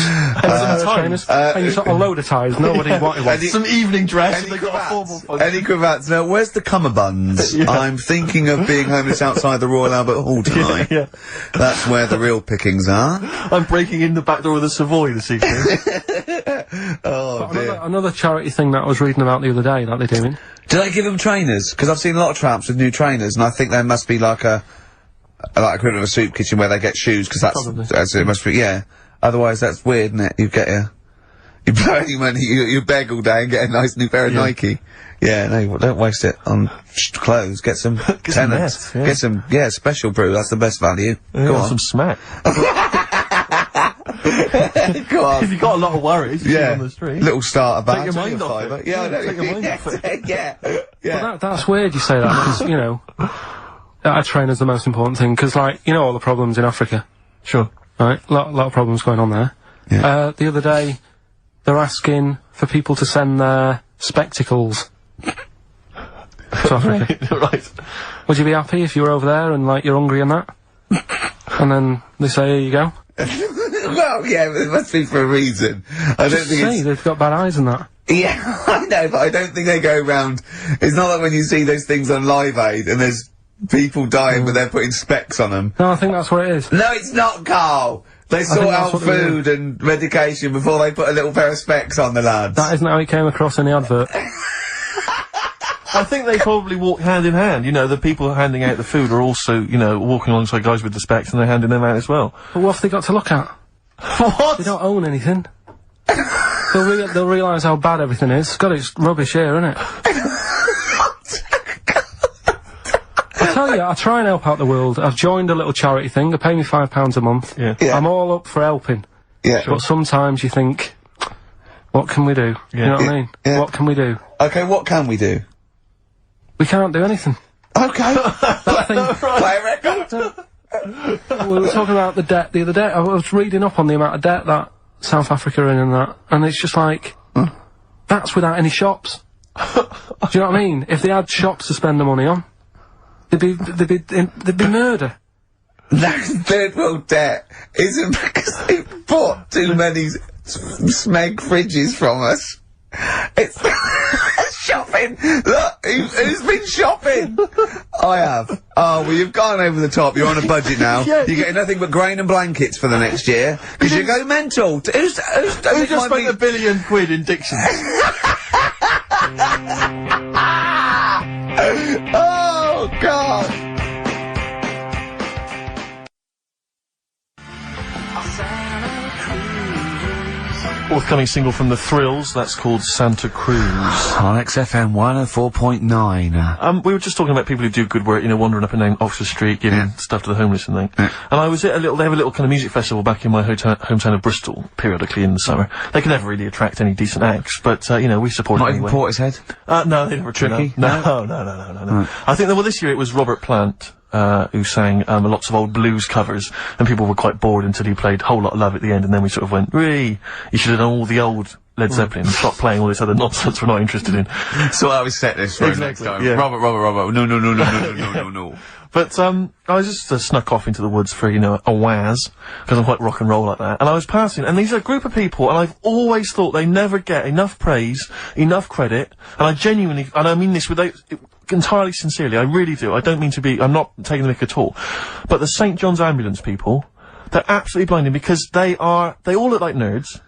trainers. And you got a load of ties. Nobody wanted one. Some evening dress. They got a formal function. Any cravats? Now, where's the cummerbunds? I'm thinking of being homeless outside the Royal Albert Hall tonight. Yeah. That's where the real pickings are. I'm breaking in the back door of the Savoy this evening. Oh, dear. Another charity thing that I was reading about the other day that they're doing. Do they give them trainers? Because I've seen a lot of tramps with new trainers, and I think there must be like a equivalent of a soup kitchen where they get shoes, because that's it must be, yeah. Otherwise, that's weird, isn't it? You blow any money, you beg all day and get a nice new pair of Nike. Yeah, no, don't waste it on clothes. Get some tenants. Get some, special brew. That's the best value. Go on. Some smack. Go on. If you've got a lot of worries, on the street. Little starter bag. Take your mind off it. Yeah, I know. Take your mind off it. Yeah. Well, that's weird you say that, because, you know, a trainer's the most important thing, because, like, you know all the problems in Africa. Sure. Right? A lot of problems going on there. Yeah. The other day, they're asking for people to send their spectacles to Africa. Right. Would you be happy if you were over there and, like, you're hungry and that? And then they say, here you go. Well, yeah, but it must be for a reason. I don't think it's... they've got bad eyes and that. Yeah, I know, but I don't think they go around... It's not like when you see those things on Live Aid and there's people dying but they're putting specs on them. No, I think that's what it is. No, it's not, Carl! They sort out food and medication before they put a little pair of specs on the lads. That isn't how it came across in the advert. I think they probably walk hand in hand. You know, the people handing out the food are also, you know, walking alongside guys with the specs and they're handing them out as well. But what have they got to look at? What? They don't own anything. They'll realise how bad everything is. God, it's rubbish here, isn't it? I tell you, I try and help out the world. I've joined a little charity thing. They pay me £5 a month. Yeah. I'm all up for helping. Yeah. But sometimes you think, what can we do? You know what I mean? Yeah. What can we do? Okay, what can we do? We can't do anything. Okay. That thing. Play a record. We were talking about the debt the other day. I was reading up on the amount of debt that South Africa are in and that, and it's just like, that's without any shops. Do you know what I mean? If they had shops to spend the money on, there'd be murder. That third world debt isn't because they bought too many smeg fridges from us. It's shopping. Look, who's been shopping? I have. Oh, well, you've gone over the top. You're on a budget now. You're getting nothing but grain and blankets for the next year because you go mental. Who just spent £1 billion in dictions? Oh God. Forthcoming single from The Thrills, that's called Santa Cruz. On XFM 104.9. We were just talking about people who do good work, you know, wandering up and down Oxford Street, giving stuff to the homeless and things. And I was at they have a little kind of music festival back in my hometown of Bristol, periodically in the summer. They can never really attract any decent acts, but, you know, we support it anyway. Not even Portishead? No, they never Tricky? No. Right. I think that, well, this year it was Robert Plant, who sang lots of old blues covers, and people were quite bored until he played Whole Lot of Love at the end, and then we sort of went, "Wee, you should have done all the old Led Zeppelin and stop playing all this other nonsense we're not interested in." So I was set this for next time. Yeah. Robert, no. But I just snuck off into the woods for, you know, a waz, because I'm quite rock and roll like that. And I was passing, and these are a group of people, and I've always thought they never get enough praise, enough credit, and I genuinely, and I mean this entirely sincerely, I really do. I don't mean to be, I'm not taking the mick at all. But the St. John's Ambulance people, they're absolutely blinding because they all look like nerds.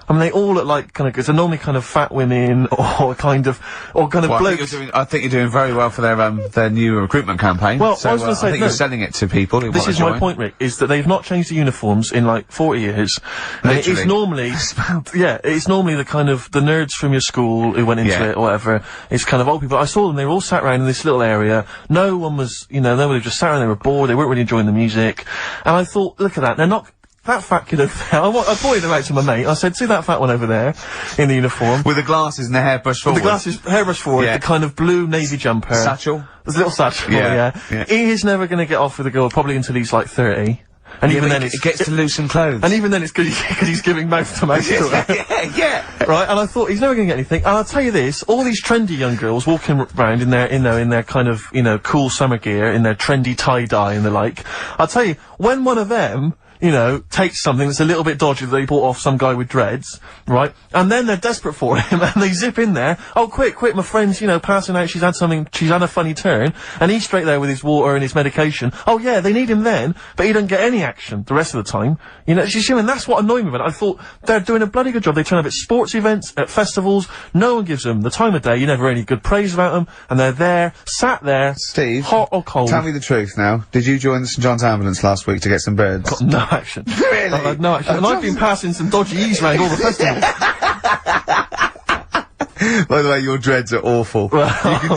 I mean, they all look like because they're normally kind of fat women or kind of blokes. I think you're doing very well for their new recruitment campaign. Well, so, I was going to say, I think you're selling it to people who this want is to my join. point, Rick, is that they've not changed the uniforms in like 40 years. And it is normally, it's normally the kind of, the nerds from your school who went into it or whatever. It's kind of old people. I saw them, they were all sat around in this little area. No one was, you know, nobody just sat around, they were bored, they weren't really enjoying the music. And I thought, look at that, that fat kid over there, I pointed him out to my mate, I said, see that fat one over there, in the uniform? With the glasses and the hairbrush forward. The glasses, hairbrush forward, Yeah. the kind of blue navy jumper. Satchel. There's a little satchel, Yeah. He is never gonna get off with a girl, probably until he's like 30. And even then it gets to loosen clothes. And even then it's because he's giving mouth to mouth to her. yeah. Right, and I thought, he's never gonna get anything. And I'll tell you this, all these trendy young girls walking around in their kind of, cool summer gear, in their trendy tie-dye and the like, I'll tell you, when one of them, takes something that's a little bit dodgy that they bought off some guy with dreads, right? And then they're desperate for him, and they zip in there, oh, quick, my friend's, passing out, she's had a funny turn, and he's straight there with his water and his medication. Oh yeah, they need him then, but he doesn't get any action the rest of the time. And that's what annoyed me about it. I thought, they're doing a bloody good job. They turn up at sports events, at festivals, no one gives them the time of day, you never hear any good praise about them, and they're there, sat there, Steve, hot or cold. Tell me the truth now. Did you join the St John's ambulance last week to get some birds? Got no action. Really? I had no action. And I've been passing some dodgy E's around all the festivals. By the way, your dreads are awful.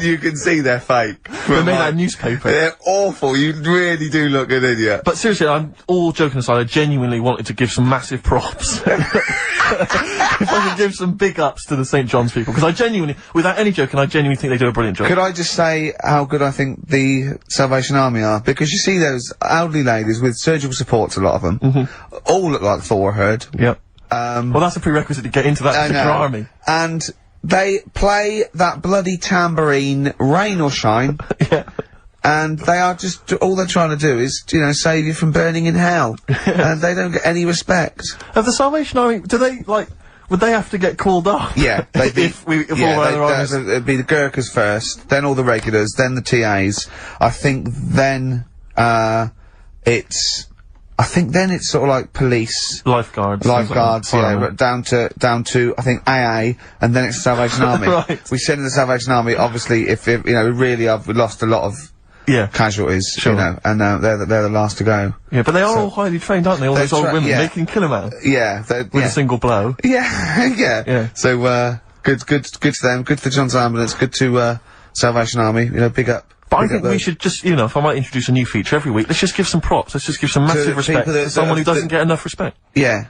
You can see they're fake. They're made out of newspaper. They're awful. You really do look an idiot. But seriously, I'm all joking aside, I genuinely wanted to give some massive props. If I could give some big ups to the St John's people, because I genuinely, without any joking, I genuinely think they do a brilliant job. Could I just say how good I think the Salvation Army are? Because you see those elderly ladies with surgical supports, a lot of them, all look like Thor Herd. Yep. Well, that's a prerequisite to get into that particular army. And they play that bloody tambourine, rain or shine. Yeah. And they are just, all they're trying to do is, save you from burning in hell. And they don't get any respect. Of the Salvation Army, do they, would they have to get called off? Yeah, they'd be, if all other armies... it'd be the Gurkhas first, then all the regulars, then the TAs. I think then it's sort of like police, lifeguards, yeah, down to I think AA, and then it's the Salvation Army. Right. We send in the Salvation Army, obviously, if really have lost a lot of casualties, sure. And they're the last to go. Yeah, but they are all highly trained, aren't they? All those old women, they can kill a man. Yeah, with a single blow. Yeah, yeah. So good to them, good to the John's Ambulance, good to Salvation Army. Big up. But I think we should just, if I might introduce a new feature every week, let's just give some props. Let's just give some massive respect to someone who doesn't get enough respect. Yeah.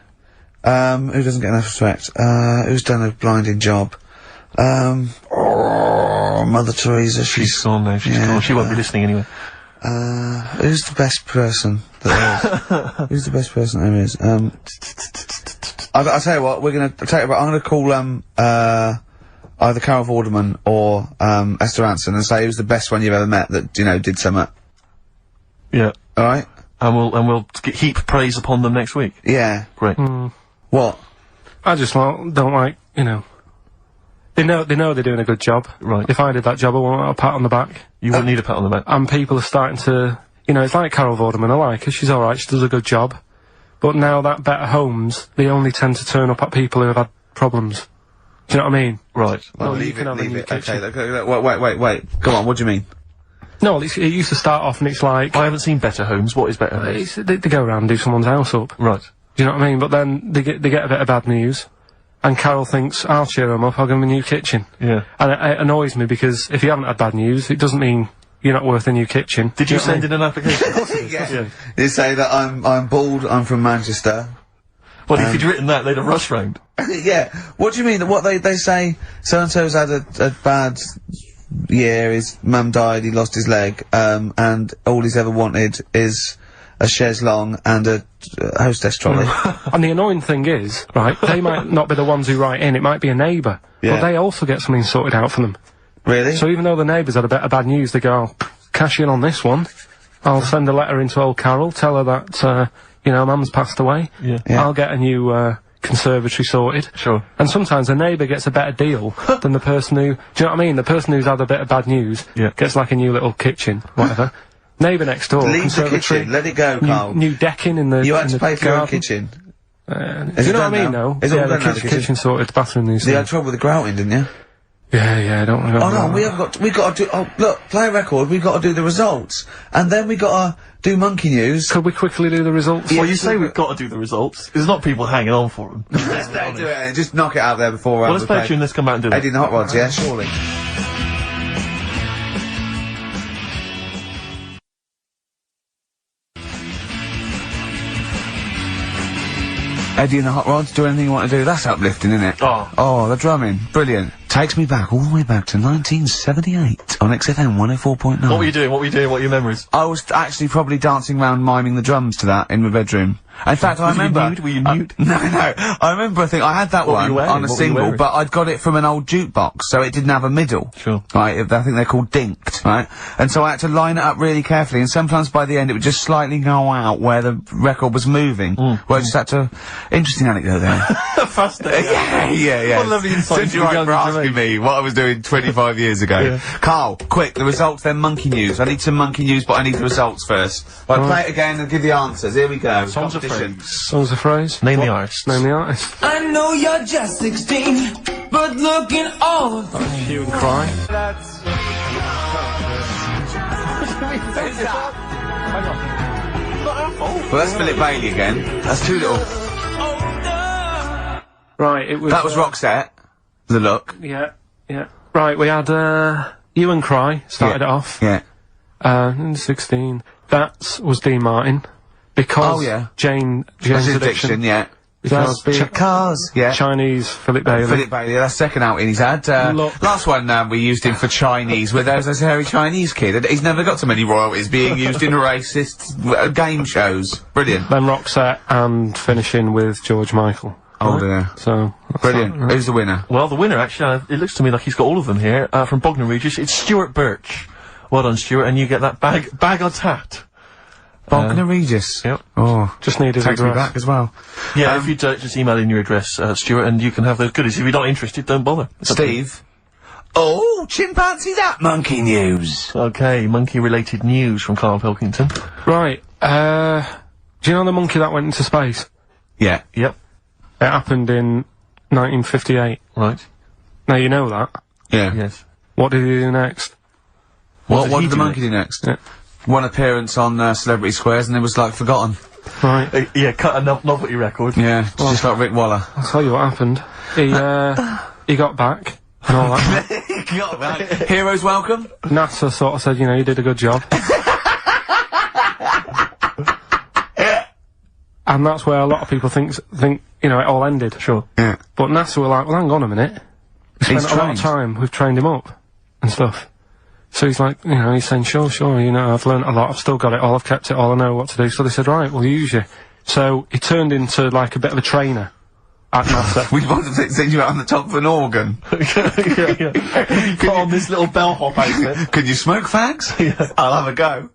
Who doesn't get enough respect? Who's done a blinding job? Mother Teresa. She's gone now. She's gone. She won't be listening anyway. Who's the best person that there is? Who's the best person there is? I'll tell you what, I'm gonna call, either Carol Vorderman or Esther Anson and say who's the best one you've ever met that did something. Yeah. All right. And we'll heap praise upon them next week. Yeah. Great. What? I just don't like They know they're doing a good job. Right. If I did that job, I want a pat on the back. You wouldn't need a pat on the back. And people are starting to, it's like Carol Vorderman. I like her. She's all right. She does a good job. But now that Better Homes, they only tend to turn up at people who have had problems. Do you know what I mean? Right. Well, No, leave you can have a new it. kitchen. Okay, wait. Go on, what do you mean? No, it used to start off and it's like... I haven't seen Better Homes. What is Better Homes? They go around and do someone's house up. Right. Do you know what I mean? But then they get a bit of bad news. And Carol thinks, I'll cheer them up, I'll give them a new kitchen. Yeah. And it annoys me because if you haven't had bad news, it doesn't mean you're not worth a new kitchen. Did you send in an application? Yeah. You say that I'm bald, I'm from Manchester. Well, if you'd written that, they'd have rushed round. Yeah. What do you mean? What they say, so-and-so's had a bad year, his mum died, he lost his leg, and all he's ever wanted is a chaise longue and a hostess trolley. And the annoying thing is, right, they might not be the ones who write in, it might be a neighbour. Yeah. But they also get something sorted out for them. Really? So even though the neighbours had a bit of bad news, they go, oh, cash in on this one. I'll send a letter into old Carol, tell her that, Mum's passed away. Yeah. I'll get a new, conservatory sorted. Sure. And sometimes a neighbour gets a better deal than the person who, do you know what I mean? The person who's had a bit of bad news gets like a new little kitchen, whatever. Neighbour next door, Leave the kitchen, let it go, Carl. New decking in the You had to pay for your own garden. kitchen. Do you know what I mean, though? Is it all the done now, the kitchen sorted, the bathroom news. You had trouble with the grouting, didn't you? Yeah, don't worry. Oh no, we got to do, look, play a record, we got to do the results. And then we got to do monkey news. Could we quickly do the results? Well, you say we've got to do the results. There's not people hanging on for them. Let's do it and just knock it out there before Well, let's play a tune, let's come back and do it. Eddie and the Hot Rods, yeah, surely. Eddie and the Hot Rods, do anything you want to do. That's uplifting, isn't it? Oh, the drumming. Brilliant. Takes me back, all the way back to 1978 on XFM 104.9. What were you doing? What are your memories? I was actually probably dancing around miming the drums to that in my bedroom. In fact, I remember... Were you nude? No. I remember, I had that one on a single, but I'd got it from an old jukebox, so it didn't have a middle. Sure. Right, I think they're called dinked, right? And so I had to line it up really carefully, and sometimes by the end it would just slightly go out where the record was moving. Where I just had to... Interesting anecdote there. Fascinating. Yeah. What a lovely insight. Since you were asking me what I was doing 25 years ago. Carl, quick, the results, then monkey news. I need some monkey news, but I need the results first. Right, play it again and give the answers. Here we go. Songs of phrase. Songs of phrase. Name the artist. Name the artist. I know you're just 16, but looking all Hue and Cry. Well, that's Philip Bailey again. That's too little. Right, it was... That was Roxette. The Look. Yeah. Right, we had, Hue and Cry started it off. Yeah. 16. That was Dean Martin. Because Jane's Addiction. Yeah. Because Chinese Philip Bailey. Philip Bailey, that's second outing he's had. Last one we used him for Chinese, where there's a hairy Chinese kid. He's never got so many royalties being used in racist game shows. Brilliant. Then Roxette and finishing with George Michael. Oh dear. So, brilliant. Right. Who's the winner? Well, the winner, actually, it looks to me like he's got all of them here, from Bognor Regis. It's Stuart Birch. Well done, Stuart, and you get that bag of tat. Bognor Regis. Yep. Oh, just need his takes me address. back as well. Yeah, if you just email in your address, Stuart, and you can have those goodies. If you're not interested, don't bother. Steve. Oh, chimpanzee that monkey news. Okay, monkey-related news from Karl Pilkington. Right, do you know the monkey that went into space? Yeah. Yep. It happened in 1958. Right. Now you know that. Yeah. Yes. What did he do next? What did the monkey do next? Yeah. One appearance on Celebrity Squares and it was like forgotten. Right. Yeah, cut a novelty record. Yeah, just like Rick Waller. I'll tell you what happened. He got back and all that. He got back. Heroes welcome. NASA sort of said, you know, you did a good job. And that's where a lot of people think, you know, it all ended. Sure. Yeah. But NASA were like, well, hang on a minute. We spent a lot of time, we've trained him up and stuff. So he's like, you know, he's saying, sure, you know, I've learnt a lot, I've still got it all, I've kept it all, I know what to do. So they said, right, we'll use you. So he turned into, like, a bit of a trainer at NASA. We wanted to send you out on the top of an organ. Put on this little bellhop outfit. Could you smoke fags? Yeah. I'll have a go.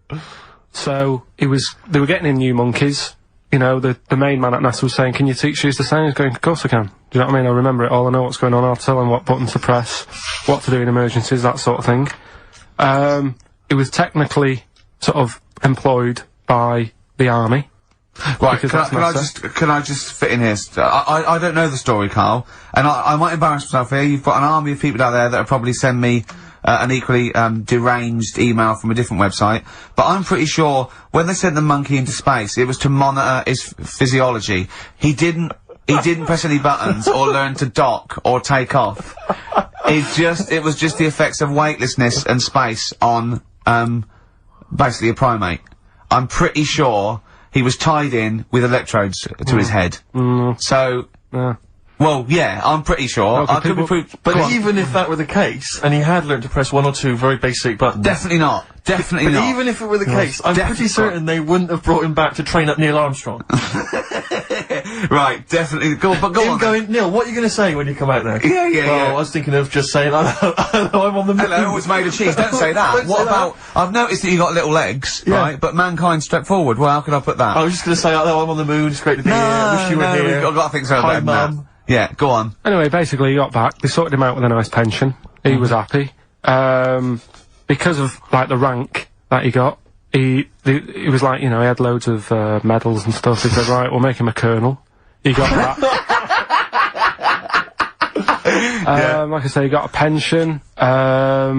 So they were getting in new monkeys. You know, the main man at NASA was saying, can you teach these the same? He's going, of course I can. Do you know what I mean? I remember it all, I know what's going on, I'll tell them what buttons to press, what to do in emergencies, that sort of thing. It was technically sort of employed by the army. Right, can I just fit in here? I don't know the story, Carl, and I might embarrass myself here. You've got an army of people out there that will probably send me an equally deranged email from a different website, but I'm pretty sure when they sent the monkey into space, it was to monitor his physiology. He didn't press any buttons or learn to dock or take off. It was just the effects of weightlessness and space on, basically a primate. I'm pretty sure he was tied in with electrodes to his head. So, well, yeah, I'm pretty sure. Okay, I could be proved. But even if that were the case, and he had learnt to press one or two very basic buttons... Definitely not. Definitely but not. even if it were the case, I'm pretty certain they wouldn't have brought him back to train up Neil Armstrong. Right, definitely. Go on. Going, Neil, what are you going to say when you come out there? Yeah. I was thinking of just saying, I'm on the moon. Hello, it's made of cheese. Don't say that. What about... I've noticed that you got little legs, right? But mankind stepped forward. Well, how could I put that? I was just going to say, oh, I'm on the moon, it's great to be here, I wish you were here. I've got to think so Hi, better than that. Mum. Yeah, go on. Anyway, basically he got back, they sorted him out with a nice pension. He was happy. Because of, like, the rank that he got, he was like, you know, he had loads of medals and stuff. He said, right, we'll make him a colonel. He got that. Like I say, he got a pension. How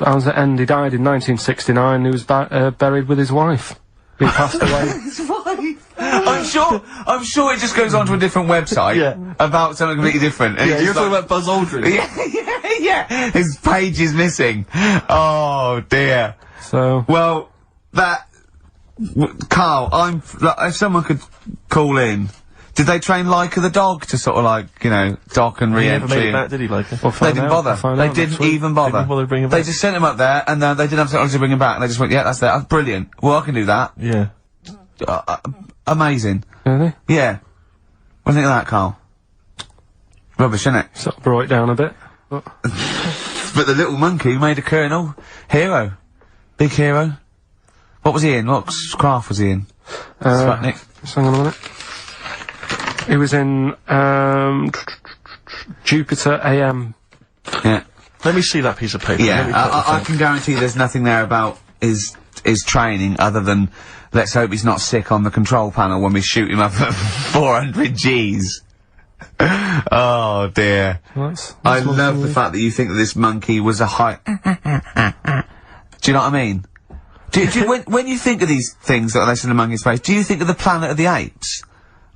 was the end? He died in 1969. He was buried with his wife. He passed away. His wife. I'm sure it just goes on to a different website about something completely different. And You're talking about Buzz Aldrin. Yeah. His page is missing. Oh dear. So well, Carl, if someone could call in Did they train Leica the dog to sort of like, you know, dock and He never made re-entry? it back, did he, like? They didn't bother. They didn't even bother. Didn't bother to bring him They back. just sent him up there, and they didn't have technology to bring him back. And they just went, yeah, that's that. That's brilliant. Well, I can do that. Yeah. Amazing. Really? Yeah. What do you think of that, Carl? Rubbish, isn't it? Sort of brought it down a bit. But But the little monkey made a colonel. Hero. Big hero. What was he in? What craft was he in? Sputnik. just hang on a minute. He was in, Jupiter AM. Yeah. Let me see that piece of paper. Let me Yeah, put the I thing. can guarantee there's nothing there about his training other than let's hope he's not sick on the control panel when we shoot him up at 400 Gs. Oh dear. That's I love the fact that you think that this monkey was a high. Do you know what I mean? Do you, when you think of these things that they send a monkey's face, do you think of the Planet of the Apes?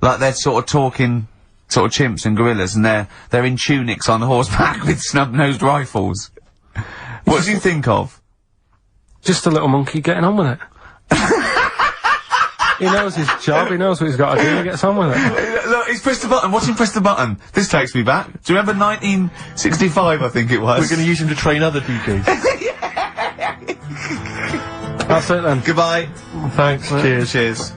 Like they're sort of talking, sort of chimps and gorillas, and they're in tunics on horseback with snub-nosed rifles. What do you think of? just a little monkey getting on with it. He knows his job, he knows what he's got to do, he gets on with it. Look, he's pressed the button. Watch him press the button. This takes me back. Do you remember 1965, I think it was? We're going to use him to train other DJs. That's it then. Goodbye. Thanks. Cheers.